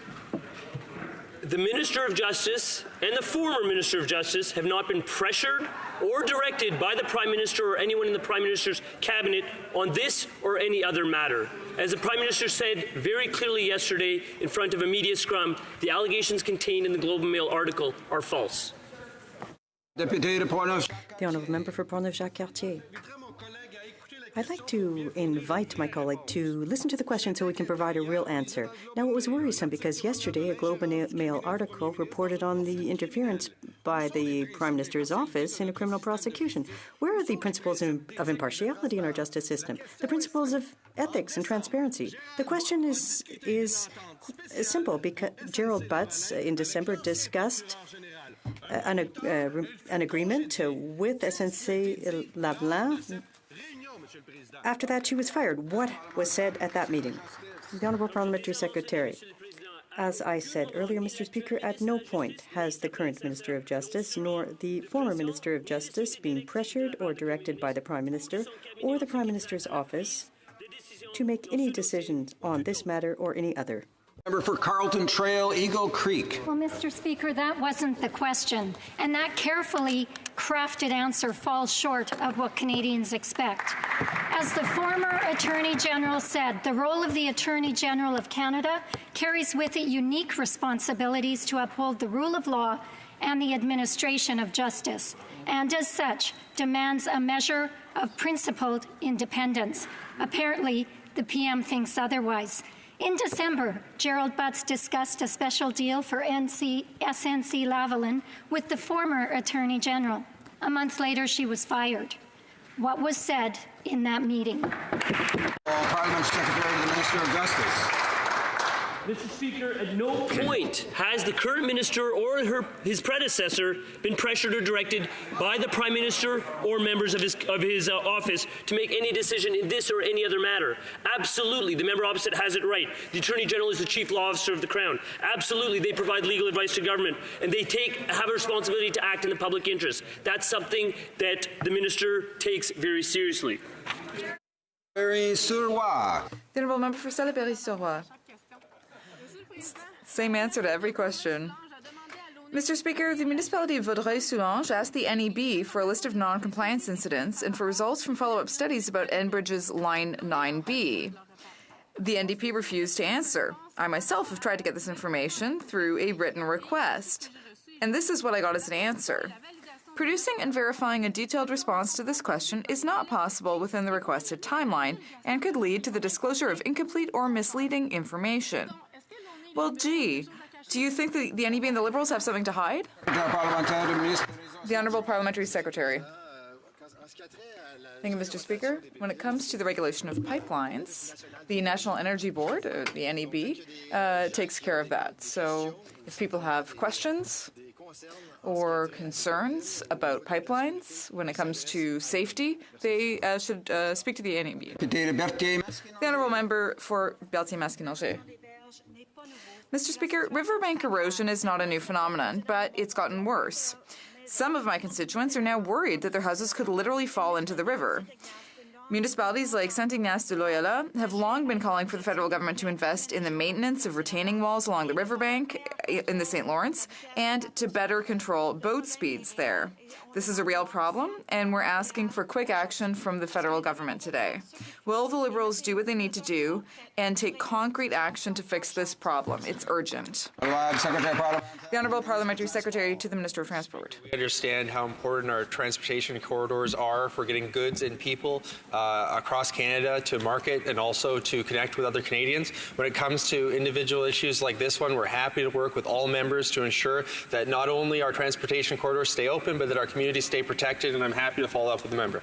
the Minister of Justice and the former Minister of Justice have not been pressured or directed by the Prime Minister or anyone in the Prime Minister's cabinet on this or any other matter. As the Prime Minister said very clearly yesterday in front of a media scrum, the allegations contained in the Globe and Mail article are false. The Honourable Member for Portneuf-Jacques-Cartier. I'd like to invite my colleague to listen to the question so we can provide a real answer. Now, it was worrisome because yesterday a Globe and Mail article reported on the interference by the Prime Minister's office in a criminal prosecution. Where are the principles of impartiality in our justice system? The principles of ethics and transparency? The question is simple because Gerald Butts in December discussed an agreement with SNC-Lavalin. After that, she was fired. What was said at that meeting? The Honourable Parliamentary Secretary. As I said earlier, Mr. Speaker, at no point has the current Minister of Justice nor the former Minister of Justice been pressured or directed by the Prime Minister or the Prime Minister's office to make any decisions on this matter or any other. Member for Carlton Trail, Eagle Creek. Well, Mr. Speaker, that wasn't the question, and that carefully crafted answer falls short of what Canadians expect. As the former Attorney General said, the role of the Attorney General of Canada carries with it unique responsibilities to uphold the rule of law and the administration of justice, and as such demands a measure of principled independence. Apparently, the PM thinks otherwise. In December, Gerald Butts discussed a special deal for SNC-Lavalin with the former Attorney General. A month later, she was fired. What was said in that meeting? Parliament Secretary to the Minister of Justice. Mr. Speaker, at no point has the current minister or his predecessor been pressured or directed by the Prime Minister or members of his office to make any decision in this or any other matter. Absolutely, the member opposite has it right. The Attorney General is the chief law officer of the Crown. Absolutely, they provide legal advice to government, and they have a responsibility to act in the public interest. That's something that the minister takes very seriously. The Honourable Member for Salaberry-sur-Roi. Same answer to every question. Mr. Speaker, the municipality of Vaudreuil-Soulanges asked the NEB for a list of non-compliance incidents and for results from follow-up studies about Enbridge's Line 9B. The NDP refused to answer. I myself have tried to get this information through a written request, and this is what I got as an answer. Producing and verifying a detailed response to this question is not possible within the requested timeline and could lead to the disclosure of incomplete or misleading information. Well, gee, do you think the NEB and the Liberals have something to hide? The Honourable Parliamentary Secretary. Thank you, Mr. Speaker. When it comes to the regulation of pipelines, the National Energy Board, the NEB, takes care of that. So if people have questions or concerns about pipelines when it comes to safety, they should speak to the NEB. The Honourable Member for Berthier-Maskinongé. Mr. Speaker, riverbank erosion is not a new phenomenon, but it's gotten worse. Some of my constituents are now worried that their houses could literally fall into the river. Municipalities like Saint-Ignace de Loyola have long been calling for the federal government to invest in the maintenance of retaining walls along the riverbank in the St. Lawrence and to better control boat speeds there. This is a real problem, and we're asking for quick action from the federal government today. Will the Liberals do what they need to do and take concrete action to fix this problem? It's urgent. The Honourable Parliamentary Secretary to the Minister of Transport. We understand how important our transportation corridors are for getting goods and people across Canada to market and also to connect with other Canadians. When it comes to individual issues like this one, we're happy to work with all members to ensure that not only our transportation corridors stay open, but that our communities stay protected, and I'm happy to follow up with the member.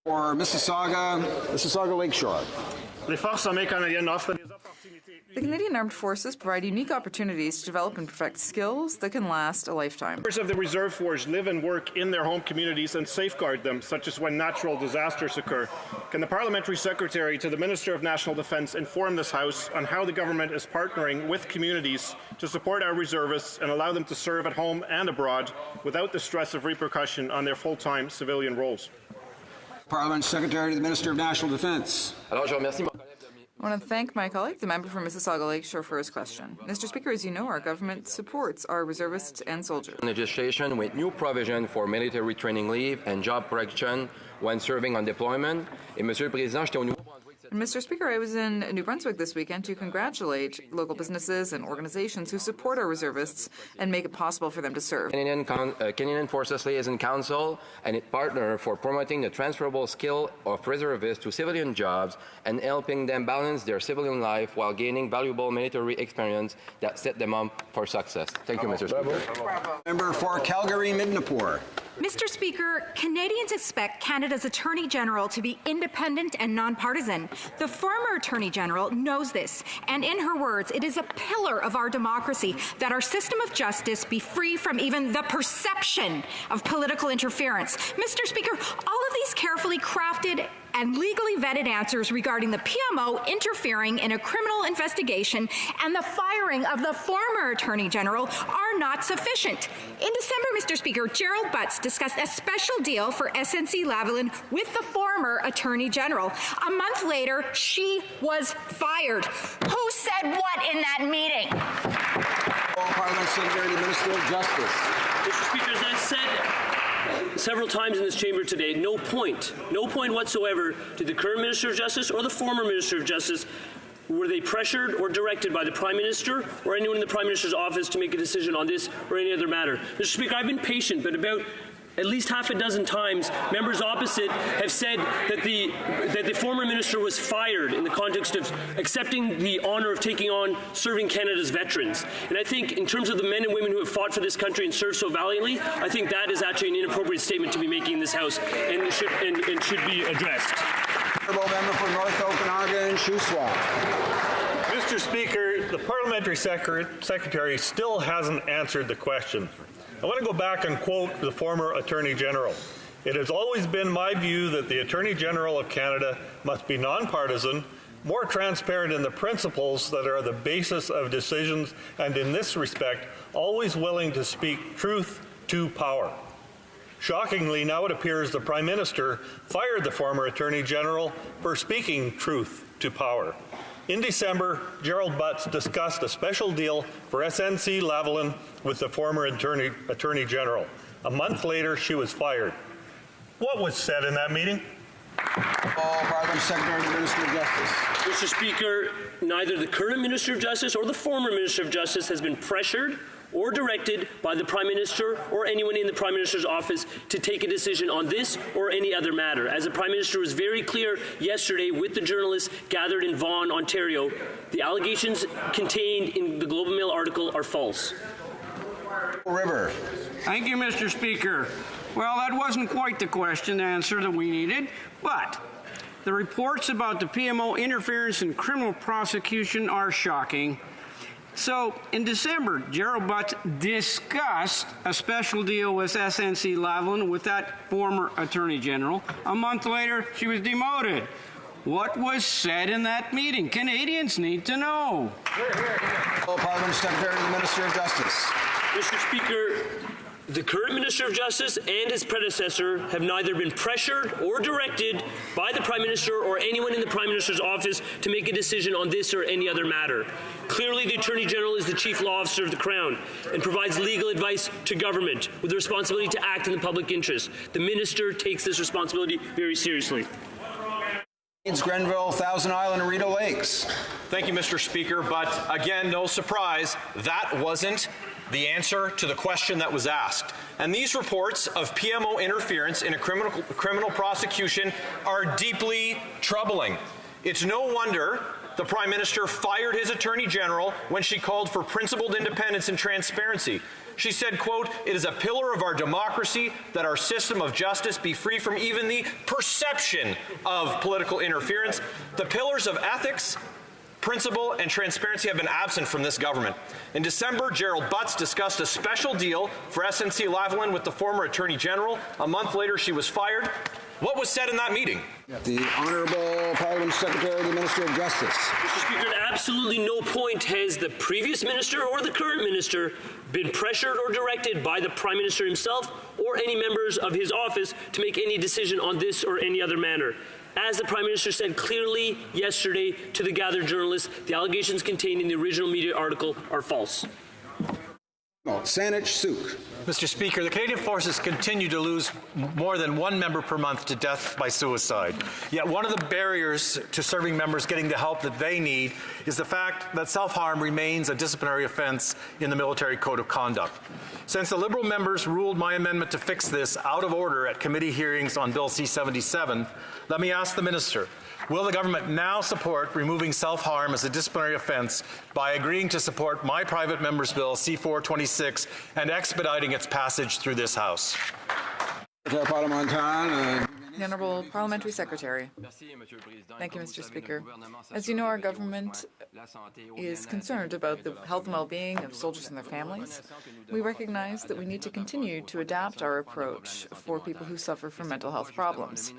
For Mississauga Lakeshore. The Canadian Armed Forces provide unique opportunities to develop and perfect skills that can last a lifetime. Members of the Reserve Force live and work in their home communities and safeguard them, such as when natural disasters occur. Can the Parliamentary Secretary to the Minister of National Defence inform this House on how the government is partnering with communities to support our reservists and allow them to serve at home and abroad without the stress of repercussion on their full-time civilian roles? Parliament Secretary to the Minister of National Defence. I want to thank my colleague, the member for Mississauga Lakeshore, for his question. Mr. Speaker, as you know, our government supports our reservists and soldiers. Legislation with new provision for military training leave and job protection when serving on deployment. Et Monsieur le Président, j'étais au Nouveau-Brunswick. Mr. Speaker, I was in New Brunswick this weekend to congratulate local businesses and organizations who support our reservists and make it possible for them to serve. Canadian Forces Liaison Council and its partner for promoting the transferable skill of reservists to civilian jobs and helping them balance their civilian life while gaining valuable military experience that set them up for success. Thank you, Mr. Speaker. Member for Calgary-Midnapore. Mr. Speaker, Canadians expect Canada's Attorney General to be independent and nonpartisan. The former Attorney General knows this, and in her words, it is a pillar of our democracy that our system of justice be free from even the perception of political interference. Mr. Speaker, all of these carefully crafted and legally vetted answers regarding the PMO interfering in a criminal investigation and the firing of the former Attorney General are not sufficient. In December, Mr. Speaker, Gerald Butts discussed a special deal for SNC-Lavalin with the former Attorney General. A month later, she was fired. Who said what in that meeting? Parliament Secretary to the Minister of Justice. Mr. Speaker, as I've said several times in this chamber today, no point whatsoever did the current Minister of Justice or the former Minister of Justice were they pressured or directed by the Prime Minister or anyone in the Prime Minister's office to make a decision on this or any other matter. Mr. Speaker, I've been patient, but about at least half a dozen times, members opposite have said that the former minister was fired in the context of accepting the honour of taking on serving Canada's veterans. And I think in terms of the men and women who have fought for this country and served so valiantly, I think that is actually an inappropriate statement to be making in this House and should be addressed. Honourable member for North Okanagan and Shuswap. Mr. Speaker, the Parliamentary Secretary still hasn't answered the question. I want to go back and quote the former Attorney General. It has always been my view that the Attorney General of Canada must be nonpartisan, more transparent in the principles that are the basis of decisions, and in this respect, always willing to speak truth to power. Shockingly, now it appears the Prime Minister fired the former Attorney General for speaking truth to power. In December, Gerald Butts discussed a special deal for SNC-Lavalin with the former Attorney General. A month later, she was fired. What was said in that meeting? Parliament Secretary to the Minister of Justice. Mr. Speaker, neither the current Minister of Justice or the former Minister of Justice has been pressured or directed by the Prime Minister or anyone in the Prime Minister's office to take a decision on this or any other matter. As the Prime Minister was very clear yesterday with the journalists gathered in Vaughan, Ontario, the allegations contained in the Globe and Mail article are false. River. Thank you, Mr. Speaker. Well, that wasn't quite the question answer that we needed, but the reports about the PMO interference in criminal prosecution are shocking. So, in December, Gerald Butts discussed a special deal with SNC-Lavalin with that former Attorney General. A month later, she was demoted. What was said in that meeting? Canadians need to know. Parliament Secretary to the Minister of Justice. Mr. Speaker, the current Minister of Justice and his predecessor have neither been pressured or directed by the Prime Minister or anyone in the Prime Minister's office to make a decision on this or any other matter. Clearly, the Attorney General is the chief law officer of the Crown and provides legal advice to government with the responsibility to act in the public interest. The Minister takes this responsibility very seriously. Grenville, Thousand Island, and Rideau Lakes. Thank you, Mr. Speaker. But again, no surprise, that wasn't the answer to the question that was asked. And these reports of PMO interference in a criminal prosecution are deeply troubling. It's no wonder the Prime Minister fired his Attorney General when she called for principled independence and transparency. She said, quote, "It is a pillar of our democracy that our system of justice be free from even the perception of political interference. The pillars of ethics, principle, and transparency have been absent from this government." In December, Gerald Butts discussed a special deal for SNC-Lavalin with the former Attorney General. A month later, she was fired. What was said in that meeting? The Honourable Parliament Secretary to the Minister of Justice. Mr. Speaker, at absolutely no point has the previous minister or the current minister been pressured or directed by the Prime Minister himself or any members of his office to make any decision on this or any other matter. As the Prime Minister said clearly yesterday to the gathered journalists, the allegations contained in the original media article are false. Saanich Suk. Mr. Speaker, the Canadian Forces continue to lose more than one member per month to death by suicide. Yet one of the barriers to serving members getting the help that they need is the fact that self-harm remains a disciplinary offence in the Military Code of Conduct. Since the Liberal members ruled my amendment to fix this out of order at committee hearings on Bill C-77, let me ask the Minister, will the government now support removing self-harm as a disciplinary offence by agreeing to support my private member's bill C-426 and expediting its passage through this House? Parliamentarian The Honourable Parliamentary Secretary. Thank you, Mr. Speaker. As you know, our government is concerned about the health and well-being of soldiers and their families. We recognize that we need to continue to adapt our approach for people who suffer from mental health problems.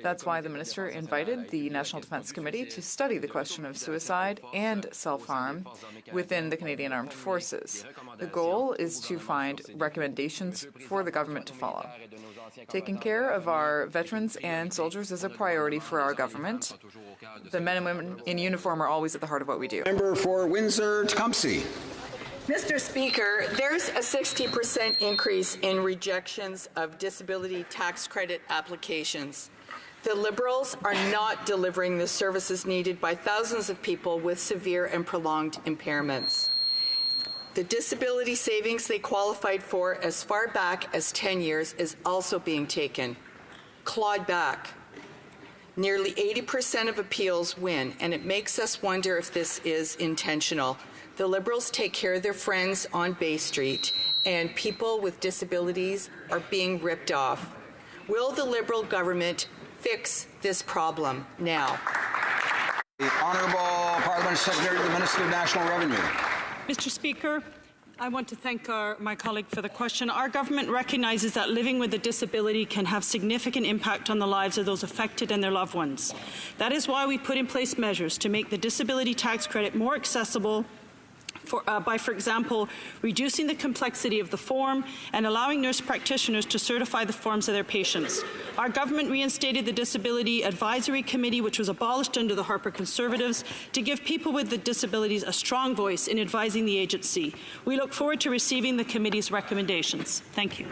That's why the Minister invited the National Defence Committee to study the question of suicide and self-harm within the Canadian Armed Forces. The goal is to find recommendations for the government to follow. Taking care of our veterans and soldiers is a priority for our government. The men and women in uniform are always at the heart of what we do. Member for Windsor-Tecumseh. Mr. Speaker, there's a 60% increase in rejections of disability tax credit applications. The Liberals are not delivering the services needed by thousands of people with severe and prolonged impairments. The disability savings they qualified for as far back as 10 years is also being taken, clawed back. Nearly 80% of appeals win, and it makes us wonder if this is intentional. The Liberals take care of their friends on Bay Street, and people with disabilities are being ripped off. Will the Liberal government fix this problem now? The Honourable Parliamentary Secretary to the Minister of National Revenue. Mr. Speaker, I want to thank my colleague for the question. Our government recognises that living with a disability can have significant impact on the lives of those affected and their loved ones. That is why we put in place measures to make the disability tax credit more accessible by, for example, reducing the complexity of the form and allowing nurse practitioners to certify the forms of their patients. Our government reinstated the Disability Advisory Committee, which was abolished under the Harper Conservatives, to give people with disabilities a strong voice in advising the agency. We look forward to receiving the committee's recommendations. Thank you.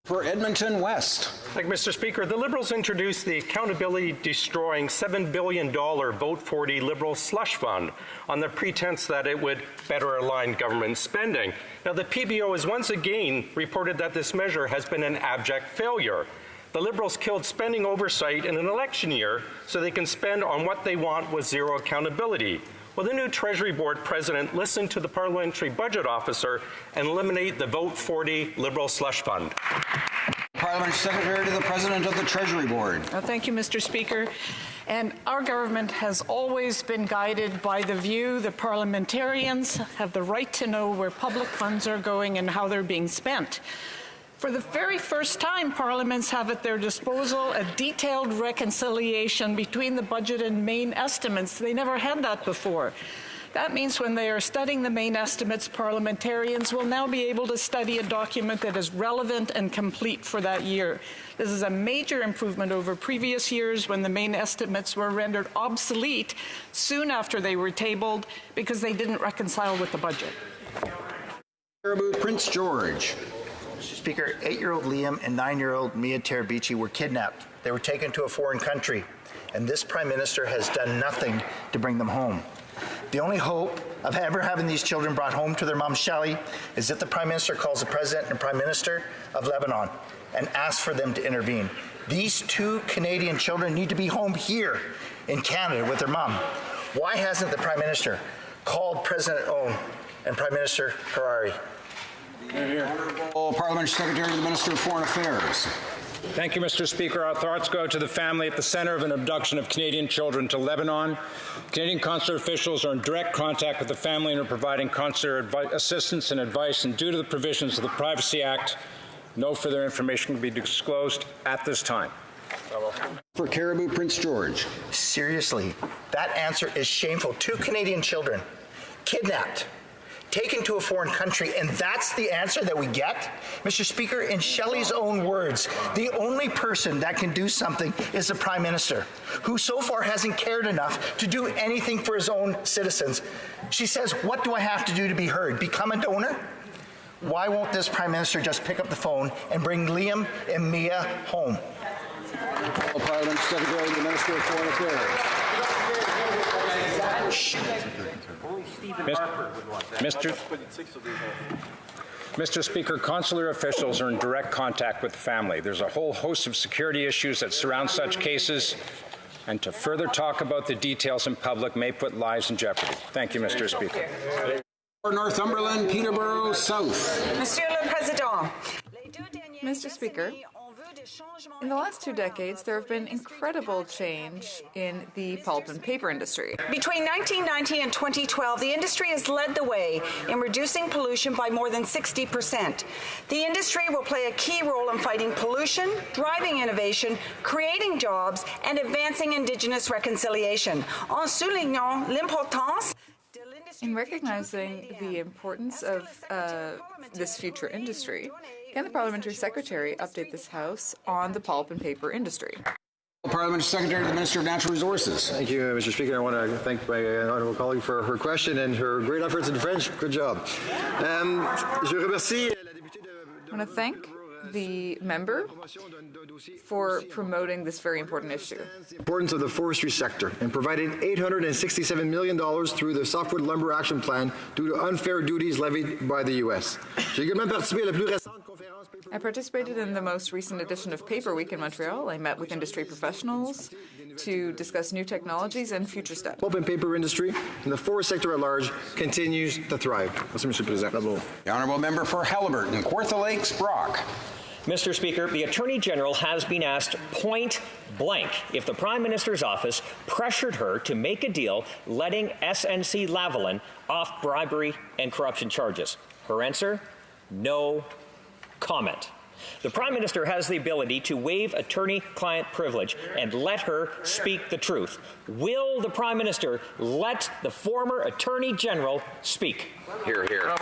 For Edmonton West. Thank you, Mr. Speaker. The Liberals introduced the accountability-destroying $7 billion Vote 40 Liberal slush fund on the pretense that it would better align government spending. Now, the PBO has once again reported that this measure has been an abject failure. The Liberals killed spending oversight in an election year so they can spend on what they want with zero accountability. Will the new Treasury Board president listen to the Parliamentary Budget Officer and eliminate the Vote 40 Liberal slush fund? Parliamentary Secretary to the President of the Treasury Board. Thank you, Mr. Speaker. And our government has always been guided by the view that parliamentarians have the right to know where public funds are going and how they're being spent. For the very first time, parliaments have at their disposal a detailed reconciliation between the budget and main estimates. They never had that before. That means when they are studying the main estimates, parliamentarians will now be able to study a document that is relevant and complete for that year. This is a major improvement over previous years when the main estimates were rendered obsolete soon after they were tabled because they didn't reconcile with the budget. Prince George. Mr. Speaker, 8-year-old Liam and 9-year-old Mia Terabici were kidnapped. They were taken to a foreign country, and this Prime Minister has done nothing to bring them home. The only hope of ever having these children brought home to their mom, Shelley, is if the Prime Minister calls the President and Prime Minister of Lebanon and asks for them to intervene. These two Canadian children need to be home here in Canada with their mom. Why hasn't the Prime Minister called President Owen and Prime Minister Harari? Honourable Parliamentary Secretary to the Minister of Foreign Affairs. Thank you, Mr. Speaker. Our thoughts go to the family at the center of an abduction of Canadian children to Lebanon. Canadian consular officials are in direct contact with the family and are providing consular assistance and advice, and due to the provisions of the Privacy Act, no further information can be disclosed at this time. For Caribou, Prince George. Seriously, that answer is shameful. 2 Canadian children kidnapped, taken to a foreign country, and that's the answer that we get? Mr. Speaker, in Shelley's own words, the only person that can do something is the Prime Minister, who so far hasn't cared enough to do anything for his own citizens. She says, what do I have to do to be heard? Become a donor? Why won't this Prime Minister just pick up the phone and bring Liam and Mia home? Parliamentary Secretary to the Minister of Foreign Affairs. Mr. Speaker, consular officials are in direct contact with the family. There's a whole host of security issues that surround such cases, and to further talk about the details in public may put lives in jeopardy. Thank you, Mr. Speaker. For Northumberland, Peterborough South. Monsieur le Président. Mr. Speaker, In the last 2 decades, there have been incredible change in the pulp and paper industry. Between 1990 and 2012, the industry has led the way in reducing pollution by more than 60%. The industry will play a key role in fighting pollution, driving innovation, creating jobs, and advancing Indigenous reconciliation. En soulignant l'importance In recognizing the importance of this future industry, can the Parliamentary Secretary update this House on the pulp and paper industry? Parliamentary Secretary to the Minister of Natural Resources. Thank you, Mr. Speaker. I want to thank my honourable colleague for her question and her great efforts in French. Good job. I want to thank the member for promoting this very important issue. Importance of the forestry sector and providing $867 million through the Softwood Lumber Action Plan due to unfair duties levied by the U.S. I participated in the most recent edition of Paper Week in Montreal. I met with industry professionals to discuss new technologies and future steps. Pulp and paper industry and the forest sector at large continues to thrive. The Honourable Member for Haliburton, Kawartha Lakes, Brock. Mr. Speaker, the Attorney General has been asked point blank if the Prime Minister's office pressured her to make a deal letting SNC Lavalin off bribery and corruption charges. Her answer? No comment. The Prime Minister has the ability to waive attorney-client privilege and let her speak the truth. Will the Prime Minister let the former Attorney General speak? Hear, hear.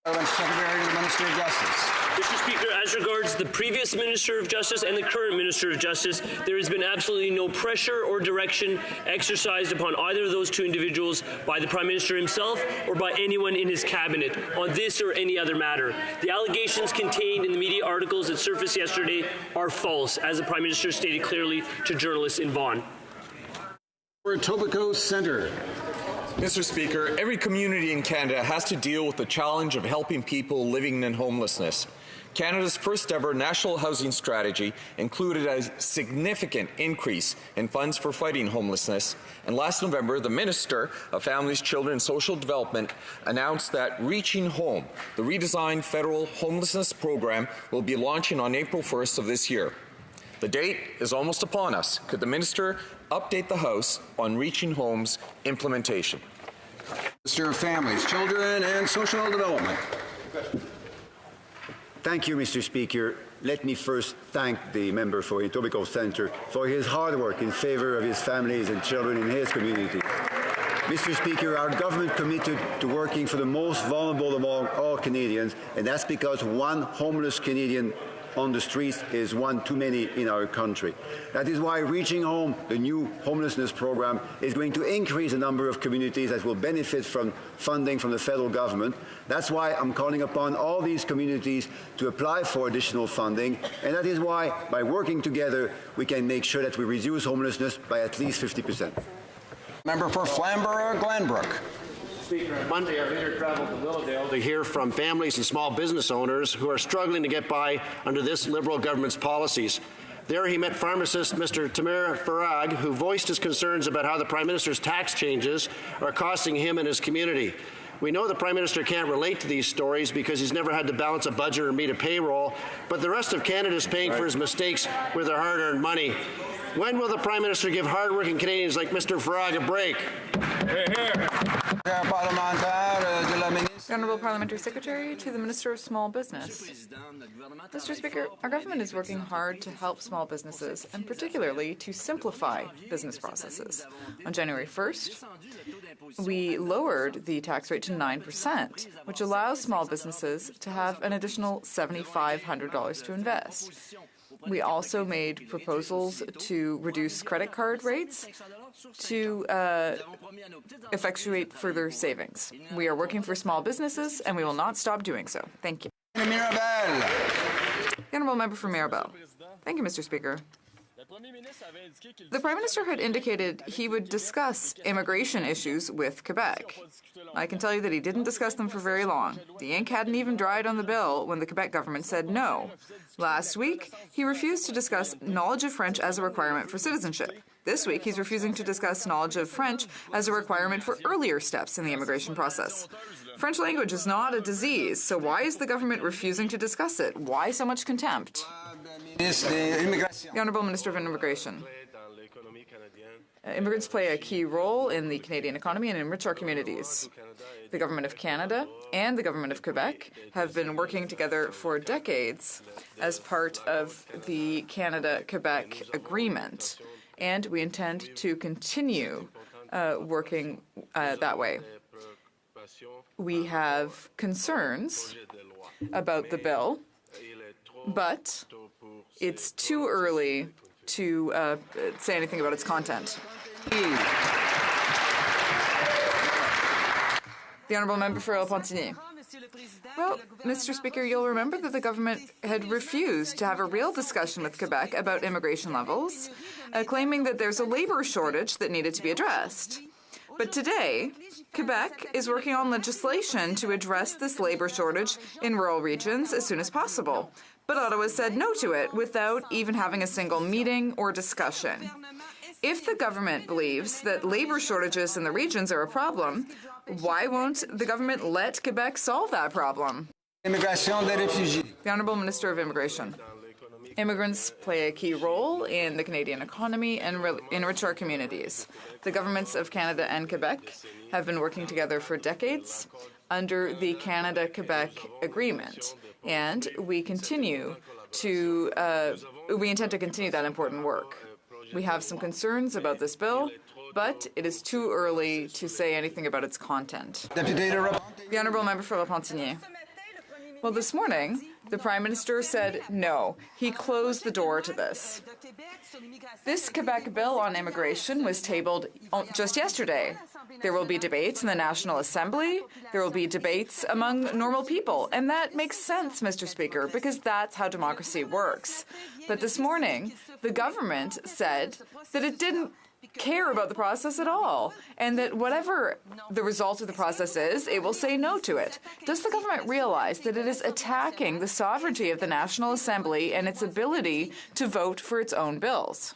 Secretary to the Minister of Justice. Mr. Speaker, as regards the previous Minister of Justice and the current Minister of Justice, there has been absolutely no pressure or direction exercised upon either of those two individuals by the Prime Minister himself or by anyone in his cabinet on this or any other matter. The allegations contained in the media articles that surfaced yesterday are false, as the Prime Minister stated clearly to journalists in Vaughan. For Etobicoke Centre. Mr. Speaker, every community in Canada has to deal with the challenge of helping people living in homelessness. Canada's first ever national housing strategy included a significant increase in funds for fighting homelessness, and last November, the Minister of Families, Children and Social Development announced that Reaching Home, the redesigned federal homelessness program, will be launching on April 1st of this year. The date is almost upon us. Could the Minister update the House on Reaching Home's implementation? Minister of Families, Children and Social Development. Thank you, Mr. Speaker. Let me first thank the member for Etobicoke Centre for his hard work in favour of his families and children in his community. Mr. Speaker, our government committed to working for the most vulnerable among all Canadians, and that's because one homeless Canadian on the streets is one too many in our country. That is why Reaching Home, the new homelessness program, is going to increase the number of communities that will benefit from funding from the federal government. That's why I'm calling upon all these communities to apply for additional funding, and that is why, by working together, we can make sure that we reduce homelessness by at least 50%. Member for Flamborough-Glanbrook. Speaker, on Monday, our leader traveled to Willowdale to hear from families and small business owners who are struggling to get by under this Liberal government's policies. There he met pharmacist Mr. Tamer Farag, who voiced his concerns about how the Prime Minister's tax changes are costing him and his community. We know the Prime Minister can't relate to these stories because he's never had to balance a budget or meet a payroll, but the rest of Canada is paying for his mistakes with their hard-earned money. When will the Prime Minister give hard-working Canadians like Mr. Farag a break? The Honourable Parliamentary Secretary to the Minister of Small Business. Mr. Speaker, our government is working hard to help small businesses and particularly to simplify business processes. On January 1st, we lowered the tax rate to 9%, which allows small businesses to have an additional $7,500 to invest. We also made proposals to reduce credit card rates to effectuate further savings. We are working for small businesses, and we will not stop doing so. Thank you. Mirabel. The Honourable Member for Mirabel. Thank you, Mr. Speaker. The Prime Minister had indicated he would discuss immigration issues with Quebec. I can tell you that he didn't discuss them for very long. The ink hadn't even dried on the bill when the Quebec government said no. Last week, he refused to discuss knowledge of French as a requirement for citizenship. This week, he's refusing to discuss knowledge of French as a requirement for earlier steps in the immigration process. French language is not a disease, so why is the government refusing to discuss it? Why so much contempt? The Honourable Minister of Immigration. Immigrants play a key role in the Canadian economy and enrich our communities. The Government of Canada and the Government of Quebec have been working together for decades as part of the Canada-Quebec Agreement, and we intend to continue working that way. We have concerns about the bill, but it's too early to say anything about its content. The Honourable Member for El Pontigny. Well, Mr. Speaker, you'll remember that the government had refused to have a real discussion with Quebec about immigration levels, claiming that there's a labour shortage that needed to be addressed. But today, Quebec is working on legislation to address this labour shortage in rural regions as soon as possible. But Ottawa said no to it without even having a single meeting or discussion. If the government believes that labour shortages in the regions are a problem, why won't the government let Quebec solve that problem? The Honourable Minister of Immigration. Immigrants play a key role in the Canadian economy and enrich our communities. The governments of Canada and Quebec have been working together for decades under the Canada-Quebec Agreement, and we intend to continue that important work. We have some concerns about this bill, but it is too early to say anything about its content. The Honourable Member for La Pontigny. Well, this morning, the Prime Minister said no. He closed the door to this. This Quebec bill on immigration was tabled just yesterday. There will be debates in the National Assembly. There will be debates among normal people. And that makes sense, Mr. Speaker, because that's how democracy works. But this morning, the government said that it didn't care about the process at all, and that whatever the result of the process is, it will say no to it. Does the government realize that it is attacking the sovereignty of the National Assembly and its ability to vote for its own bills?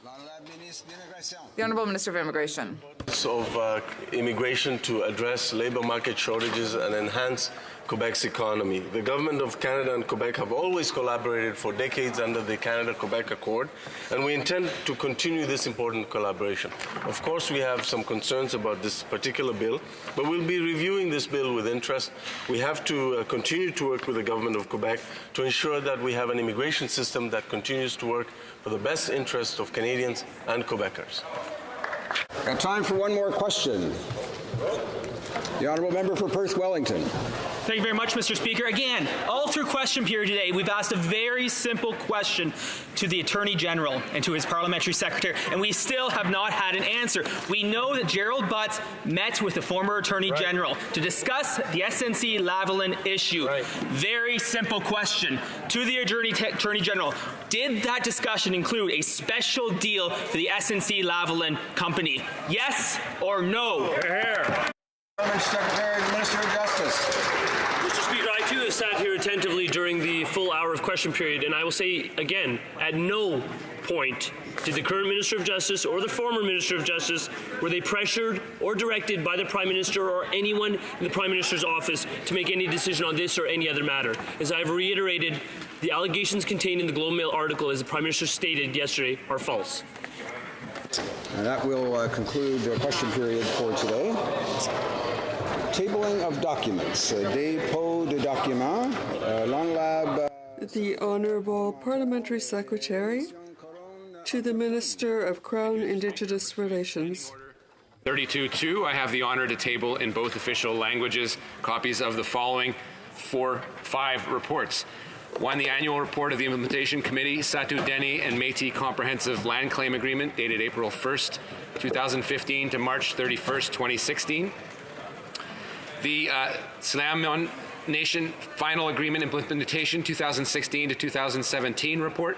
The Honourable Minister of Immigration. Of immigration to address labour market shortages and enhance Quebec's economy. The Government of Canada and Quebec have always collaborated for decades under the Canada-Quebec Accord, and we intend to continue this important collaboration. Of course, we have some concerns about this particular bill, but we'll be reviewing this bill with interest. We have to continue to work with the Government of Quebec to ensure that we have an immigration system that continues to work for the best interest of Canadians and Quebecers. Got time for one more question. The Honourable Member for Perth Wellington. Thank you very much, Mr. Speaker. Again, all through question period today, we've asked a very simple question to the Attorney General and to his Parliamentary Secretary, and we still have not had an answer. We know that Gerald Butts met with the former Attorney General to discuss the SNC-Lavalin issue. Very simple question to the Attorney General. Did that discussion include a special deal for the SNC-Lavalin company? Yes or no? Parliamentary Secretary and Minister of Justice. Mr. Speaker, I too have sat here attentively during the full hour of question period, and I will say again, at no point did the current Minister of Justice or the former Minister of Justice were they pressured or directed by the Prime Minister or anyone in the Prime Minister's office to make any decision on this or any other matter. As I have reiterated, the allegations contained in the Globe and Mail article, as the Prime Minister stated yesterday, are false. That will conclude the question period for today. Tabling of documents. Dépôt de documents. Long Lab. The Honourable Parliamentary Secretary to the Minister of Crown Indigenous Relations. 32.2, I have the honour to table in both official languages copies of the following 5 reports. 1, the annual report of the Implementation Committee, Satu Deni and Métis Comprehensive Land Claim Agreement, dated April 1st, 2015 to March 31st, 2016. The Snamon Nation Final Agreement Implementation 2016 to 2017 report.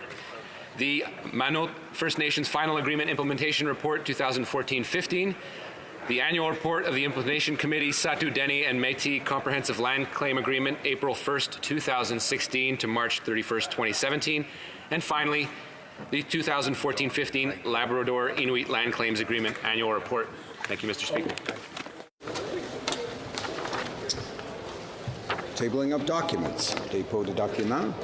The Manot First Nations Final Agreement Implementation Report 2014-15. The annual report of the Implementation Committee, Satu Deni and Métis Comprehensive Land Claim Agreement, April 1st, 2016 to March 31st, 2017. And finally, the 2014-15 Labrador Inuit Land Claims Agreement Annual Report. Thank you, Mr. Speaker. Tabling of documents. Dépôt de documents.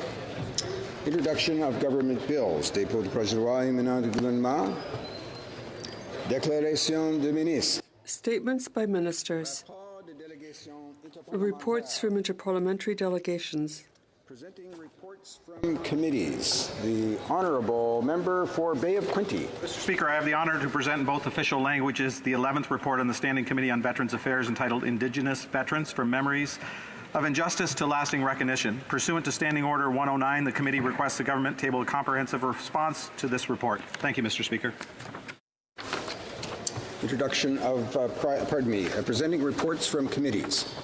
Introduction of government bills. Dépôt de projet de loi émanant du gouvernement. Déclaration de ministre. Statements by ministers. Reports from interparliamentary delegations. Presenting reports from committees. The Honourable Member for Bay of Quinte. Mr. Speaker, I have the honour to present in both official languages the 11th report on the Standing Committee on Veterans Affairs entitled Indigenous Veterans from Memories of Injustice to Lasting Recognition. Pursuant to Standing Order 109, the committee requests the government table a comprehensive response to this report. Thank you, Mr. Speaker. Introduction of, presenting reports from committees.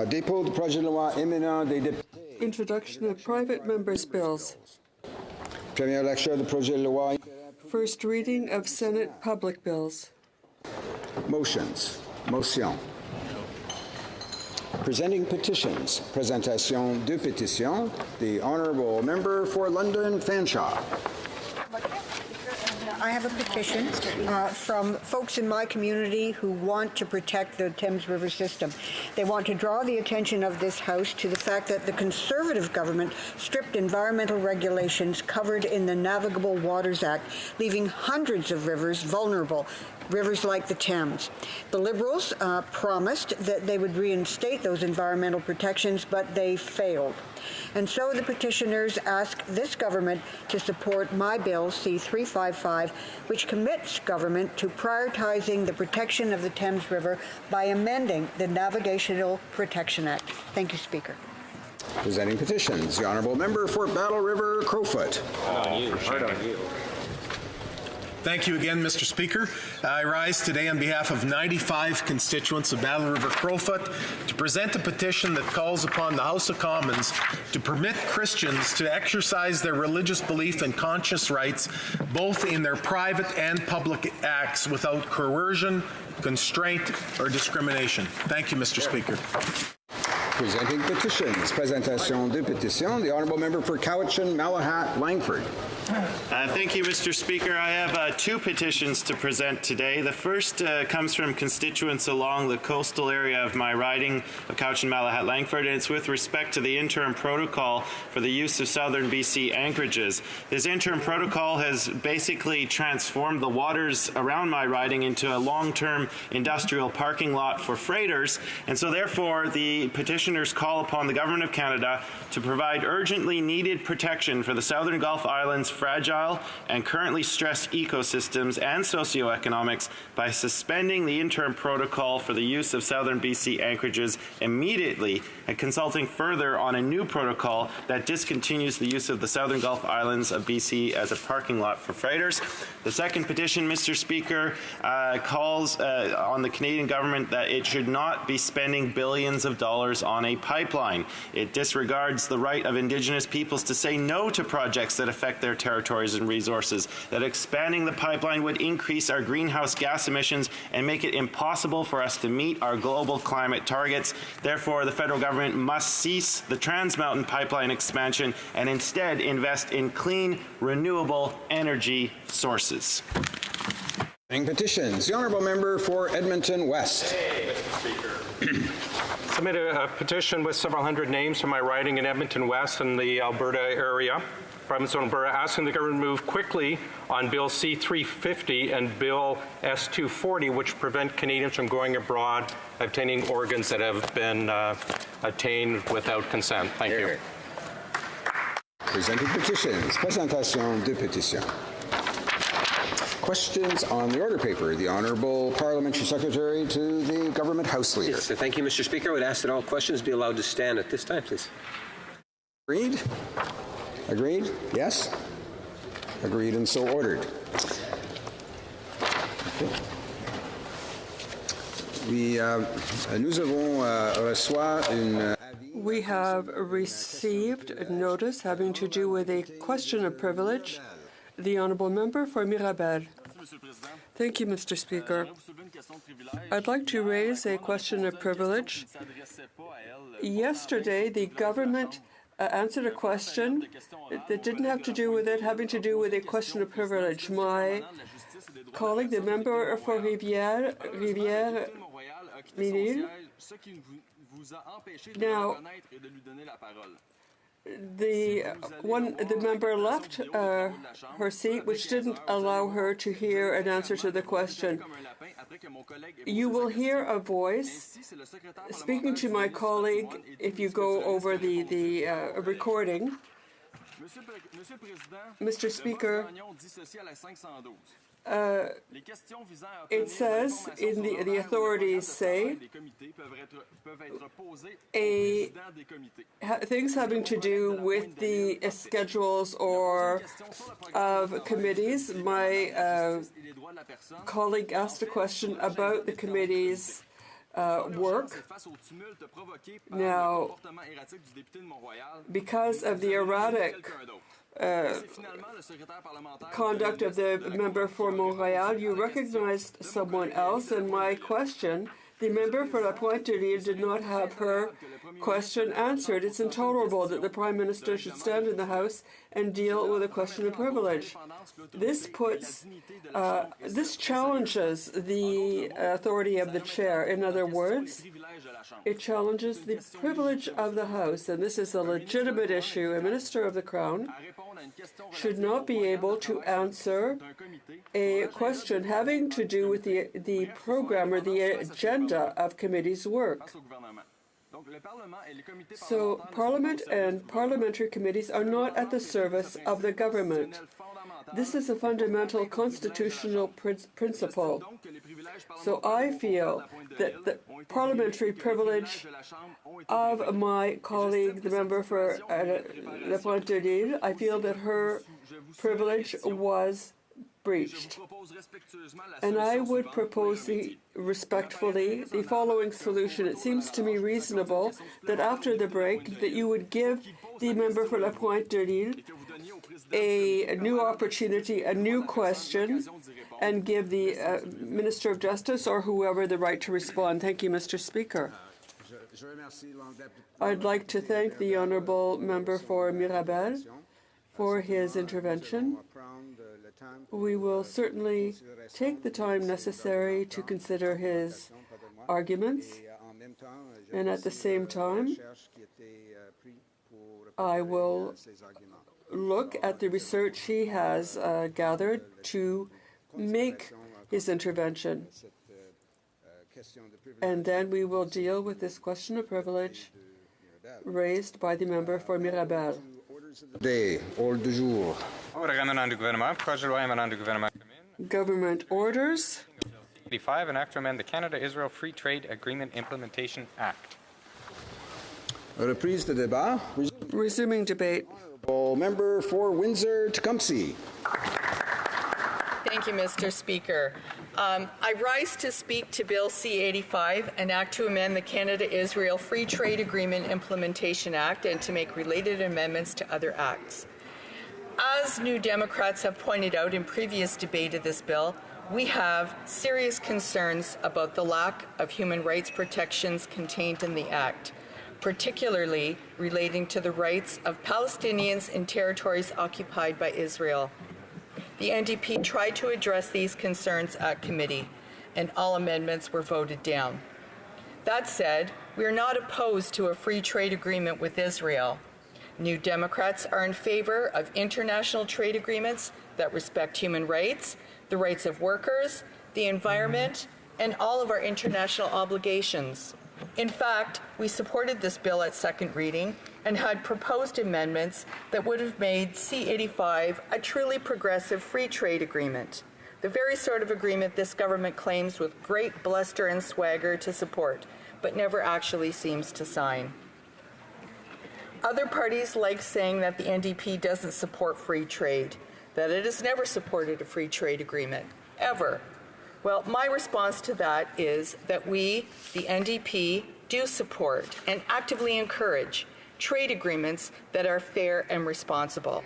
Dépôt de projet de loi émanant des députés. Introduction of private members' bills. Première lecture de projet de loi. First reading of Senate public bills. Motions. Motion. Presenting petitions. Présentation de pétitions. The Honourable Member for London Fanshawe. I have a petition from folks in my community who want to protect the Thames River system. They want to draw the attention of this House to the fact that the Conservative government stripped environmental regulations covered in the Navigable Waters Act, leaving hundreds of rivers vulnerable. Rivers like the Thames. The Liberals promised that they would reinstate those environmental protections, but they failed. And so the petitioners ask this government to support my bill, C-355, which commits government to prioritizing the protection of the Thames River by amending the Navigational Protection Act. Thank you, Speaker. Presenting petitions, the Honourable Member for Battle River Crowfoot. Hard on you. Thank you again, Mr. Speaker. I rise today on behalf of 95 constituents of Battle River Crowfoot to present a petition that calls upon the House of Commons to permit Christians to exercise their religious belief and conscience rights both in their private and public acts without coercion, constraint, or discrimination. Thank you, Mr. Speaker. Presenting petitions. Présentation de pétitions. The Honourable Member for Cowichan, Malahat, Langford. Thank you, Mr. Speaker. I have two petitions to present today. The first comes from constituents along the coastal area of my riding of Cowichan, Malahat, Langford, and it's with respect to the interim protocol for the use of southern BC anchorages. This interim protocol has basically transformed the waters around my riding into a long-term industrial parking lot for freighters, and so therefore the petitioners call upon the Government of Canada to provide urgently needed protection for the Southern Gulf Islands' fragile and currently stressed ecosystems and socioeconomics by suspending the interim protocol for the use of southern BC anchorages immediately and consulting further on a new protocol that discontinues the use of the Southern Gulf Islands of BC as a parking lot for freighters. The second petition, Mr. Speaker, calls on the Canadian government that it should not be spending billions of dollars on a pipeline. It disregards the right of Indigenous peoples to say no to projects that affect their territories and resources, that expanding the pipeline would increase our greenhouse gas emissions and make it impossible for us to meet our global climate targets. Therefore, the federal government must cease the Trans Mountain pipeline expansion and instead invest in clean, renewable energy sources. Petitions. The Honourable Member for Edmonton West. Submitted a petition with several hundred names from my riding in Edmonton West in the Alberta area, province of Alberta, asking the government to move quickly on Bill C-350 and Bill S-240, which prevent Canadians from going abroad, obtaining organs that have been obtained without consent. Thank you. Presenting petitions. Présentation de pétitions. Questions on the order paper. The Honourable Parliamentary Secretary to the Government House Leader. Yes, thank you, Mr. Speaker. I would ask that all questions be allowed to stand at this time, please. Agreed? Agreed? Yes? Agreed and so ordered. Okay. We have received a notice having to do with a question of privilege. The Honourable Member for Mirabel. Thank you, Mr. Speaker. I'd like to raise a question of privilege. Yesterday, the government answered a question that didn't have to do with it, having to do with a question of privilege. My colleague, the member for Rivière-Ménil. Now, the member left her seat, which didn't allow her to hear an answer to the question. You will hear a voice speaking to my colleague if you go over the recording. Mr. Speaker, it says, in the authorities say, things having to do with the schedules or of committees. My colleague asked a question about the committee's work. Now, because of the erratic conduct of the member for Montréal, you recognized someone else, and my question, the member for La Pointe-de-L'Île did not have her question answered. It's intolerable that the Prime Minister should stand in the House and deal with a question of privilege. This challenges the authority of the chair. In other words, it challenges the privilege of the House, and this is a legitimate issue. A Minister of the Crown should not be able to answer a question having to do with the program or the agenda of committee's work. So Parliament and parliamentary committees are not at the service of the government. This is a fundamental constitutional principle. So I feel that the parliamentary privilege of my colleague, the member for La Pointe-de-L'Île, I feel that her privilege was breached. And I would propose respectfully the following solution. It seems to me reasonable that after the break that you would give the member for La Pointe-de-L'Île a new opportunity, a new question, and give the Minister of Justice or whoever the right to respond. Thank you, Mr. Speaker. I'd like to thank the honourable member for Mirabel for his intervention. We will certainly take the time necessary to consider his arguments, and at the same time, I will look at the research he has gathered to make his intervention. And then we will deal with this question of privilege raised by the member for Mirabel. Government orders. 85, an act to amend the Canada-Israel Free Trade Agreement Implementation Act. Reprise de débat. Resuming debate. Member for Windsor-Tecumseh. Thank you, Mr. Speaker. I rise to speak to Bill C-85, an act to amend the Canada-Israel Free Trade Agreement Implementation Act and to make related amendments to other acts. As New Democrats have pointed out in previous debate of this bill, we have serious concerns about the lack of human rights protections contained in the Act, particularly relating to the rights of Palestinians in territories occupied by Israel. The NDP tried to address these concerns at committee, and all amendments were voted down. That said, we are not opposed to a free trade agreement with Israel. New Democrats are in favor of international trade agreements that respect human rights, the rights of workers, the environment, and all of our international obligations. In fact, we supported this bill at second reading and had proposed amendments that would have made C-85 a truly progressive free trade agreement, the very sort of agreement this government claims with great bluster and swagger to support, but never actually seems to sign. Other parties like saying that the NDP doesn't support free trade, that it has never supported a free trade agreement, ever. Well, my response to that is that we, the NDP, do support and actively encourage trade agreements that are fair and responsible.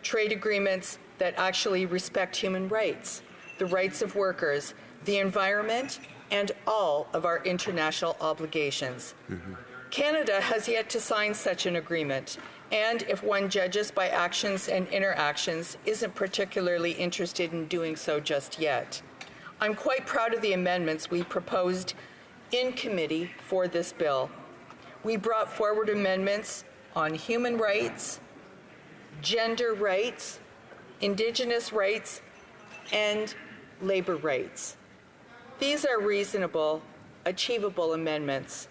Trade agreements that actually respect human rights, the rights of workers, the environment, and all of our international obligations. Canada has yet to sign such an agreement, and if one judges by actions and interactions, isn't particularly interested in doing so just yet. I'm quite proud of the amendments we proposed in committee for this bill. We brought forward amendments on human rights, gender rights, Indigenous rights, and labor rights. These are reasonable, achievable amendments,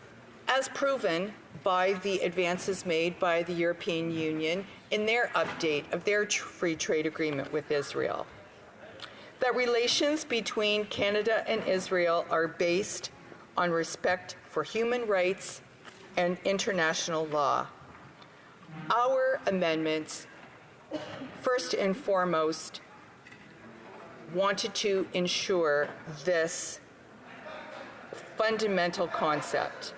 as proven by the advances made by the European Union in their update of their free trade agreement with Israel. That relations between Canada and Israel are based on respect for human rights and international law. Our amendments, first and foremost, wanted to ensure this fundamental concept.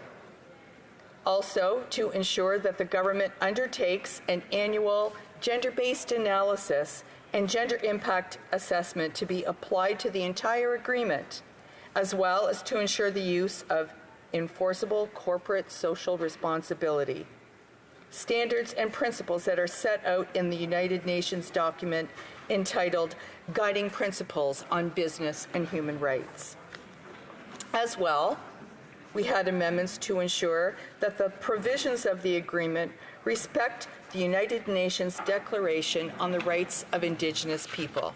Also, to ensure that the government undertakes an annual gender-based analysis and gender impact assessment to be applied to the entire agreement, as well as to ensure the use of enforceable corporate social responsibility standards and principles that are set out in the United Nations document entitled Guiding Principles on Business and Human Rights. As well, we had amendments to ensure that the provisions of the agreement respect the United Nations Declaration on the Rights of Indigenous People.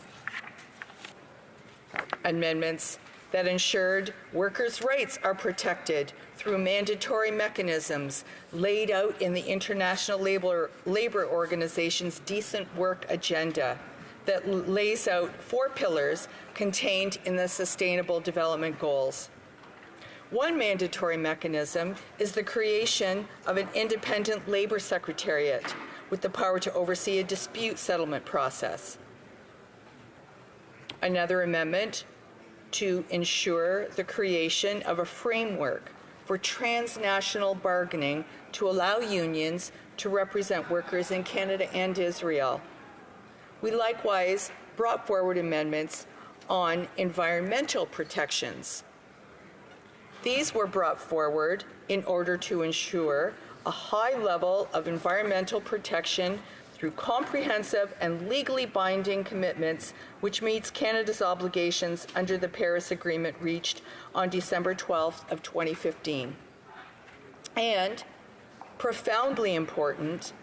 Amendments that ensured workers' rights are protected through mandatory mechanisms laid out in the International Labor Organization's Decent Work Agenda that lays out 4 pillars contained in the Sustainable Development Goals. One mandatory mechanism is the creation of an independent labor secretariat with the power to oversee a dispute settlement process. Another amendment to ensure the creation of a framework for transnational bargaining to allow unions to represent workers in Canada and Israel. We likewise brought forward amendments on environmental protections. These were brought forward in order to ensure a high level of environmental protection through comprehensive and legally binding commitments, which meets Canada's obligations under the Paris Agreement reached on December 12th of 2015. And, profoundly important,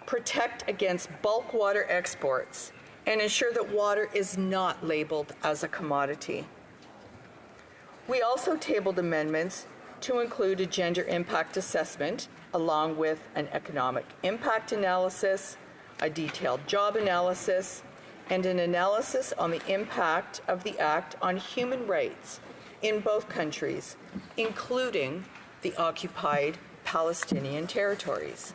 protect against bulk water exports and ensure that water is not labeled as a commodity. We also tabled amendments to include a gender impact assessment, along with an economic impact analysis, a detailed job analysis, and an analysis on the impact of the Act on human rights in both countries, including the occupied Palestinian territories.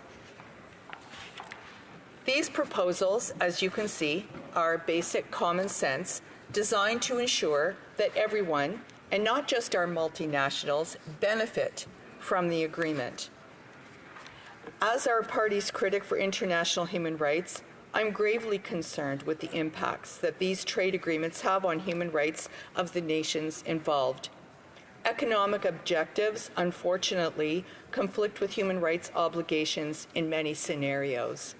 These proposals, as you can see, are basic common sense designed to ensure that everyone, and not just our multinationals, benefit from the agreement. As our party's critic for international human rights, I'm gravely concerned with the impacts that these trade agreements have on human rights of the nations involved. Economic objectives, unfortunately, conflict with human rights obligations in many scenarios.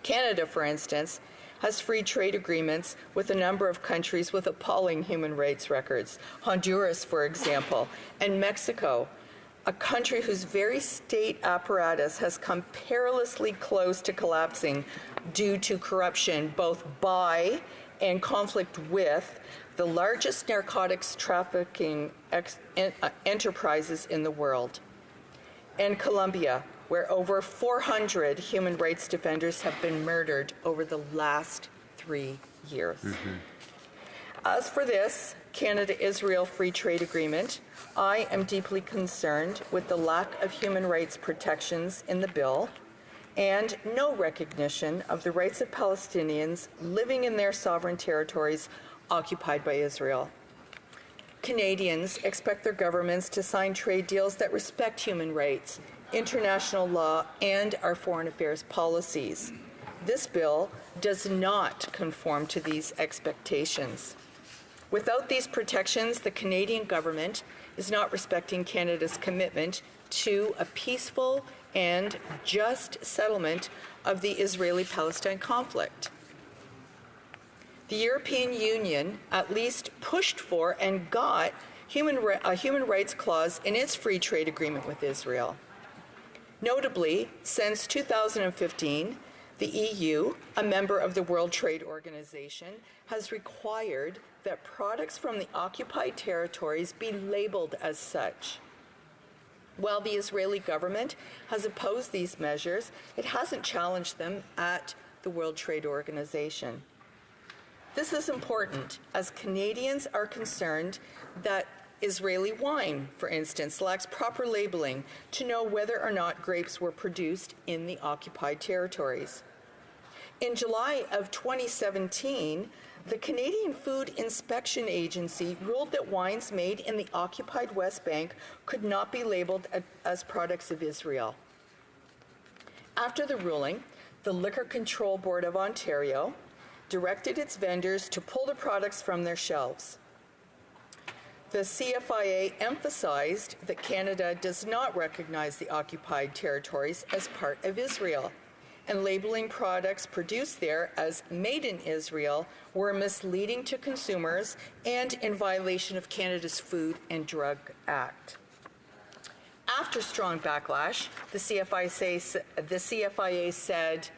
Canada, for instance, has free trade agreements with a number of countries with appalling human rights records. Honduras, for example, and Mexico, a country whose very state apparatus has come perilously close to collapsing due to corruption both by and conflict with the largest narcotics trafficking enterprises in the world. And Colombia, where over 400 human rights defenders have been murdered over the last 3 years. As for this Canada-Israel Free Trade Agreement, I am deeply concerned with the lack of human rights protections in the bill and no recognition of the rights of Palestinians living in their sovereign territories occupied by Israel. Canadians expect their governments to sign trade deals that respect human rights, international law, and our foreign affairs policies. This bill does not conform to these expectations. Without these protections, the Canadian government is not respecting Canada's commitment to a peaceful and just settlement of the Israeli-Palestine conflict. The European Union at least pushed for and got a human rights clause in its free trade agreement with Israel. Notably, since 2015, the EU, a member of the World Trade Organization, has required that products from the occupied territories be labeled as such. While the Israeli government has opposed these measures, it hasn't challenged them at the World Trade Organization. This is important as Canadians are concerned that Israeli wine, for instance, lacks proper labeling to know whether or not grapes were produced in the occupied territories. In July of 2017, the Canadian Food Inspection Agency ruled that wines made in the occupied West Bank could not be labeled as products of Israel. After the ruling, the Liquor Control Board of Ontario directed its vendors to pull the products from their shelves. The CFIA emphasized that Canada does not recognize the occupied territories as part of Israel, and labeling products produced there as made in Israel were misleading to consumers and in violation of Canada's Food and Drug Act. After strong backlash, the CFIA said,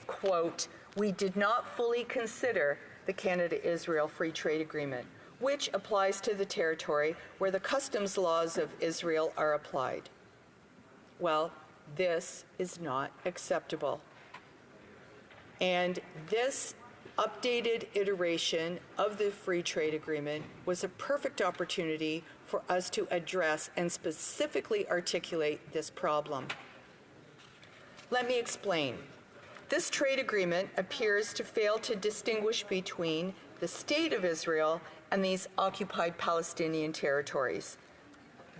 quote, "We did not fully consider the Canada-Israel Free Trade Agreement, which applies to the territory where the customs laws of Israel are applied." Well, this is not acceptable. And this updated iteration of the Free Trade Agreement was a perfect opportunity for us to address and specifically articulate this problem. Let me explain. This trade agreement appears to fail to distinguish between the State of Israel and these occupied Palestinian territories.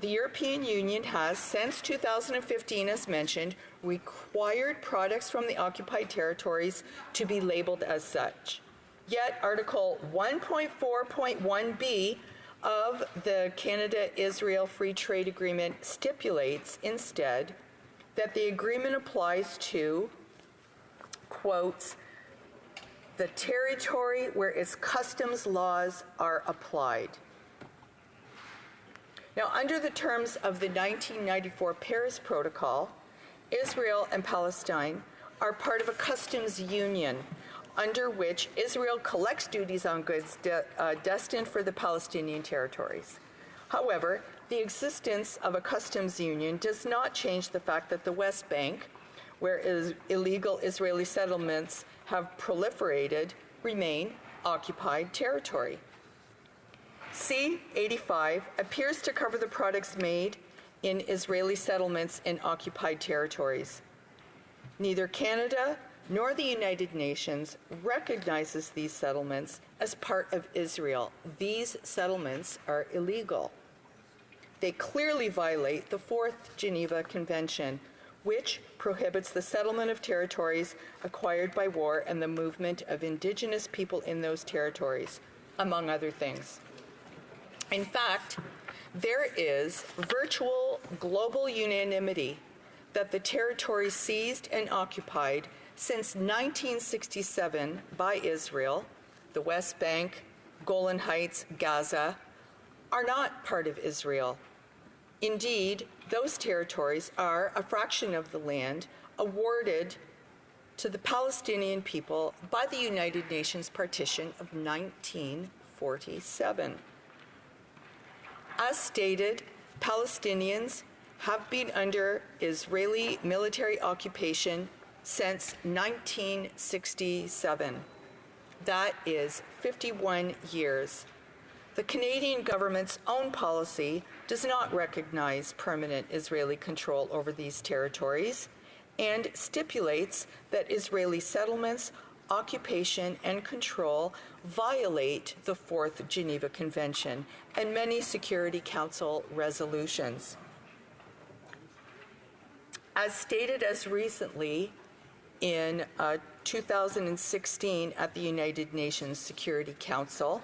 The European Union has, since 2015, as mentioned, required products from the occupied territories to be labeled as such. Yet Article 1.4.1b of the Canada-Israel Free Trade Agreement stipulates instead that the agreement applies to, quotes, "the territory where its customs laws are applied." Now, under the terms of the 1994 Paris Protocol, Israel and Palestine are part of a customs union under which Israel collects duties on goods destined for the Palestinian territories. However, the existence of a customs union does not change the fact that the West Bank, where illegal Israeli settlements have proliferated, remain occupied territory. C-85 appears to cover the products made in Israeli settlements in occupied territories. Neither Canada nor the United Nations recognizes these settlements as part of Israel. These settlements are illegal. They clearly violate the Fourth Geneva Convention, which prohibits the settlement of territories acquired by war and the movement of indigenous people in those territories, among other things. In fact, there is virtual global unanimity that the territories seized and occupied since 1967 by Israel, the West Bank, Golan Heights, Gaza, are not part of Israel. Indeed, those territories are a fraction of the land awarded to the Palestinian people by the United Nations partition of 1947. As stated, Palestinians have been under Israeli military occupation since 1967. That is 51 years. The Canadian government's own policy does not recognize permanent Israeli control over these territories and stipulates that Israeli settlements, occupation, and control violate the Fourth Geneva Convention and many Security Council resolutions. As stated as recently in 2016 at the United Nations Security Council,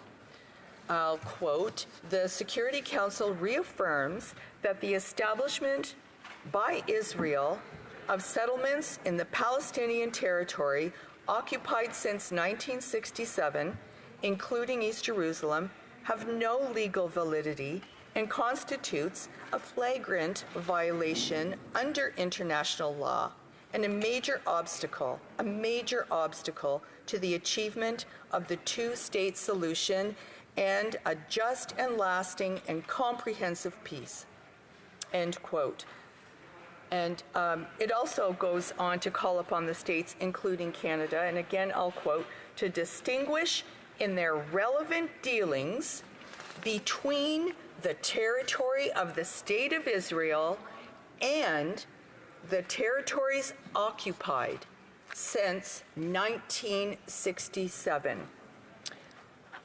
I'll quote, "The Security Council reaffirms that the establishment by Israel of settlements in the Palestinian territory occupied since 1967, including East Jerusalem, have no legal validity and constitutes a flagrant violation under international law and a major obstacle to the achievement of the two-state solution and a just and lasting and comprehensive peace. End quote. And it also goes on to call upon the states, including Canada, and again I'll quote, to distinguish in their relevant dealings between the territory of the State of Israel and the territories occupied since 1967.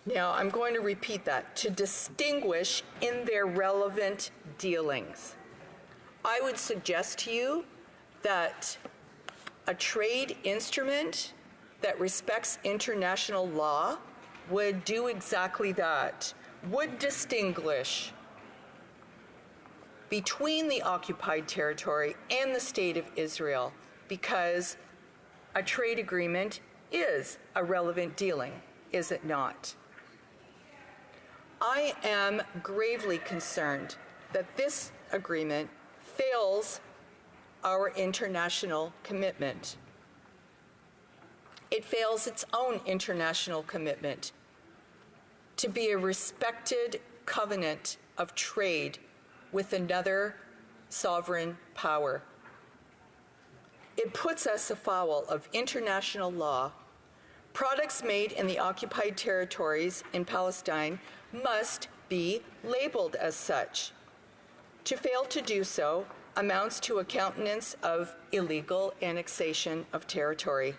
Now, I'm going to repeat that, to distinguish in their relevant dealings. I would suggest to you that a trade instrument that respects international law would do exactly that, would distinguish between the occupied territory and the State of Israel, because a trade agreement is a relevant dealing, is it not? I am gravely concerned that this agreement fails our international commitment. It fails its own international commitment to be a respected covenant of trade with another sovereign power. It puts us afoul of international law. Products made in the occupied territories in Palestine must be labeled as such. To fail to do so amounts to a countenance of illegal annexation of territory.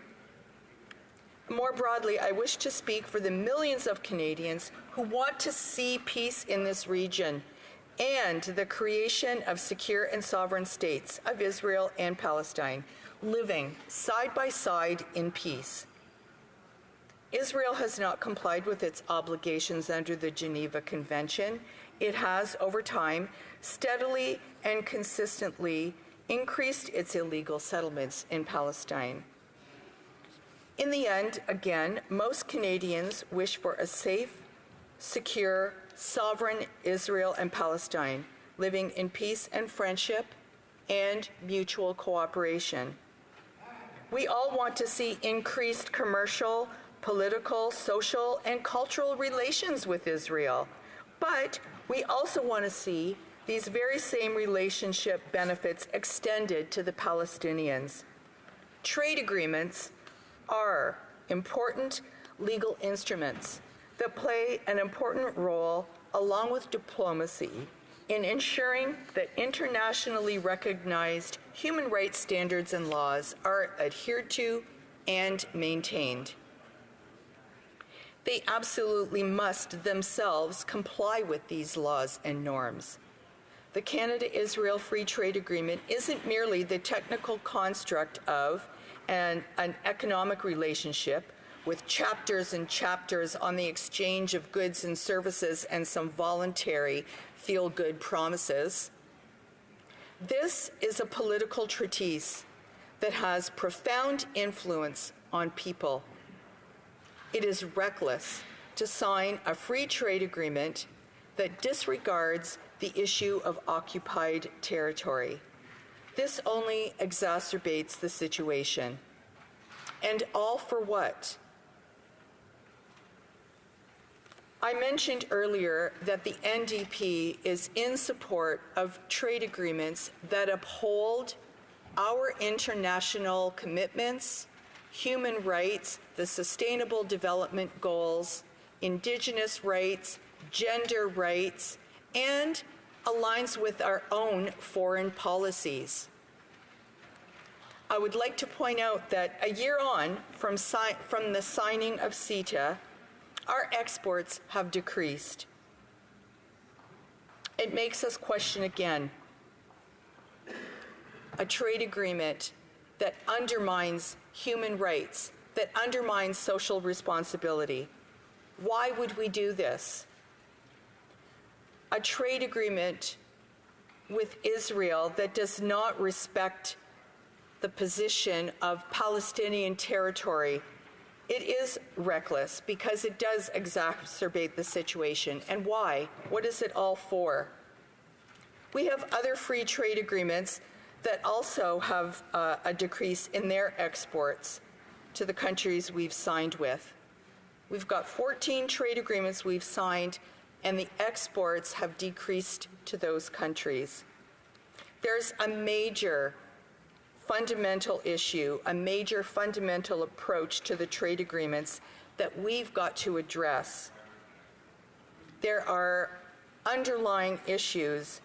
More broadly, I wish to speak for the millions of Canadians who want to see peace in this region and the creation of secure and sovereign states of Israel and Palestine, living side by side in peace. Israel has not complied with its obligations under the Geneva Convention. It has, over time, steadily and consistently increased its illegal settlements in Palestine. In the end, again, most Canadians wish for a safe, secure, sovereign Israel and Palestine, living in peace and friendship and mutual cooperation. We all want to see increased commercial, political, social, and cultural relations with Israel, but we also want to see these very same relationship benefits extended to the Palestinians. Trade agreements are important legal instruments that play an important role, along with diplomacy, in ensuring that internationally recognized human rights standards and laws are adhered to and maintained. They absolutely must themselves comply with these laws and norms. The Canada-Israel Free Trade Agreement isn't merely the technical construct of an economic relationship with chapters and chapters on the exchange of goods and services and some voluntary feel-good promises. This is a political treatise that has profound influence on people. It is reckless to sign a free trade agreement that disregards the issue of occupied territory. This only exacerbates the situation. And all for what? I mentioned earlier that the NDP is in support of trade agreements that uphold our international commitments, human rights, the Sustainable Development Goals, Indigenous rights, gender rights, and aligns with our own foreign policies. I would like to point out that a year on from the signing of CETA, our exports have decreased. It makes us question again a trade agreement that undermines human rights, that undermines social responsibility. Why would we do this? A trade agreement with Israel that does not respect the position of Palestinian territory, it is reckless because it does exacerbate the situation. And why? What is it all for? We have other free trade agreements that also have a decrease in their exports to the countries we've signed with. We've got 14 trade agreements we've signed, and the exports have decreased to those countries. There's a major fundamental issue, a major fundamental approach to the trade agreements that we've got to address. There are underlying issues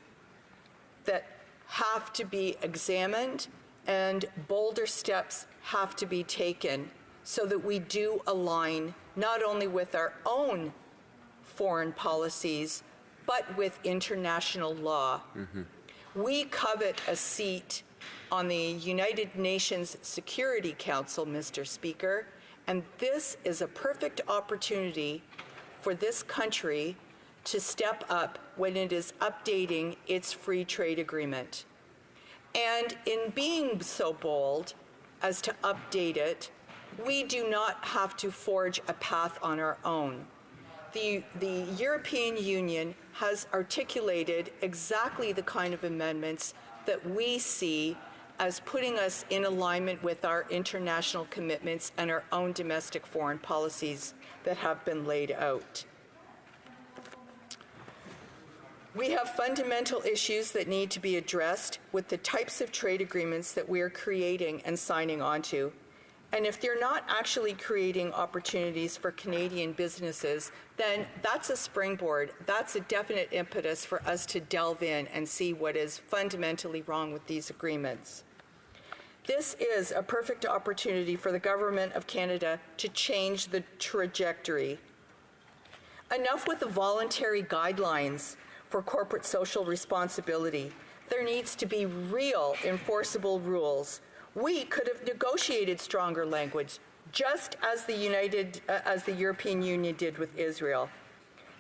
that have to be examined, and bolder steps have to be taken so that we do align not only with our own foreign policies, but with international law. We covet a seat on the United Nations Security Council, Mr. Speaker, and this is a perfect opportunity for this country to step up when it is updating its free trade agreement. And in being so bold as to update it, we do not have to forge a path on our own. The European Union has articulated exactly the kind of amendments that we see as putting us in alignment with our international commitments and our own domestic foreign policies that have been laid out. We have fundamental issues that need to be addressed with the types of trade agreements that we are creating and signing onto. And if they're not actually creating opportunities for Canadian businesses, then that's a springboard. That's a definite impetus for us to delve in and see what is fundamentally wrong with these agreements. This is a perfect opportunity for the Government of Canada to change the trajectory. Enough with the voluntary guidelines for corporate social responsibility. There needs to be real enforceable rules. We could have negotiated stronger language, just as the European Union did with Israel.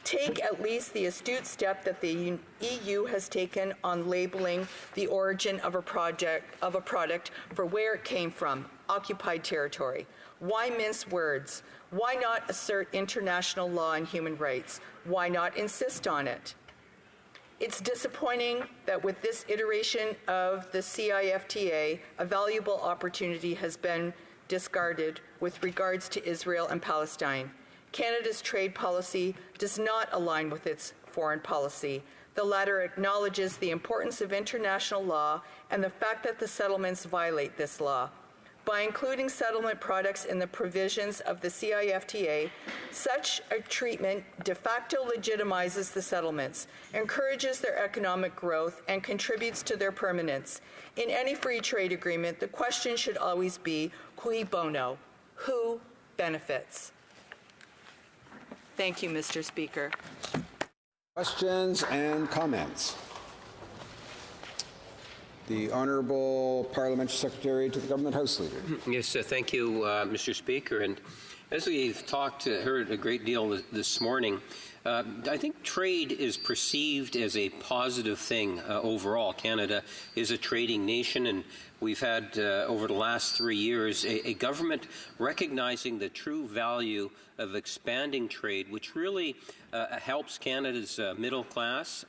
Take at least the astute step that the EU has taken on labeling the origin of a product for where it came from, occupied territory. Why mince words? Why not assert international law and human rights? Why not insist on it? It's disappointing that with this iteration of the CIFTA, a valuable opportunity has been discarded with regards to Israel and Palestine. Canada's trade policy does not align with its foreign policy. The latter acknowledges the importance of international law and the fact that the settlements violate this law. By including settlement products in the provisions of the CIFTA, such a treatment de facto legitimizes the settlements, encourages their economic growth, and contributes to their permanence. In any free trade agreement, the question should always be, cui bono? Who benefits? Thank you, Mr. Speaker. Questions and comments? The Honourable Parliamentary Secretary to the Government House Leader. Yes, thank you, Mr. Speaker. And as we've heard a great deal this morning, I think trade is perceived as a positive thing overall. Canada is a trading nation, and we've had, over the last 3 years, a government recognizing the true value of expanding trade, which really helps Canada's middle class.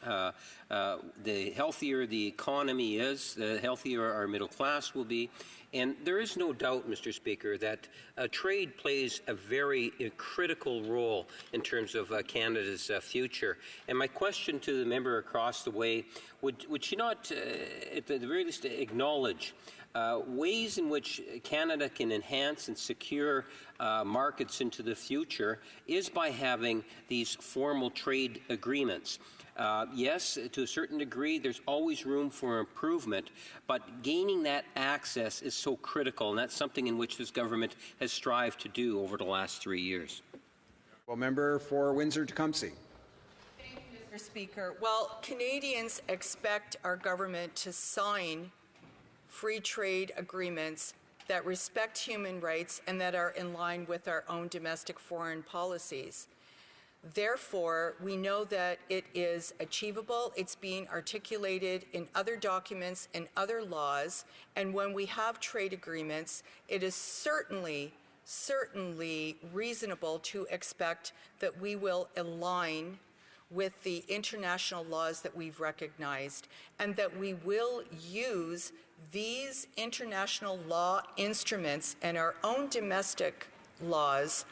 The healthier the economy is, the healthier our middle class will be. And there is no doubt, Mr. Speaker, that trade plays a very critical role in terms of Canada's future. And my question to the member across the way, would she not, at the very least, acknowledge ways in which Canada can enhance and secure markets into the future is by having these formal trade agreements. Yes, to a certain degree, there's always room for improvement, but gaining that access is so critical, and that's something in which this government has strived to do over the last 3 years. Well, member for Windsor-Tecumseh. Thank you, Mr. Speaker. Well, Canadians expect our government to sign free trade agreements that respect human rights and that are in line with our own domestic foreign policies. Therefore, we know that it is achievable. It's being articulated in other documents and other laws. And when we have trade agreements, it is certainly reasonable to expect that we will align with the international laws that we've recognized, and that we will use these international law instruments and our own domestic laws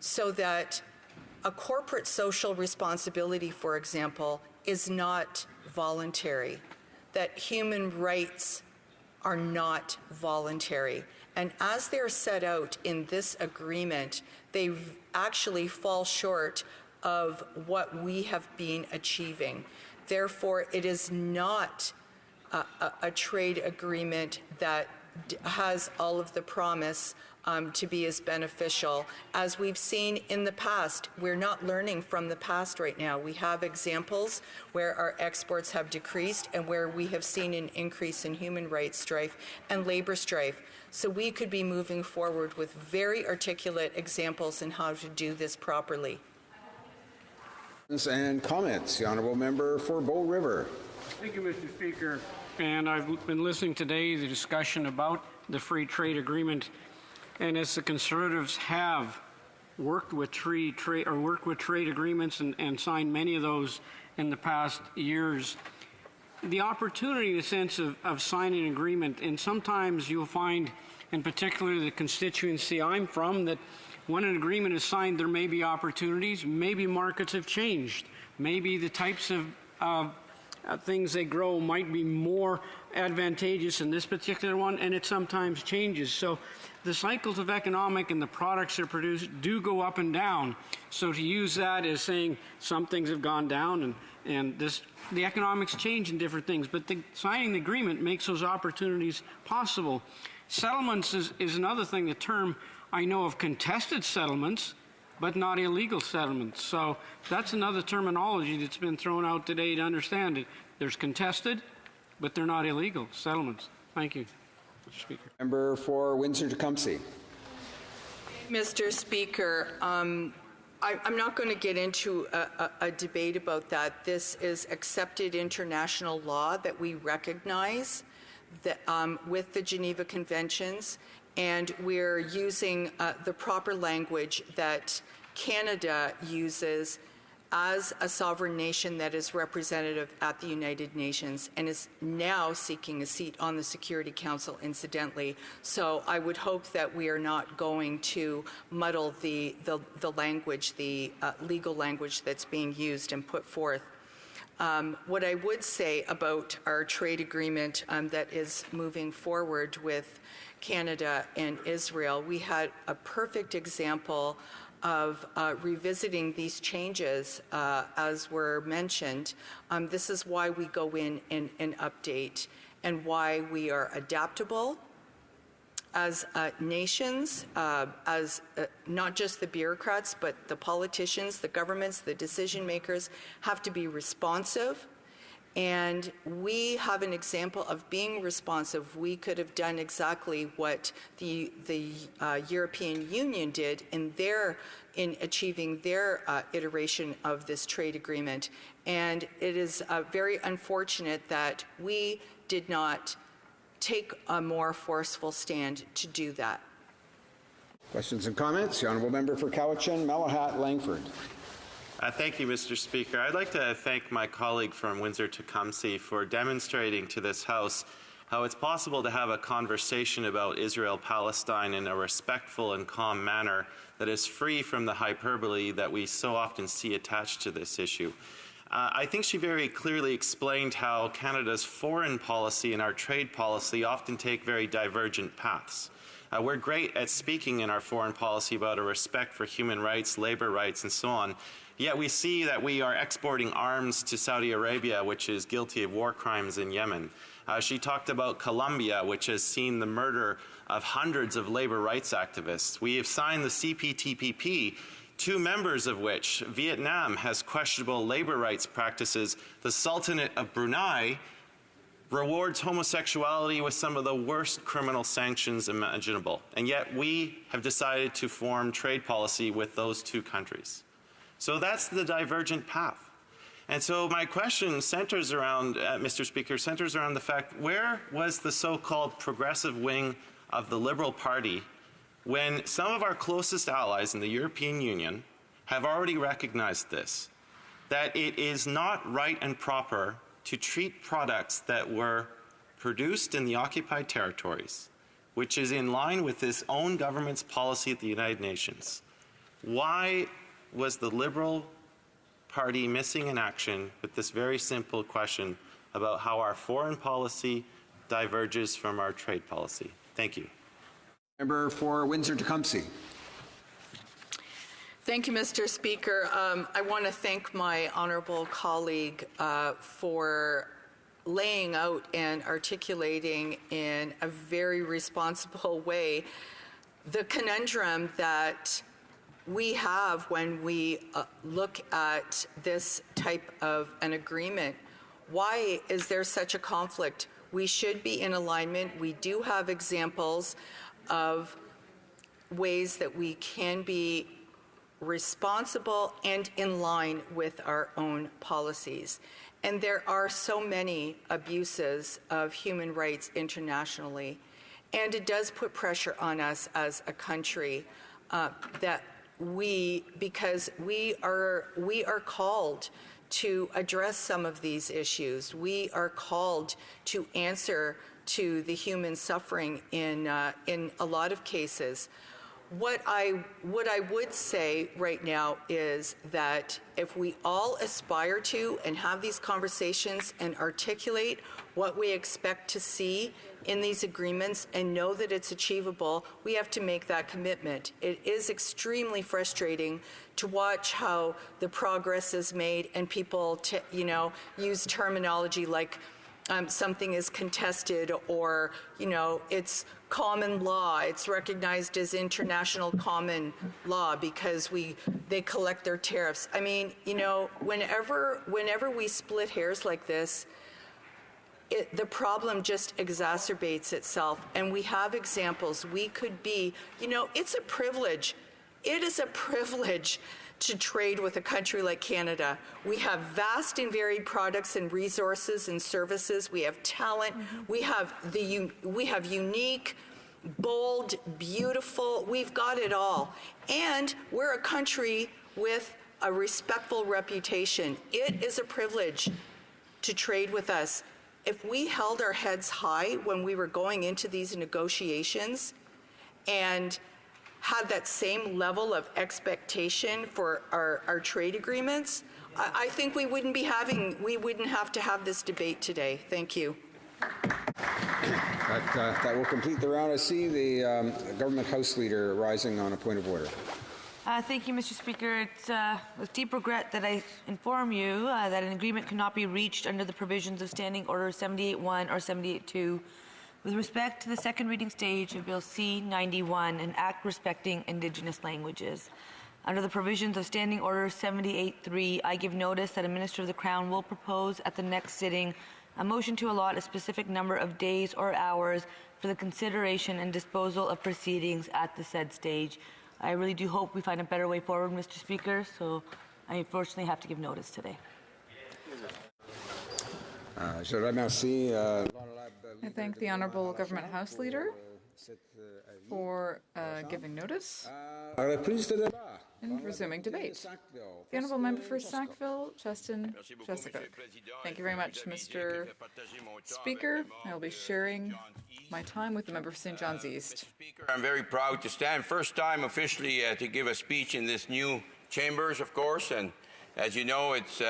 so that a corporate social responsibility, for example, is not voluntary, that human rights are not voluntary. And as they're set out in this agreement, they actually fall short of what we have been achieving. Therefore, it is not a trade agreement that has all of the promise to be as beneficial. As we've seen in the past, we're not learning from the past right now. We have examples where our exports have decreased and where we have seen an increase in human rights strife and labor strife. So we could be moving forward with very articulate examples in how to do this properly. And comments. The Honourable Member for Bow River. Thank you, Mr. Speaker. And I've been listening today to the discussion about the free trade agreement. And as the Conservatives have worked with trade agreements and signed many of those in the past years, the opportunity, in the sense of signing an agreement, and sometimes you'll find, in particular the constituency I'm from, that when an agreement is signed, there may be opportunities. Maybe markets have changed. Maybe the types of things they grow might be more advantageous in this particular one, and it sometimes changes. So the cycles of economic and the products that are produced do go up and down. So to use that as saying some things have gone down and the economics change in different things, but signing the agreement makes those opportunities possible. Settlements is another thing. The term I know of contested settlements, but not illegal settlements. So that's another terminology that's been thrown out today to understand it. There's contested, but they're not illegal settlements. Thank you, Mr. Speaker. Member for Windsor-Tecumseh. Mr. Speaker, I'm not going to get into a debate about that. This is accepted international law that we recognize with the Geneva Conventions, and we're using the proper language that Canada uses as a sovereign nation that is representative at the United Nations and is now seeking a seat on the Security Council, incidentally. So I would hope that we are not going to muddle the language, the legal language that's being used and put forth. What I would say about our trade agreement that is moving forward with Canada and Israel, we had a perfect example of revisiting these changes as were mentioned. This is why we go in and update, and why we are adaptable as nations, as not just the bureaucrats, but the politicians, the governments, the decision makers have to be responsive. And we have an example of being responsive. We could have done exactly what the European Union did in achieving their iteration of this trade agreement. And it is very unfortunate that we did not take a more forceful stand to do that. Questions and comments? The Honourable Member for Cowichan, Malahat, Langford. Thank you, Mr. Speaker. I'd like to thank my colleague from Windsor-Tecumseh for demonstrating to this House how it's possible to have a conversation about Israel-Palestine in a respectful and calm manner that is free from the hyperbole that we so often see attached to this issue. I think she very clearly explained how Canada's foreign policy and our trade policy often take very divergent paths. We're great at speaking in our foreign policy about a respect for human rights, labor rights, and so on. Yet we see that we are exporting arms to Saudi Arabia, which is guilty of war crimes in Yemen. She talked about Colombia, which has seen the murder of hundreds of labor rights activists. We have signed the CPTPP, 2 members of which, Vietnam, has questionable labor rights practices. The Sultanate of Brunei rewards homosexuality with some of the worst criminal sanctions imaginable. And yet we have decided to form trade policy with those 2 countries. So that's the divergent path. And so my question centers around, Mr. Speaker, centers around the fact, where was the so-called progressive wing of the Liberal Party when some of our closest allies in the European Union have already recognized this, that it is not right and proper to treat products that were produced in the occupied territories, which is in line with this own government's policy at the United Nations. Why was the Liberal Party missing in action with this very simple question about how our foreign policy diverges from our trade policy? Thank you. Member for Windsor-Tecumseh. Thank you, Mr. Speaker. I want to thank my honourable colleague for laying out and articulating in a very responsible way the conundrum that we have when we look at this type of an agreement. Why is there such a conflict? We should be in alignment. We do have examples of ways that we can be responsible and in line with our own policies. And there are so many abuses of human rights internationally. And it does put pressure on us as a country because we are called to address some of these issues. We are called to answer to the human suffering in a lot of cases. What I would say right now is that if we all aspire to and have these conversations and articulate what we expect to see in these agreements and know that it's achievable, we have to make that commitment. It is extremely frustrating to watch how the progress is made and people use terminology like something is contested or, it's common law. It's recognized as international common law because they collect their tariffs. I mean, whenever we split hairs like this, the problem just exacerbates itself. And we have examples. We could be, it's a privilege. It is a privilege to trade with a country like Canada. We have vast and varied products and resources and services. We have talent. We have unique, bold, beautiful. We've got it all. And we're a country with a respectful reputation. It is a privilege to trade with us. If we held our heads high when we were going into these negotiations and had that same level of expectation for our trade agreements, I think we wouldn't have to have this debate today. Thank you. That will complete the round. I see the government House Leader rising on a point of order. Thank you, Mr. Speaker. It's with deep regret that I inform you that an agreement cannot be reached under the provisions of Standing Order 78.1 or 78.2 with respect to the second reading stage of Bill C-91, an act respecting Indigenous languages. Under the provisions of Standing Order 78.3, I give notice that a Minister of the Crown will propose at the next sitting a motion to allot a specific number of days or hours for the consideration and disposal of proceedings at the said stage. I really do hope we find a better way forward, Mr. Speaker, so I unfortunately have to give notice today. I thank the Honourable Government House Leader for giving notice and resuming debate. The Honourable Member for Sackville, Justin Jessica. Thank you very much, Mr. Speaker. I will be sharing my time with the member for St. John's East. I'm very proud to stand first time officially to give a speech in this new chambers, of course, and as you know, it's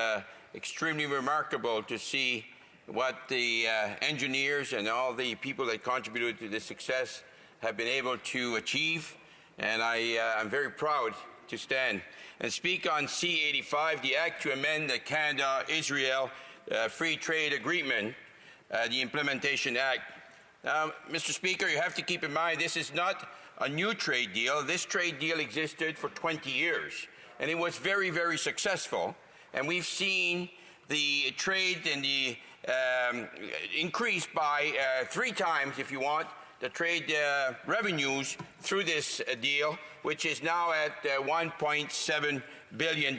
extremely remarkable to see what the engineers and all the people that contributed to this success have been able to achieve, and I'm very proud to stand and speak on C-85, the Act to amend the Canada-Israel Free Trade Agreement, the Implementation Act. Now, Mr. Speaker, you have to keep in mind this is not a new trade deal. This trade deal existed for 20 years, and it was very, very successful, and we've seen the trade and the increase by 3 times, if you want, the trade revenues through this deal, which is now at $1.7 billion.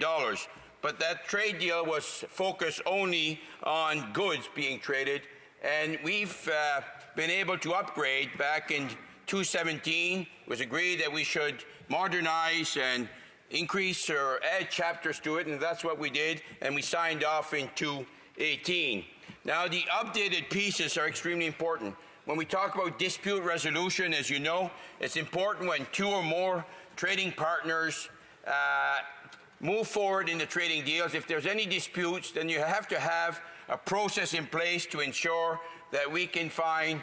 But that trade deal was focused only on goods being traded, and we've been able to upgrade. Back in 2017, it was agreed that we should modernize and increase or add chapters to it, and that's what we did, and we signed off in 2018. Now, the updated pieces are extremely important. When we talk about dispute resolution, as you know, it's important when two or more trading partners move forward in the trading deals. If there's any disputes, then you have to have a process in place to ensure that we can find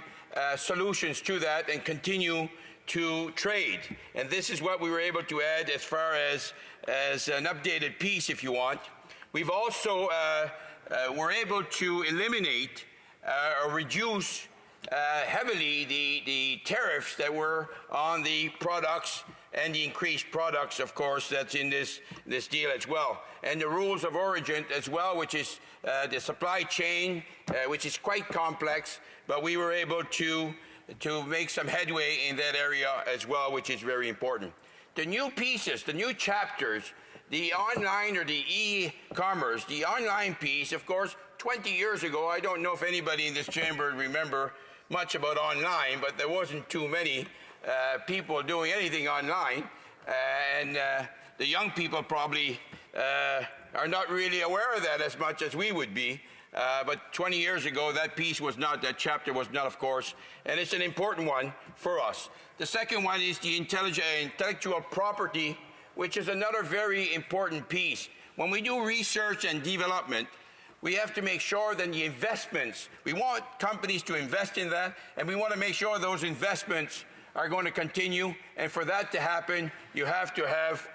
solutions to that and continue to trade. And this is what we were able to add as far as an updated piece, if you want. We've also were able to eliminate or reduce heavily the tariffs that were on the products and the increased products, of course, that's in this deal as well. And the rules of origin as well, which is the supply chain, which is quite complex, but we were able to make some headway in that area as well, which is very important. The new pieces, the new chapters, the online or the e-commerce, the online piece, of course, 20 years ago, I don't know if anybody in this chamber remember much about online, but there wasn't too many people doing anything online, and the young people probably are not really aware of that as much as we would be. But 20 years ago, that chapter was not, of course, and it's an important one for us. The second one is the intellectual property, which is another very important piece. When we do research and development, we have to make sure that the investments, we want companies to invest in that, and we want to make sure those investments are going to continue. And for that to happen, you have to have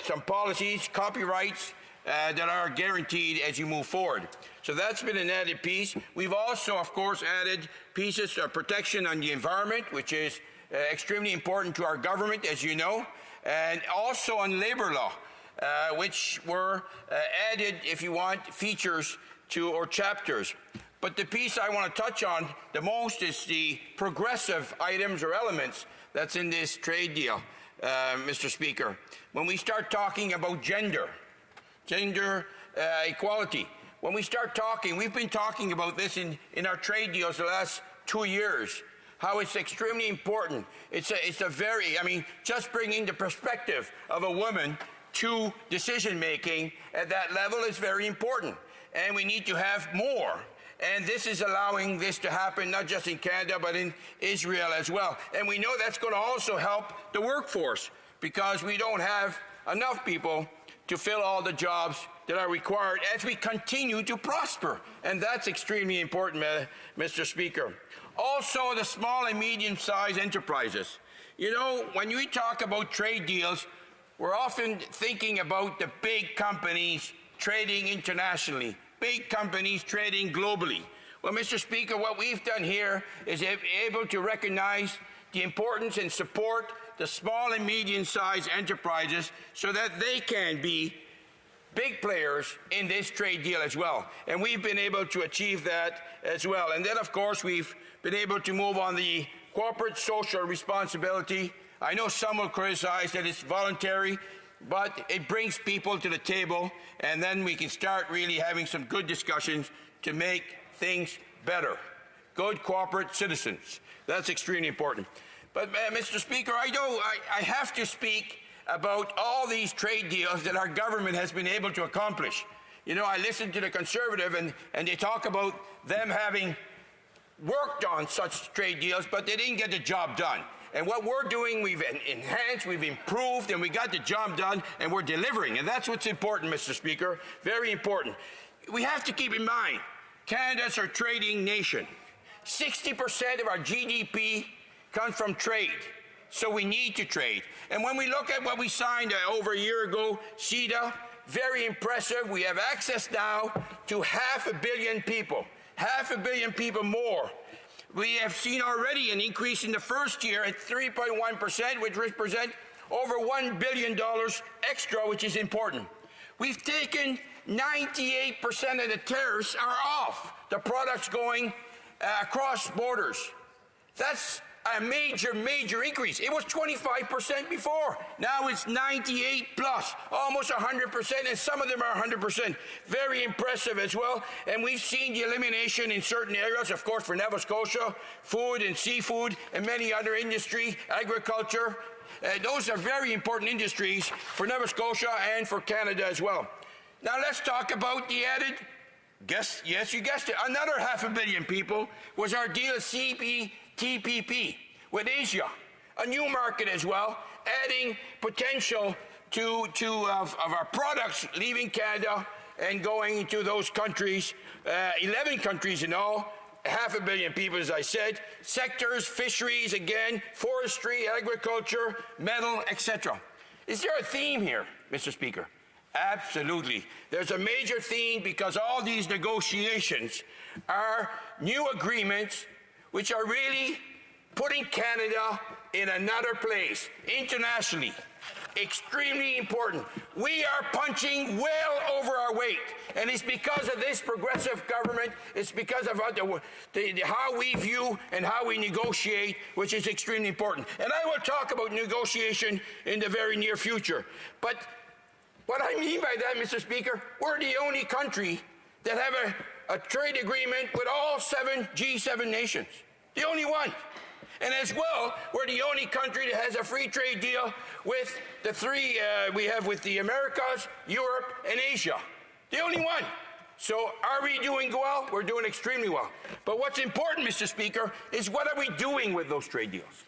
some policies, copyrights, that are guaranteed as you move forward. So that's been an added piece. We've also, of course, added pieces of protection on the environment, which is extremely important to our government, as you know, and also on labor law, which were added, if you want, features to or chapters. But the piece I want to touch on the most is the progressive items or elements that's in this trade deal, Mr. Speaker. When we start talking about gender equality. When we start talking, we've been talking about this in our trade deals the last 2 years, how it's extremely important. It's a very, just bringing the perspective of a woman to decision making at that level is very important. And we need to have more. And this is allowing this to happen not just in Canada, but in Israel as well. And we know that's going to also help the workforce, because we don't have enough people to fill all the jobs that are required as we continue to prosper. And that's extremely important, Mr. Speaker. Also, the small and medium-sized enterprises. You know, when we talk about trade deals, we're often thinking about the big companies trading internationally, big companies trading globally. Well, Mr. Speaker, what we've done here is able to recognize the importance and support the small and medium-sized enterprises so that they can be big players in this trade deal as well. And we've been able to achieve that as well. And then, of course, we've been able to move on the corporate social responsibility. I know some will criticize that it's voluntary, but it brings people to the table, and then we can start really having some good discussions to make things better. Good corporate citizens. That's extremely important. But, Mr. Speaker, I have to speak about all these trade deals that our government has been able to accomplish. You know, I listen to the Conservative, and they talk about them having worked on such trade deals, but they didn't get the job done. And what we're doing, we've enhanced, we've improved, and we got the job done, and we're delivering. And that's what's important, Mr. Speaker, very important. We have to keep in mind, Canada's our trading nation. 60% of our GDP comes from trade. So we need to trade. And when we look at what we signed over a year ago, CETA, very impressive. We have access now to 500 million people, 500 million people more. We have seen already an increase in the first year at 3.1%, which represents over $1 billion extra, which is important. We've taken 98% of the tariffs are off the products going across borders. That's a major, major increase. It was 25% before. Now it's 98 plus, almost 100%, and some of them are 100%. Very impressive as well. And we've seen the elimination in certain areas, of course, for Nova Scotia, food and seafood, and many other industry, agriculture. Those are very important industries for Nova Scotia and for Canada as well. Now let's talk about the added, yes, you guessed it, another 500 million people was our deal at CPTPP with Asia, a new market as well, adding potential of our products leaving Canada and going to those countries, 11 countries in all, 500 million people, as I said, sectors, fisheries, again, forestry, agriculture, metal, etc. Is there a theme here, Mr. Speaker? Absolutely. There's a major theme because all these negotiations are new agreements which are really putting Canada in another place internationally. Extremely important. We are punching well over our weight, and it's because of this progressive government. It's because of how we view and how we negotiate, which is extremely important. And I will talk about negotiation in the very near future. But what I mean by that, Mr. Speaker, we're the only country that have a trade agreement with all 7 G7 nations. The only one. And as well, we're the only country that has a free trade deal with the 3 we have with the Americas, Europe, and Asia. The only one. So are we doing well? We're doing extremely well. But what's important, Mr. Speaker, is what are we doing with those trade deals?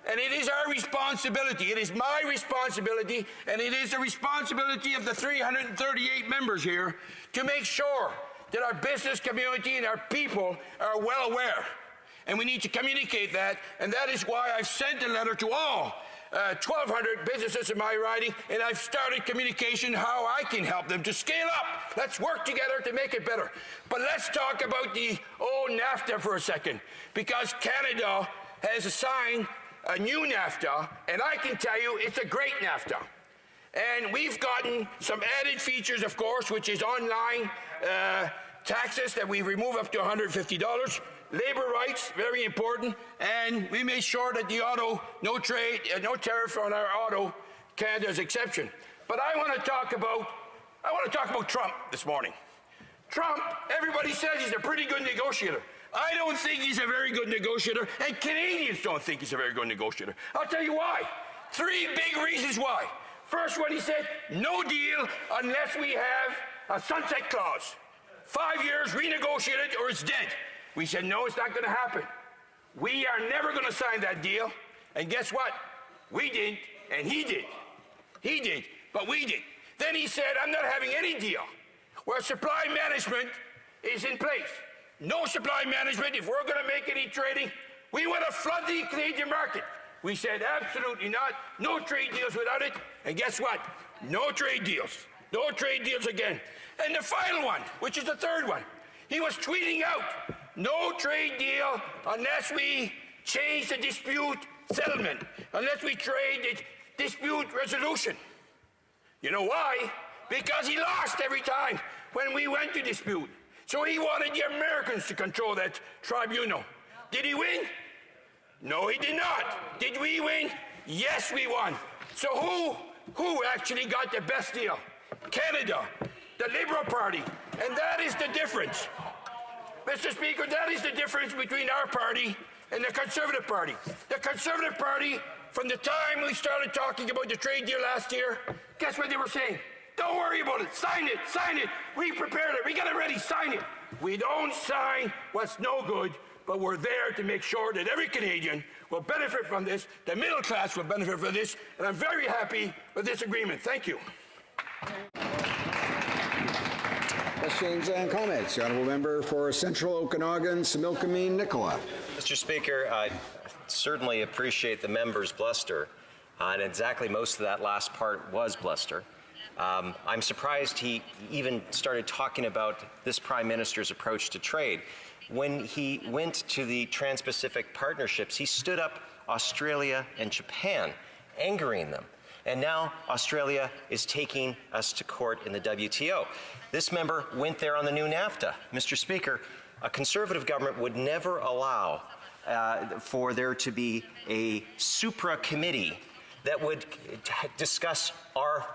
And it is our responsibility, it is my responsibility, and it is the responsibility of the 338 members here to make sure that our business community and our people are well aware. And we need to communicate that, and that is why I've sent a letter to all 1,200 businesses in my riding, and I've started communication how I can help them to scale up. Let's work together to make it better. But let's talk about the old NAFTA for a second, because Canada has signed a new NAFTA, and I can tell you it's a great NAFTA. And we've gotten some added features, of course, which is online taxes that we remove up to $150. Labor rights, very important, and we made sure that the auto, no trade, no tariff on our auto, Canada's exception. But I want to talk about Trump this morning. Trump, everybody says he's a pretty good negotiator. I don't think he's a very good negotiator, and Canadians don't think he's a very good negotiator. I'll tell you why. 3 big reasons why. First one, he said, no deal unless we have a sunset clause. 5 years, renegotiate it, or it's dead. We said, no, it's not going to happen. We are never going to sign that deal. And guess what? We didn't, and he did. He did, but we did. Then he said, I'm not having any deal where supply management is in place. No supply management. If we're going to make any trading, we want to flood the Canadian market. We said, absolutely not. No trade deals without it. And guess what? No trade deals. No trade deals again. And the final one, which is the third one, he was tweeting out, no trade deal unless we change the dispute settlement, unless we trade the dispute resolution. You know why? Because he lost every time when we went to dispute. So he wanted the Americans to control that tribunal. Did he win? No, he did not. Did we win? Yes, we won. So who actually got the best deal? Canada, the Liberal Party. And that is the difference. Mr. Speaker, that is the difference between our party and the Conservative Party. The Conservative Party, from the time we started talking about the trade deal last year, guess what they were saying? Don't worry about it. Sign it. Sign it. We prepared it. We got it ready. Sign it. We don't sign what's no good, but we're there to make sure that every Canadian will benefit from this, the middle class will benefit from this, and I'm very happy with this agreement. Thank you. Questions and comments. The Honourable Member for Central Okanagan, Similkameen, Nicola. Mr. Speaker, I certainly appreciate the member's bluster, and exactly most of that last part was bluster. I'm surprised he even started talking about this Prime Minister's approach to trade. When he went to the Trans-Pacific partnerships, he stood up Australia and Japan, angering them. And now Australia is taking us to court in the WTO. This member went there on the new NAFTA. Mr. Speaker, a Conservative government would never allow for there to be a supra committee that would discuss our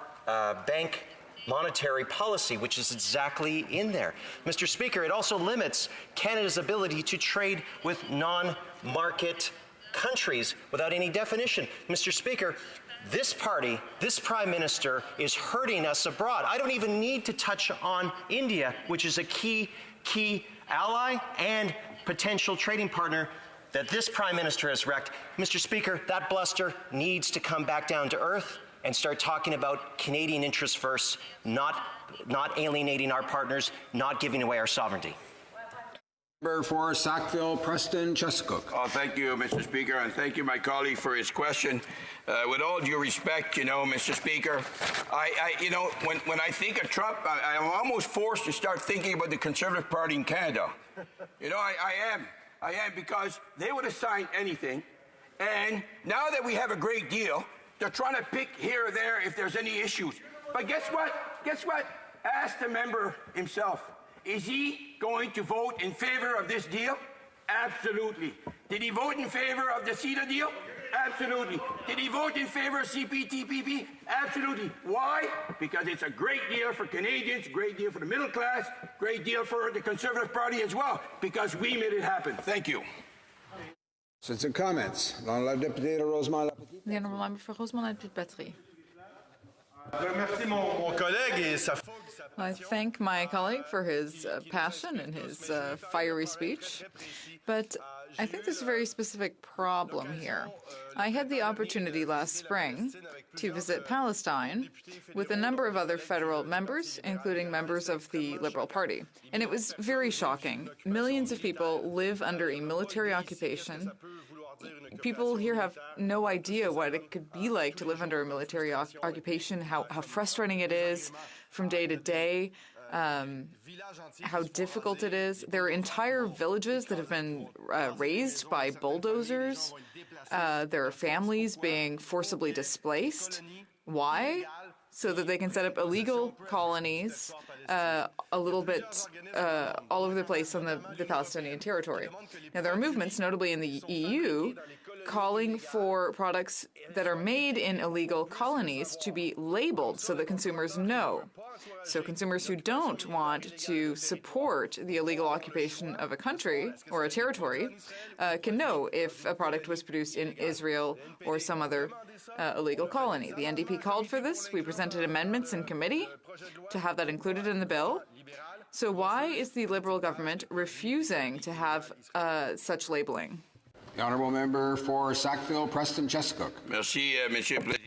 bank monetary policy, which is exactly in there. Mr. Speaker, it also limits Canada's ability to trade with non-market countries without any definition. Mr. Speaker, this party, this Prime Minister is hurting us abroad. I don't even need to touch on India, which is a key ally and potential trading partner that this Prime Minister has wrecked. Mr. Speaker, that bluster needs to come back down to earth and start talking about Canadian interests first, not alienating our partners, not giving away our sovereignty. Member for Sackville, Preston, Chesapeake. Oh, thank you, Mr. Speaker, and thank you, my colleague, for his question. With all due respect, Mr. Speaker, when I think of Trump, I'm almost forced to start thinking about the Conservative Party in Canada. I am, because they would have signed anything, and now that we have a great deal, they're trying to pick here or there if there's any issues. But guess what? Ask the member himself. Is he going to vote in favor of this deal? Absolutely. Did he vote in favor of the CETA deal? Absolutely. Did he vote in favor of CPTPP? Absolutely. Why? Because it's a great deal for Canadians, great deal for the middle class, great deal for the Conservative Party as well, because we made it happen. Thank you. Questions and comments. L'honorable député de Rosemont. The honourable member for Rosemont-la-Petite-Patrie. I thank my colleague for his passion and his fiery speech, but I think there's a very specific problem here. I had the opportunity last spring to visit Palestine with a number of other federal members, including members of the Liberal Party, and it was very shocking. Millions of people live under a military occupation. People here have no idea what it could be like to live under a military occupation, how frustrating it is from day to day, how difficult it is. There are entire villages that have been razed by bulldozers. There are families being forcibly displaced. Why? So that they can set up illegal colonies a little bit all over the place on the Palestinian territory. Now, there are movements, notably in the EU, calling for products that are made in illegal colonies to be labeled so that consumers know. So consumers who don't want to support the illegal occupation of a country or a territory can know if a product was produced in Israel or some other illegal colony. The NDP called for this. We presented amendments in committee to have that included in the bill. So why is the Liberal government refusing to have such labeling? The honourable member for Sackville, Preston, Chesapeake. Merci, Monsieur le Président.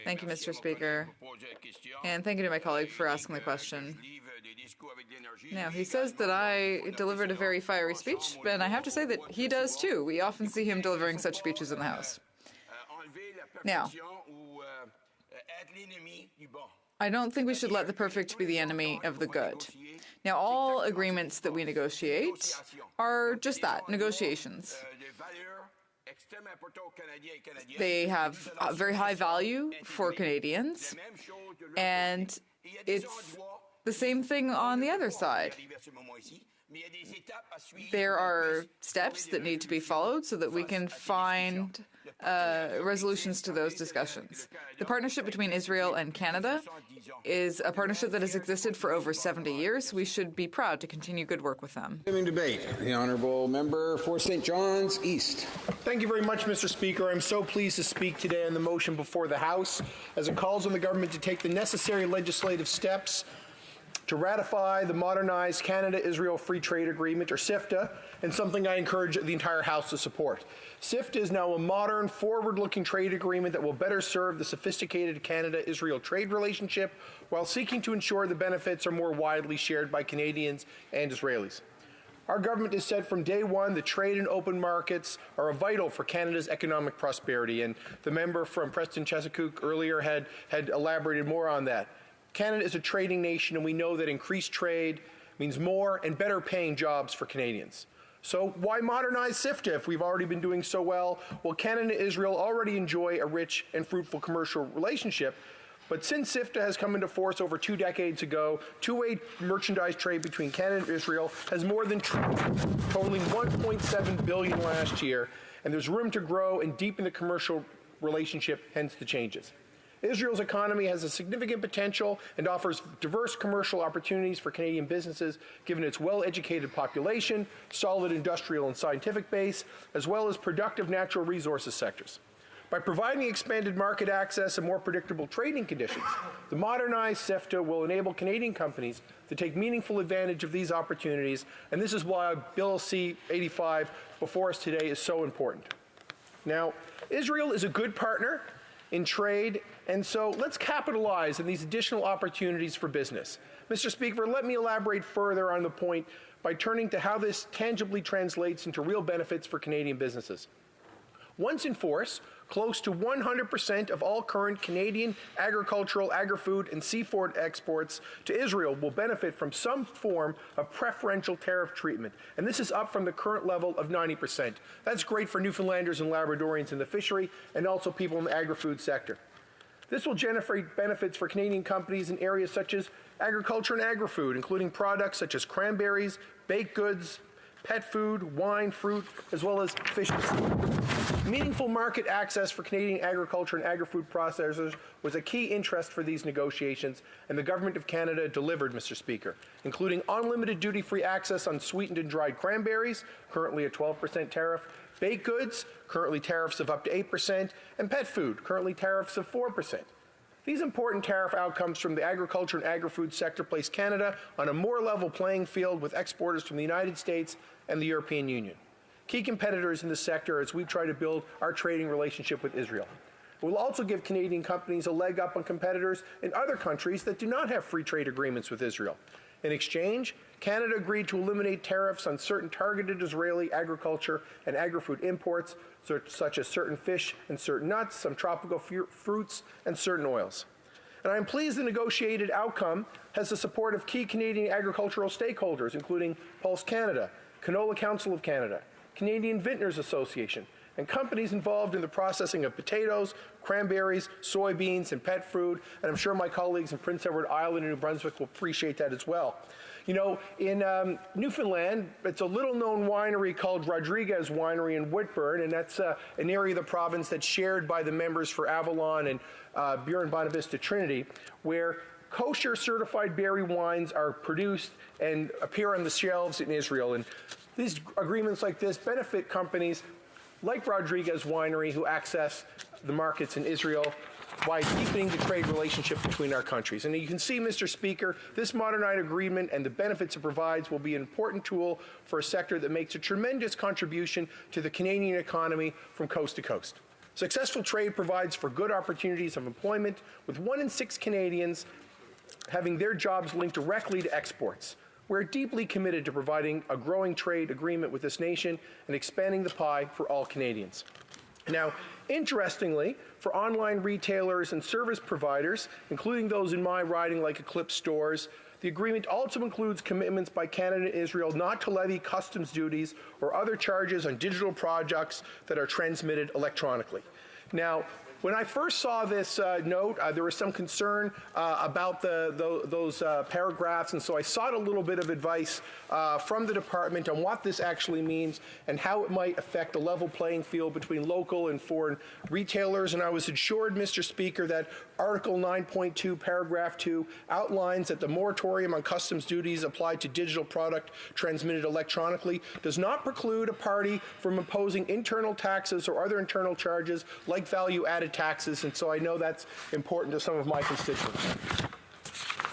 Thank you, Mr. Speaker. And thank you to my colleague for asking the question. Now, he says that I delivered a very fiery speech, and I have to say that he does too. We often see him delivering such speeches in the House. Now, I don't think we should let the perfect be the enemy of the good. Now, all agreements that we negotiate are just that, negotiations. They have a very high value for Canadians, and it's the same thing on the other side. There are steps that need to be followed so that we can find resolutions to those discussions. The partnership between Israel and Canada is a partnership that has existed for over 70 years. We should be proud to continue good work with them. Debate. The honourable member for St. John's East. Thank you very much, Mr. Speaker. I'm so pleased to speak today on the motion before the House as it calls on the government to take the necessary legislative steps to ratify the modernized Canada-Israel Free Trade Agreement, or CIFTA, and something I encourage the entire House to support. CIFTA is now a modern, forward-looking trade agreement that will better serve the sophisticated Canada-Israel trade relationship while seeking to ensure the benefits are more widely shared by Canadians and Israelis. Our government has said from day one that trade and open markets are vital for Canada's economic prosperity, and the member from Preston Chesapeake earlier had elaborated more on that. Canada is a trading nation, and we know that increased trade means more and better paying jobs for Canadians. So why modernize CIFTA if we've already been doing so well? Well, Canada and Israel already enjoy a rich and fruitful commercial relationship. But since CIFTA has come into force over 2 decades ago, two-way merchandise trade between Canada and Israel has more than tripled, totaling $1.7 billion last year, and there's room to grow and deepen the commercial relationship, hence the changes. Israel's economy has a significant potential and offers diverse commercial opportunities for Canadian businesses, given its well-educated population, solid industrial and scientific base, as well as productive natural resources sectors. By providing expanded market access and more predictable trading conditions, the modernized CIFTA will enable Canadian companies to take meaningful advantage of these opportunities, and this is why Bill C-85 before us today is so important. Now, Israel is a good partner in trade, and so let's capitalize on these additional opportunities for business. Mr. Speaker, let me elaborate further on the point by turning to how this tangibly translates into real benefits for Canadian businesses. Once in force, close to 100% of all current Canadian agricultural, agri-food, and seafood exports to Israel will benefit from some form of preferential tariff treatment, and this is up from the current level of 90%. That's great for Newfoundlanders and Labradorians in the fishery and also people in the agri-food sector. This will generate benefits for Canadian companies in areas such as agriculture and agri-food, including products such as cranberries, baked goods, pet food, wine, fruit, as well as fish. Meaningful market access for Canadian agriculture and agri-food processors was a key interest for these negotiations, and the Government of Canada delivered, Mr. Speaker, including unlimited duty-free access on sweetened and dried cranberries, currently a 12% tariff, baked goods, currently tariffs of up to 8%, and pet food, currently tariffs of 4%. These important tariff outcomes from the agriculture and agri-food sector place Canada on a more level playing field with exporters from the United States and the European Union, key competitors in the sector as we try to build our trading relationship with Israel. It will also give Canadian companies a leg up on competitors in other countries that do not have free trade agreements with Israel. In exchange, Canada agreed to eliminate tariffs on certain targeted Israeli agriculture and agri-food imports, such as certain fish and certain nuts, some tropical fruits, and certain oils. And I am pleased the negotiated outcome has the support of key Canadian agricultural stakeholders, including Pulse Canada, Canola Council of Canada, Canadian Vintners Association, and companies involved in the processing of potatoes, cranberries, soybeans, and pet food. And I'm sure my colleagues in Prince Edward Island and New Brunswick will appreciate that as well. You know, in Newfoundland, it's a little-known winery called Rodriguez Winery in Whitburn, and that's an area of the province that's shared by the members for Avalon and Burin Bonavista Trinity, where kosher certified berry wines are produced and appear on the shelves in Israel. And these agreements like this benefit companies like Rodriguez Winery who access the markets in Israel by deepening the trade relationship between our countries. And you can see, Mr. Speaker, this modernized agreement and the benefits it provides will be an important tool for a sector that makes a tremendous contribution to the Canadian economy from coast to coast. Successful trade provides for good opportunities of employment, with 1 in 6 Canadians having their jobs linked directly to exports. We're deeply committed to providing a growing trade agreement with this nation and expanding the pie for all Canadians. Now, interestingly, for online retailers and service providers, including those in my riding like Eclipse stores, the agreement also includes commitments by Canada and Israel not to levy customs duties or other charges on digital products that are transmitted electronically. Now, when I first saw this note, there was some concern about those paragraphs, and so I sought a little bit of advice from the department on what this actually means and how it might affect the level playing field between local and foreign retailers. And I was assured, Mr. Speaker, that Article 9.2, Paragraph 2 outlines that the moratorium on customs duties applied to digital product transmitted electronically does not preclude a party from imposing internal taxes or other internal charges like value-added taxes, and so I know that's important to some of my constituents.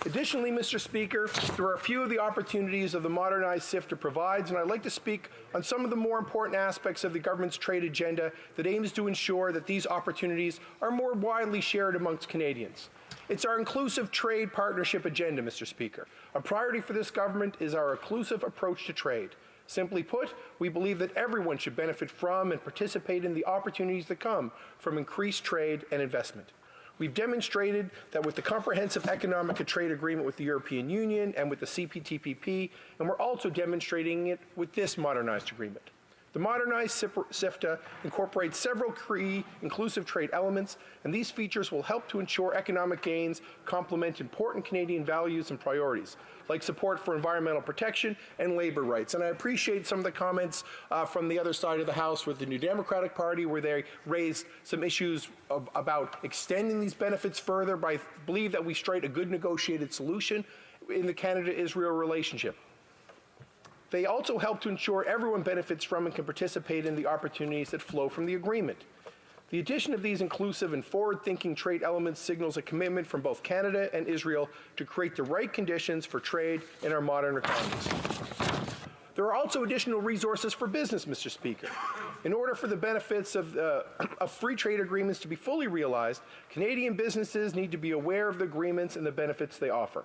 Additionally, Mr. Speaker, there are a few of the opportunities of the modernized CIFTA provides, and I'd like to speak on some of the more important aspects of the government's trade agenda that aims to ensure that these opportunities are more widely shared amongst Canadians. It's our inclusive trade partnership agenda, Mr. Speaker. A priority for this government is our inclusive approach to trade. Simply put, we believe that everyone should benefit from and participate in the opportunities that come from increased trade and investment. We've demonstrated that with the Comprehensive Economic and Trade Agreement with the European Union and with the CPTPP, and we're also demonstrating it with this modernized agreement. The modernized CIFTA incorporates several key inclusive trade elements, and these features will help to ensure economic gains complement important Canadian values and priorities, like support for environmental protection and labor rights. And I appreciate some of the comments from the other side of the House with the New Democratic Party, where they raised some issues about extending these benefits further, but I believe that we strike a good negotiated solution in the Canada-Israel relationship. They also help to ensure everyone benefits from and can participate in the opportunities that flow from the agreement. The addition of these inclusive and forward-thinking trade elements signals a commitment from both Canada and Israel to create the right conditions for trade in our modern economies. There are also additional resources for business, Mr. Speaker. In order for the benefits of free trade agreements to be fully realized, Canadian businesses need to be aware of the agreements and the benefits they offer.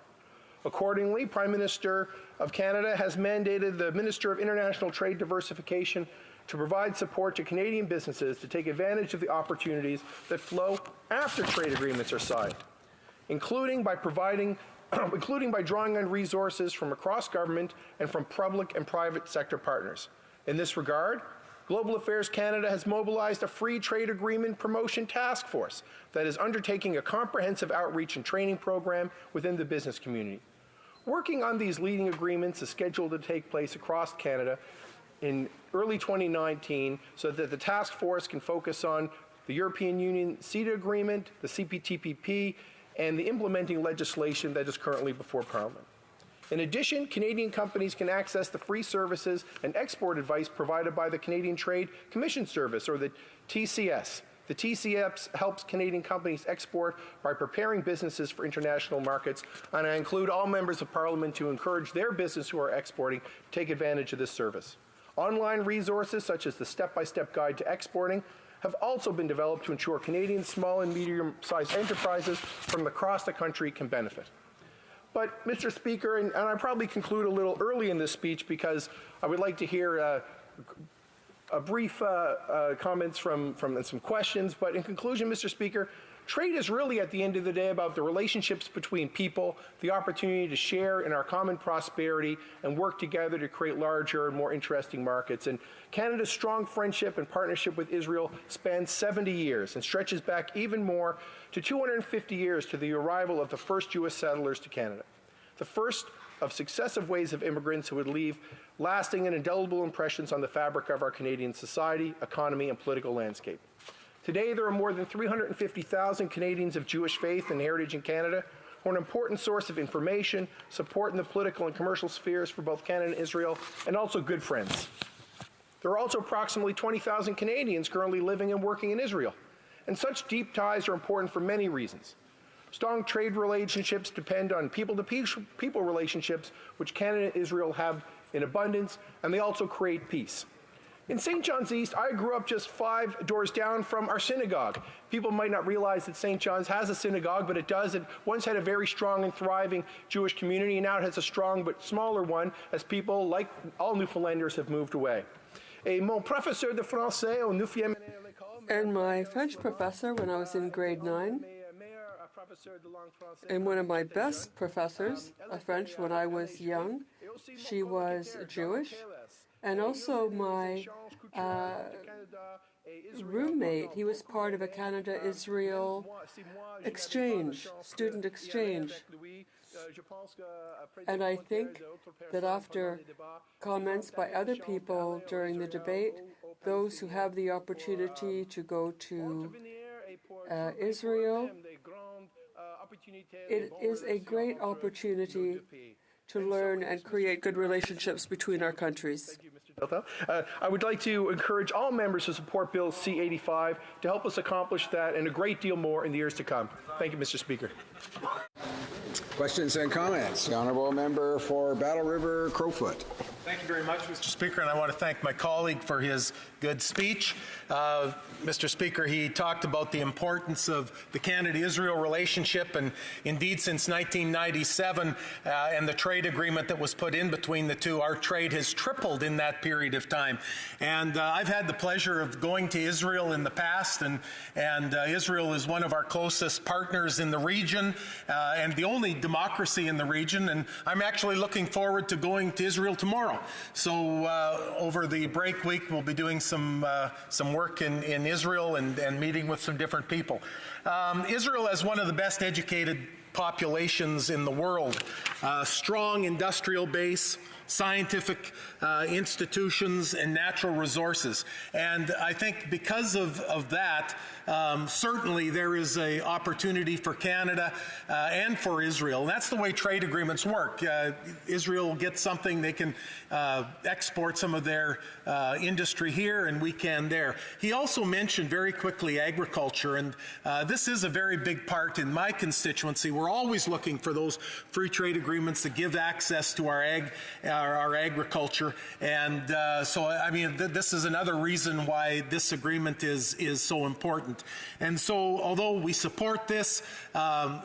Accordingly, Prime Minister of Canada has mandated the Minister of International Trade Diversification to provide support to Canadian businesses to take advantage of the opportunities that flow after trade agreements are signed, including by drawing on resources from across government and from public and private sector partners. In this regard, Global Affairs Canada has mobilized a free trade agreement promotion task force that is undertaking a comprehensive outreach and training program within the business community. Working on these leading agreements is scheduled to take place across Canada in early 2019 so that the task force can focus on the European Union CETA agreement, the CPTPP, and the implementing legislation that is currently before Parliament. In addition, Canadian companies can access the free services and export advice provided by the Canadian Trade Commission Service, or the TCS. The TCS helps Canadian companies export by preparing businesses for international markets, and I include all members of Parliament to encourage their business who are exporting to take advantage of this service. Online resources such as the step-by-step guide to exporting have also been developed to ensure Canadian small and medium-sized enterprises from across the country can benefit. But, Mr. Speaker, and I probably conclude a little early in this speech because I would like to hear a brief comments and some questions. But in conclusion, Mr. Speaker, trade is really, at the end of the day, about the relationships between people, the opportunity to share in our common prosperity and work together to create larger and more interesting markets. And Canada's strong friendship and partnership with Israel spans 70 years and stretches back even more to 250 years to the arrival of the first Jewish settlers to Canada, the first of successive waves of immigrants who would leave lasting and indelible impressions on the fabric of our Canadian society, economy, and political landscape. Today, there are more than 350,000 Canadians of Jewish faith and heritage in Canada, who are an important source of information, support in the political and commercial spheres for both Canada and Israel, and also good friends. There are also approximately 20,000 Canadians currently living and working in Israel, and such deep ties are important for many reasons. Strong trade relationships depend on people-to-people relationships, which Canada and Israel have in abundance, and they also create peace. In St. John's East, I grew up just 5 doors down from our synagogue. People might not realize that St. John's has a synagogue, but it does. It once had a very strong and thriving Jewish community, and now it has a strong but smaller one as people, like all Newfoundlanders, have moved away. And my French professor when I was in grade 9, and one of my best professors of French when I was young, she was Jewish, and also my roommate, he was part of a Canada-Israel exchange, student exchange. And I think that after comments by other people during the debate, those who have the opportunity to go to Israel, it is a great opportunity to learn and create good relationships between our countries. I would like to encourage all members to support Bill C-85 to help us accomplish that and a great deal more in the years to come. Thank you, Mr. Speaker. Questions and comments. The Honourable Member for Battle River Crowfoot. Thank you very much, Mr. Speaker, and I want to thank my colleague for his good speech. Mr. Speaker, he talked about the importance of the Canada-Israel relationship, and indeed since 1997 and the trade agreement that was put in between the two, our trade has tripled in that period of time. And I've had the pleasure of going to Israel in the past, and Israel is one of our closest partners in the region and the only democracy in the region, and I'm actually looking forward to going to Israel tomorrow. tomorrow. So over the break week, we'll be doing some work in Israel and meeting with some different people. Israel has one of the best educated populations in the world, strong industrial base, scientific institutions, and natural resources. And I think because of that, certainly there is an opportunity for Canada and for Israel. And that's the way trade agreements work. Israel gets something, they can export some of their industry here, and we can there. He also mentioned very quickly agriculture, and this is a very big part in my constituency. We're always looking for those free trade agreements that give access to our agriculture, and so I mean this is another reason why this agreement is so important. And so although we support this,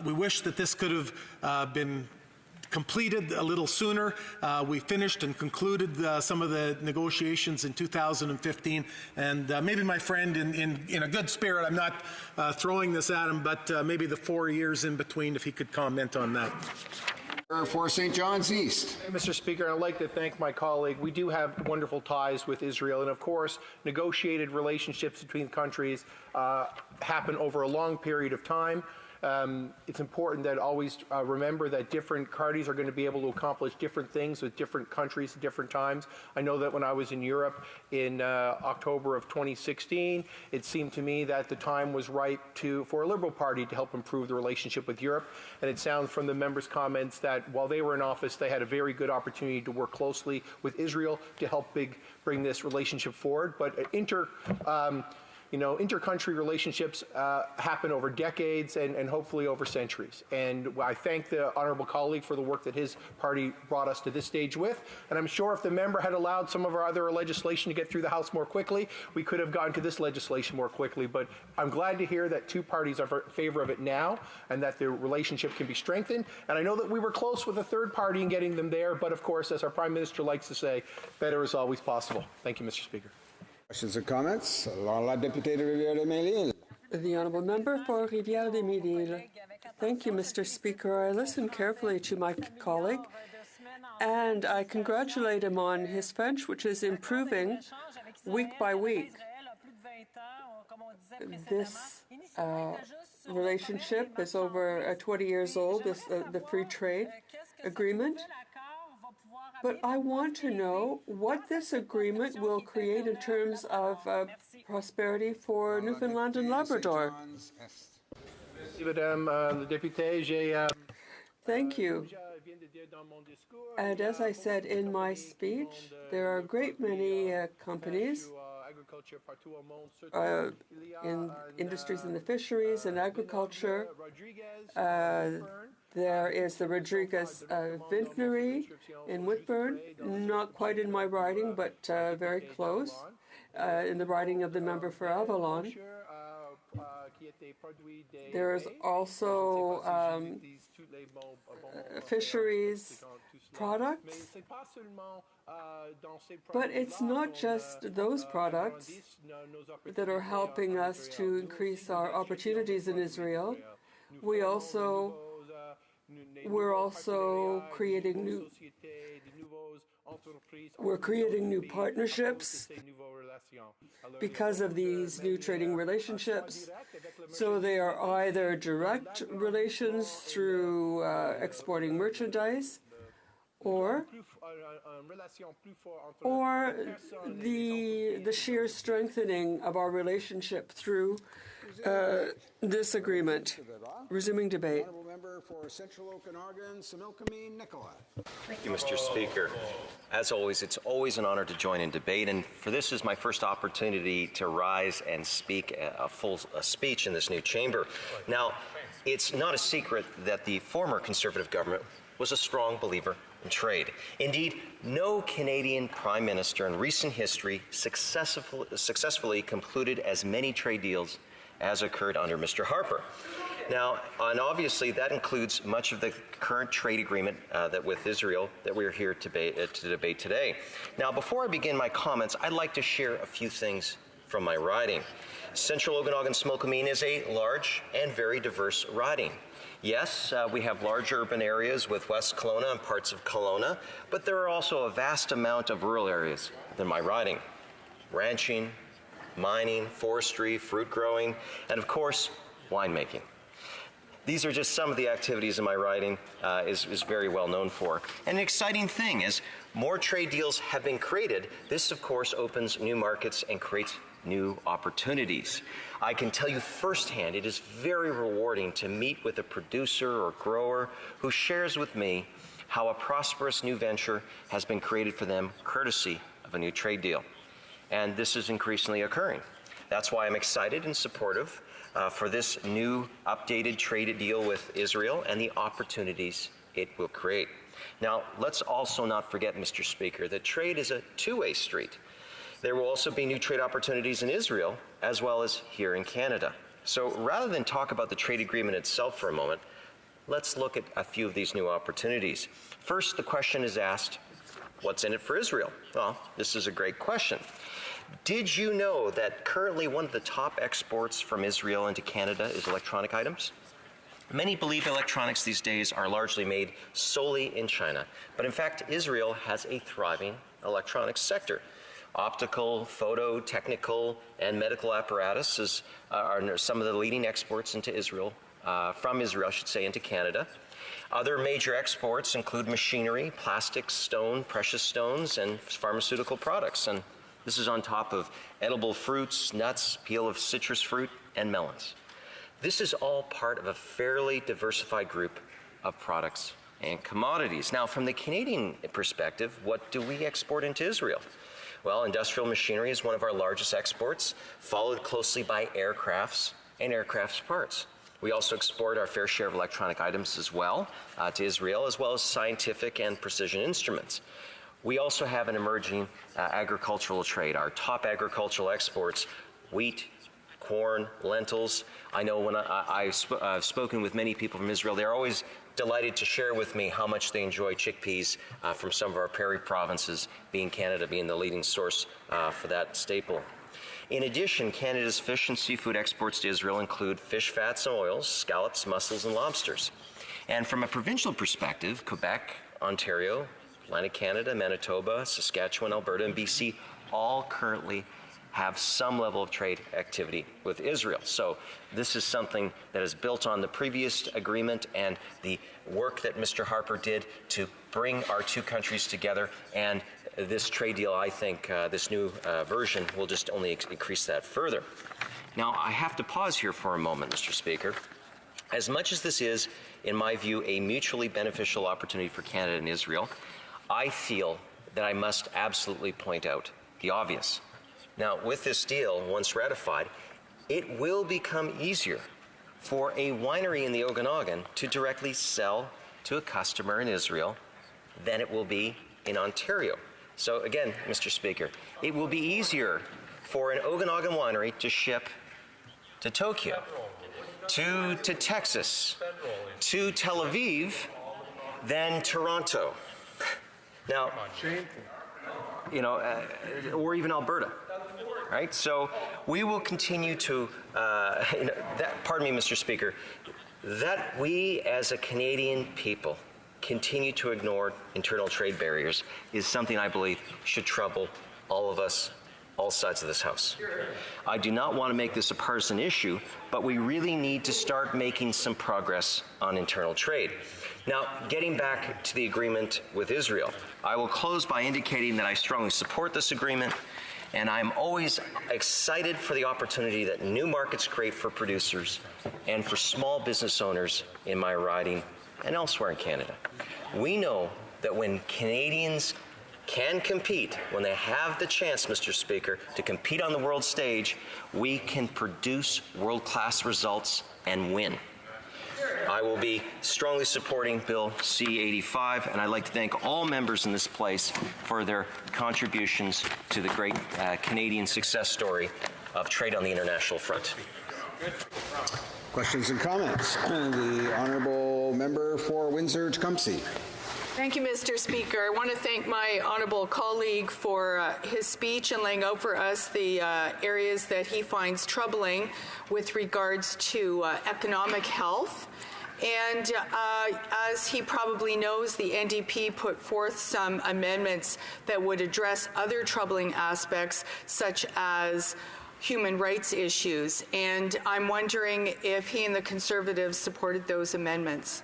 we wish that this could have been completed a little sooner. We finished and concluded some of the negotiations in 2015, and maybe my friend, in a good spirit, I'm not throwing this at him, but maybe the 4 years in between, if he could comment on that. For St. John's East. Mr. Speaker, I'd like to thank my colleague. We do have wonderful ties with Israel, and of course, negotiated relationships between countries happen over a long period of time. It's important that always remember that different parties are going to be able to accomplish different things with different countries at different times. I know that when I was in Europe in October of 2016, it seemed to me that the time was right for a Liberal Party to help improve the relationship with Europe. And it sounds from the members' comments that while they were in office, they had a very good opportunity to work closely with Israel to help bring this relationship forward. But intercountry relationships happen over decades and hopefully over centuries. And I thank the honourable colleague for the work that his party brought us to this stage with. And I'm sure if the member had allowed some of our other legislation to get through the House more quickly, we could have gotten to this legislation more quickly. But I'm glad to hear that two parties are in favour of it now and that the relationship can be strengthened. And I know that we were close with a third party in getting them there. But of course, as our Prime Minister likes to say, better is always possible. Thank you, Mr. Speaker. Questions or comments? La députée de Rivière-des-Mille. The honourable member for Rivière-des-Mille. Thank you, Mr. Speaker. I listened carefully to my colleague, and I congratulate him on his French, which is improving week by week. This relationship is over 20 years old, the free trade agreement. But I want to know what this agreement will create in terms of prosperity for Newfoundland and Labrador. Thank you. And as I said in my speech, there are a great many companies in industries in the fisheries and agriculture. There is the Rodriguez Vintnery in Whitburn, not quite in my riding, but very close, in the riding of the member for Avalon. There is also fisheries products, but it's not just those products that are helping us to increase our opportunities in Israel. We're also creating new partnerships because of these new trading relationships. So they are either direct relations through exporting merchandise, or the sheer strengthening of our relationship through this agreement. Resuming debate. Thank you, Mr. Speaker. As always, it's always an honor to join in debate, and for this is my first opportunity to rise and speak a full speech in this new chamber. Now, it's not a secret that the former Conservative government was a strong believer in trade. Indeed, no Canadian Prime Minister in recent history successfully concluded as many trade deals as occurred under Mr. Harper. Now, and obviously that includes much of the current trade agreement that with Israel that we're here to debate today. Now, before I begin my comments, I'd like to share a few things from my riding. Central Okanagan-Smokemeen is a large and very diverse riding. Yes, we have large urban areas with West Kelowna and parts of Kelowna, but there are also a vast amount of rural areas in my riding. Ranching, mining, forestry, fruit growing, and of course, winemaking. These are just some of the activities in my riding is very well known for. And an exciting thing is more trade deals have been created. This, of course, opens new markets and creates new opportunities. I can tell you firsthand, it is very rewarding to meet with a producer or grower who shares with me how a prosperous new venture has been created for them courtesy of a new trade deal. And this is increasingly occurring. That's why I'm excited and supportive for this new updated trade deal with Israel and the opportunities it will create. Now, let's also not forget, Mr. Speaker, that trade is a two-way street. There will also be new trade opportunities in Israel as well as here in Canada. So rather than talk about the trade agreement itself for a moment, let's look at a few of these new opportunities. First, the question is asked, what's in it for Israel? Well, this is a great question. Did you know that currently one of the top exports from Israel into Canada is electronic items? Many believe electronics these days are largely made solely in China, but in fact, Israel has a thriving electronics sector. Optical, photo, technical, and medical apparatus are some of the leading exports into Israel, from Israel, I should say, into Canada. Other major exports include machinery, plastics, stone, precious stones, and pharmaceutical products. And this is on top of edible fruits, nuts, peel of citrus fruit, and melons. This is all part of a fairly diversified group of products and commodities. Now, from the Canadian perspective, what do we export into Israel? Well, industrial machinery is one of our largest exports, followed closely by aircrafts and aircraft parts. We also export our fair share of electronic items as well to Israel, as well as scientific and precision instruments. We also have an emerging agricultural trade. Our top agricultural exports, wheat, corn, lentils. I know when I've spoken with many people from Israel, they're always delighted to share with me how much they enjoy chickpeas from some of our prairie provinces, Canada being the leading source for that staple. In addition, Canada's fish and seafood exports to Israel include fish fats and oils, scallops, mussels, and lobsters. And from a provincial perspective, Quebec, Ontario, Atlantic Canada, Manitoba, Saskatchewan, Alberta, and BC all currently have some level of trade activity with Israel. So this is something that is built on the previous agreement and the work that Mr. Harper did to bring our two countries together. And this trade deal, I think, this new version will just only increase that further. Now, I have to pause here for a moment, Mr. Speaker. As much as this is, in my view, a mutually beneficial opportunity for Canada and Israel, I feel that I must absolutely point out the obvious. Now, with this deal, once ratified, it will become easier for a winery in the Okanagan to directly sell to a customer in Israel than it will be in Ontario. So again, Mr. Speaker, it will be easier for an Okanagan winery to ship to Tokyo, to Texas, to Tel Aviv, than Toronto. Now, or even Alberta. Right? So we will continue to, pardon me, Mr. Speaker, that we as a Canadian people continue to ignore internal trade barriers is something I believe should trouble all of us, all sides of this House. I do not want to make this a partisan issue, but we really need to start making some progress on internal trade. Now, getting back to the agreement with Israel, I will close by indicating that I strongly support this agreement. And I'm always excited for the opportunity that new markets create for producers and for small business owners in my riding and elsewhere in Canada. We know that when Canadians can compete, when they have the chance, Mr. Speaker, to compete on the world stage, we can produce world-class results and win. I will be strongly supporting Bill C-85, and I'd like to thank all members in this place for their contributions to the great Canadian success story of trade on the international front. Questions and comments? The Honourable Member for Windsor-Tecumseh. Thank you, Mr. Speaker. I want to thank my honourable colleague for his speech and laying out for us the areas that he finds troubling with regards to economic health. And as he probably knows, the NDP put forth some amendments that would address other troubling aspects, such as human rights issues. And I'm wondering if he and the Conservatives supported those amendments.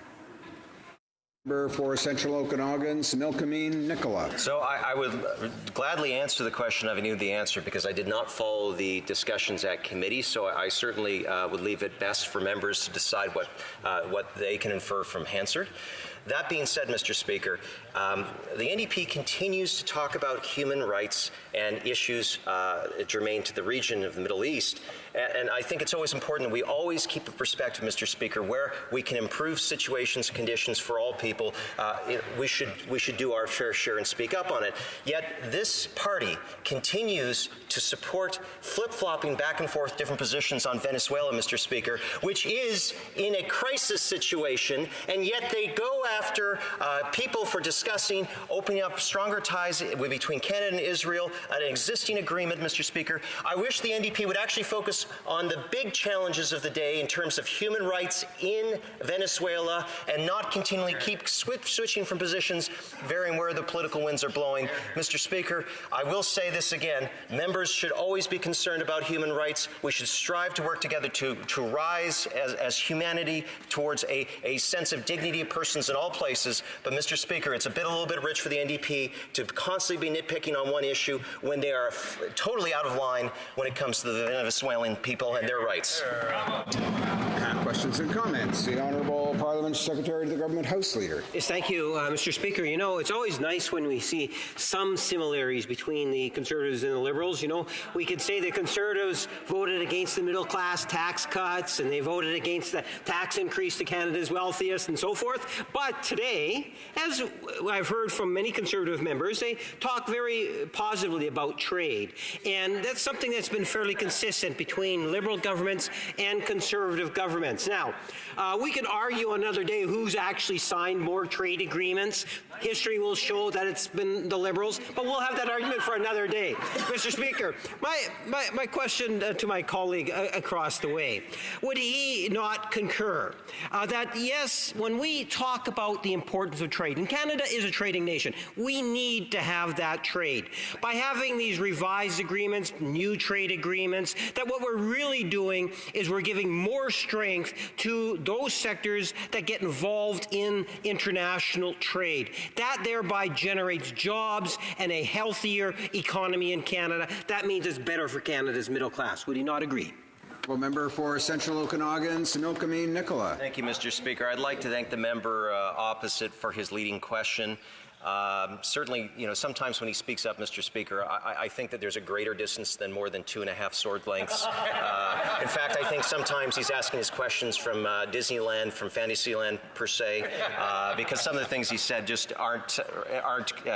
Member for Central Okanagan, Similkameen Nicola. So I would gladly answer the question if I knew the answer, because I did not follow the discussions at committee, so I certainly would leave it best for members to decide what they can infer from Hansard. That being said, Mr. Speaker, the NDP continues to talk about human rights and issues germane to the region of the Middle East. And I think it's always important that we always keep a perspective, Mr. Speaker, where we can improve situations, conditions for all people. We should do our fair share and speak up on it. Yet this party continues to support flip-flopping back and forth different positions on Venezuela, Mr. Speaker, which is in a crisis situation, and yet they go after people for discussing opening up stronger ties between Canada and Israel, an existing agreement, Mr. Speaker. I wish the NDP would actually focus on the big challenges of the day in terms of human rights in Venezuela and not continually keep switching from positions, varying where the political winds are blowing. Mr. Speaker, I will say this again. Members should always be concerned about human rights. We should strive to work together to rise as humanity towards a sense of dignity of persons in all places. But, Mr. Speaker, it's a little bit rich for the NDP to constantly be nitpicking on one issue when they are totally out of line when it comes to the Venezuelan people and their rights. Questions and comments. The Honourable Parliament Secretary to the Government House Leader. Yes, thank you, Mr. Speaker. You know, it's always nice when we see some similarities between the Conservatives and the Liberals. You know, we could say the Conservatives voted against the middle class tax cuts and they voted against the tax increase to Canada's wealthiest and so forth. But today, as I've heard from many Conservative members, they talk very positively about trade. And that's something that's been fairly consistent between Liberal governments and Conservative governments. Now, we could argue another day who's actually signed more trade agreements. History will show that it's been the Liberals, but we'll have that argument for another day. Mr. Speaker, my question to my colleague across the way, would he not concur that, yes, when we talk about the importance of trade, and Canada is a trading nation, we need to have that trade. By having these revised agreements, new trade agreements, that what we're really doing is we're giving more strength to those sectors that get involved in international trade. That thereby generates jobs and a healthier economy in Canada. That means it's better for Canada's middle class. Would you not agree? Well, member for Central Okanagan, Similkameen Nicola. Thank you, Mr. Speaker. I'd like to thank the member opposite for his leading question. Certainly, you know, sometimes when he speaks up, Mr. Speaker, I think that there's a greater distance than more than 2.5 sword lengths. In fact, I think sometimes he's asking his questions from Disneyland, from Fantasyland per se, because some of the things he said just aren't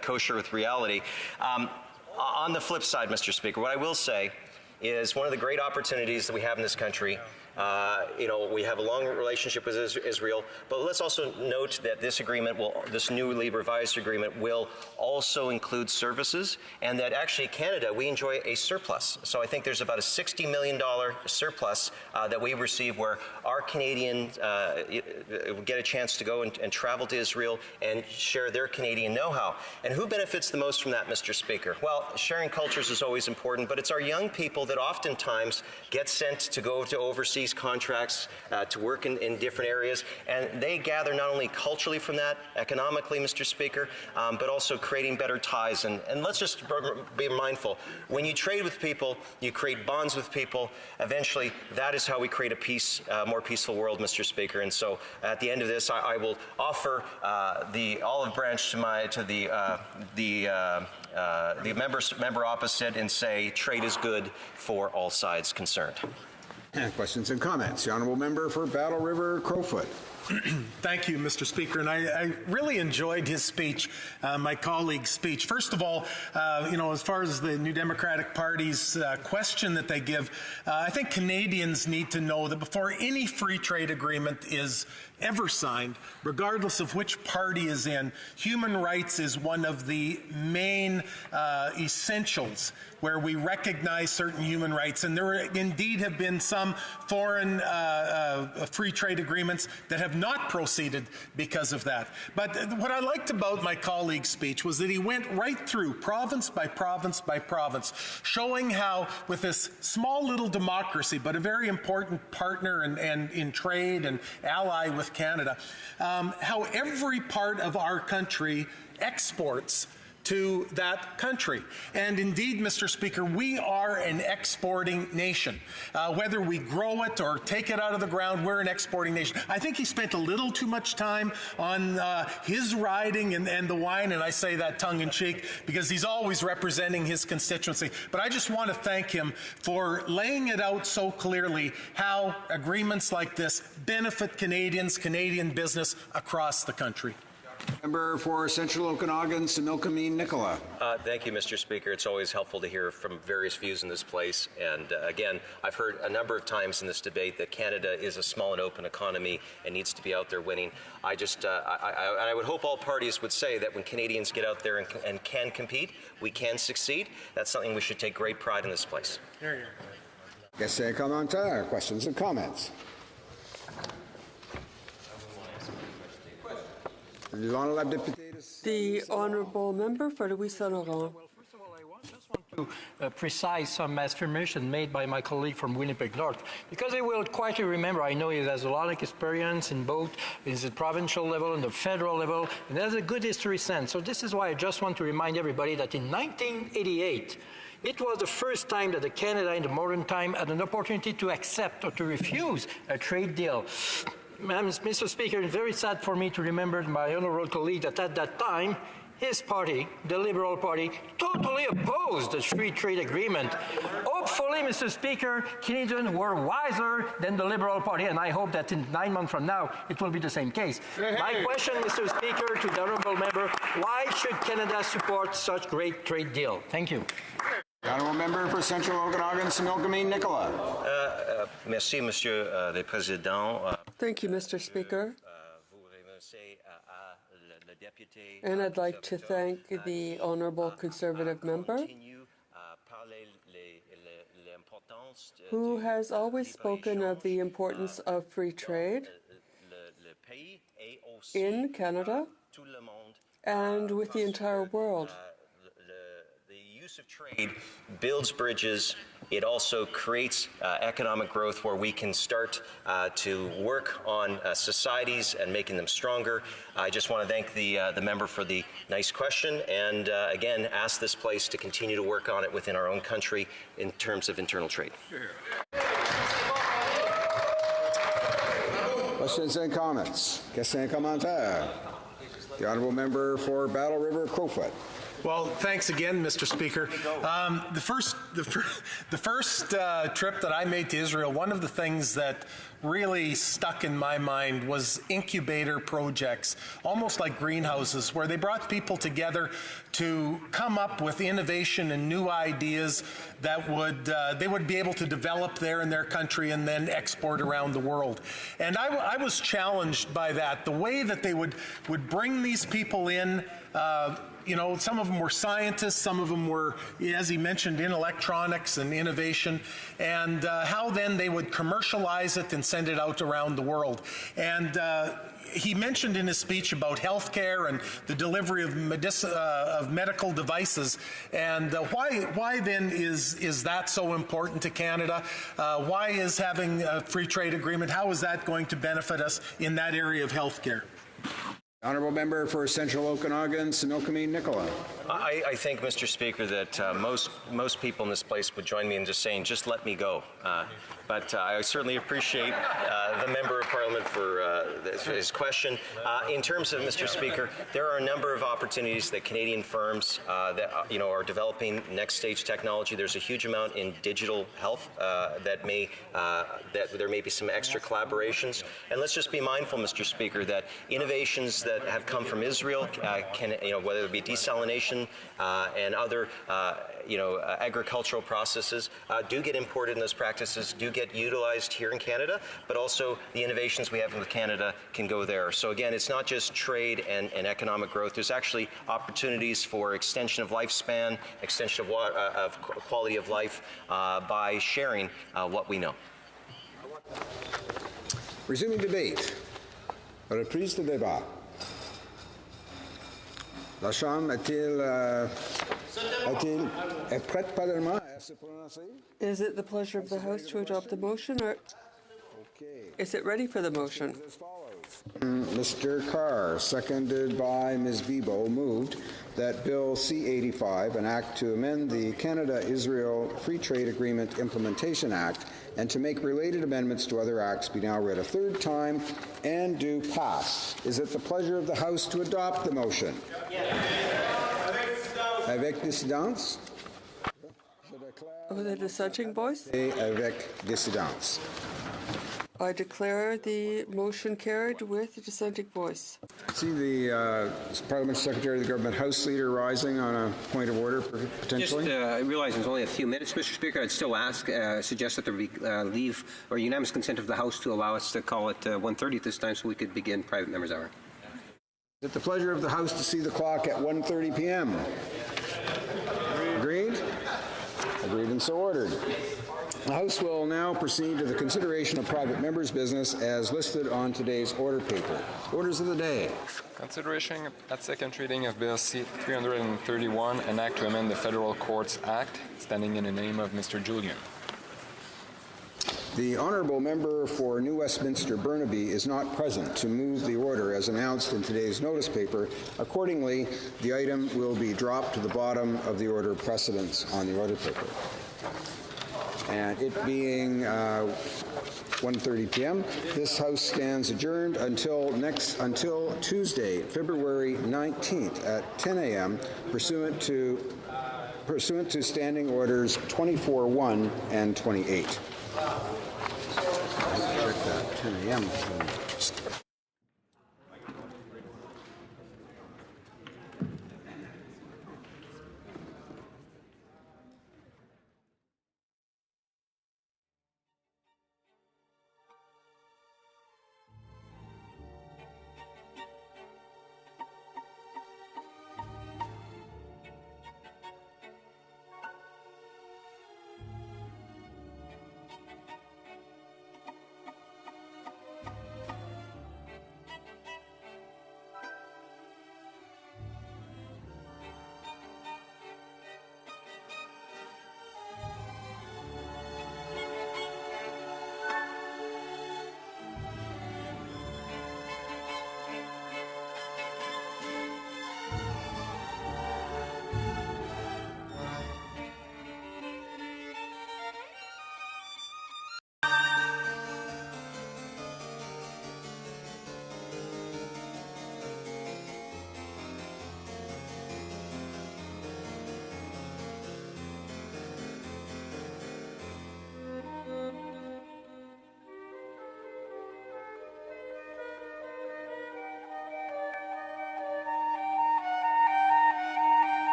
kosher with reality. On the flip side, Mr. Speaker, what I will say is one of the great opportunities that we have in this country. You know, we have a long relationship with Israel, but let's also note that this agreement this newly revised agreement will also include services, and that actually Canada, we enjoy a surplus. So I think there's about a $60 million surplus that we receive where our Canadians get a chance to go and travel to Israel and share their Canadian know-how. And who benefits the most from that, Mr. Speaker? Well, sharing cultures is always important, but it's our young people that oftentimes get sent to go to overseas contracts to work in different areas, and they gather not only culturally from that, economically, Mr. Speaker, but also creating better ties. And let's just be mindful, when you trade with people, you create bonds with people. Eventually, that is how we create a more peaceful world, Mr. Speaker. And so at the end of this, I will offer the olive branch to the member opposite and say trade is good for all sides concerned. Questions and comments. The Honourable Member for Battle River Crowfoot. Thank you, Mr. Speaker. And I really enjoyed his speech, my colleague's speech. First of all, as far as the New Democratic Party's question that they give, I think Canadians need to know that before any free trade agreement is ever signed, regardless of which party is in, human rights is one of the main essentials where we recognize certain human rights. And there indeed have been some foreign free trade agreements that have not proceeded because of that. But what I liked about my colleague's speech was that he went right through province by province by province, showing how with this small little democracy, but a very important partner and in trade and ally with Canada, how every part of our country exports to that country. And indeed, Mr. Speaker, we are an exporting nation. Whether we grow it or take it out of the ground, we're an exporting nation. I think he spent a little too much time on his riding and the wine, and I say that tongue-in-cheek because he's always representing his constituency. But I just want to thank him for laying it out so clearly how agreements like this benefit Canadians, Canadian business across the country. Member for Central Okanagan, Similkameen Nicola. Thank you, Mr. Speaker. It's always helpful to hear from various views in this place. And again, I've heard a number of times in this debate that Canada is a small and open economy and needs to be out there winning. I would hope all parties would say that when Canadians get out there and can compete, we can succeed. That's something we should take great pride in this place. Questions and comments. The Honourable Member for Louis Saint-Laurent. To precise some affirmation made by my colleague from Winnipeg North, because I will quietly remember, I know he has a lot of experience in both the provincial level and the federal level, and has a good history sense. So this is why I just want to remind everybody that in 1988, it was the first time that Canada in the modern time had an opportunity to accept or to refuse a trade deal. Mr. Speaker, it's very sad for me to remember my honourable colleague that at that time, his party, the Liberal Party, totally opposed the free trade agreement. Hopefully, Mr. Speaker, Canadians were wiser than the Liberal Party, and I hope that in 9 months from now, it will be the same case. My question, Mr. Speaker, to the honourable member, why should Canada support such great trade deal? Thank you. The Honourable Member for Central Okanagan, Similkameen Nicola. Merci, Monsieur le Président. Thank you, Mr. Speaker. And I'd like to thank the Honourable Conservative Member who has always spoken of the importance of free trade in Canada and with the entire world. The use of trade builds bridges. It also creates economic growth where we can start to work on societies and making them stronger. I just want to thank the member for the nice question and again ask this place to continue to work on it within our own country in terms of internal trade. Questions and comments. Questions and commentaires. The Honourable Member for Battle River Crowfoot. Well, thanks again, Mr. Speaker. The first trip that I made to Israel, one of the things that really stuck in my mind was incubator projects, almost like greenhouses, where they brought people together to come up with innovation and new ideas that they would be able to develop there in their country and then export around the world. And I was challenged by that, the way that they would bring these people in. Some of them were scientists, some of them were, as he mentioned, in electronics and innovation, and how then they would commercialize it and send it out around the world. And he mentioned in his speech about healthcare and the delivery of medical devices, and why then is that so important to Canada? Why is having a free trade agreement, how is that going to benefit us in that area of healthcare? Honourable Member for Central Okanagan, Similkameen Nicola. I think, Mr. Speaker, that most people in this place would join me in just saying, just let me go. But I certainly appreciate the Member of Parliament for his question. In terms of, Mr. Speaker, there are a number of opportunities that Canadian firms that are developing next stage technology. There's a huge amount in digital health that there may be some extra collaborations. And let's just be mindful, Mr. Speaker, that innovations that have come from Israel can, whether it be desalination and other agricultural processes do get imported, and those practices do get utilized here in Canada, but also the innovations we have with Canada can go there. So again, it's not just trade and economic growth. There's actually opportunities for extension of lifespan, extension of quality of life by sharing what we know. Resuming debate. Reprise de débat. La Chambre est prête parlement à se prononcer? Is it the pleasure of the House to adopt the motion, or is it ready for the motion? Mr. Carr, seconded by Ms. Bibeau, moved that Bill C-85, an act to amend the Canada-Israel Free Trade Agreement Implementation Act and to make related amendments to other acts, be now read a third time and do pass. Is it the pleasure of the House to adopt the motion? Avec dissidence? With a dissenting voice? Et avec dissidence. I declare the motion carried with a dissenting voice. See the Parliament Secretary of the Government House Leader rising on a point of order, potentially. I realize there's only a few minutes, Mr. Speaker. I'd still suggest that there be leave or unanimous consent of the House to allow us to call it 1:30 at this time so we could begin private members' hour. Is it the pleasure of the House to see the clock at 1:30 p.m.? Agreed? Agreed and so ordered. The House will now proceed to the consideration of private members' business as listed on today's order paper. Orders of the day. Consideration at second reading of Bill C-331, an act to amend the Federal Courts Act, standing in the name of Mr. Julian. The honourable member for New Westminster Burnaby is not present to move the order as announced in today's notice paper. Accordingly, the item will be dropped to the bottom of the order of precedence on the order paper. And it being 1:30 p.m., this House stands adjourned until Tuesday, February 19th at 10 a.m. pursuant to Standing Orders 24.1 and 28. Check that 10 a.m.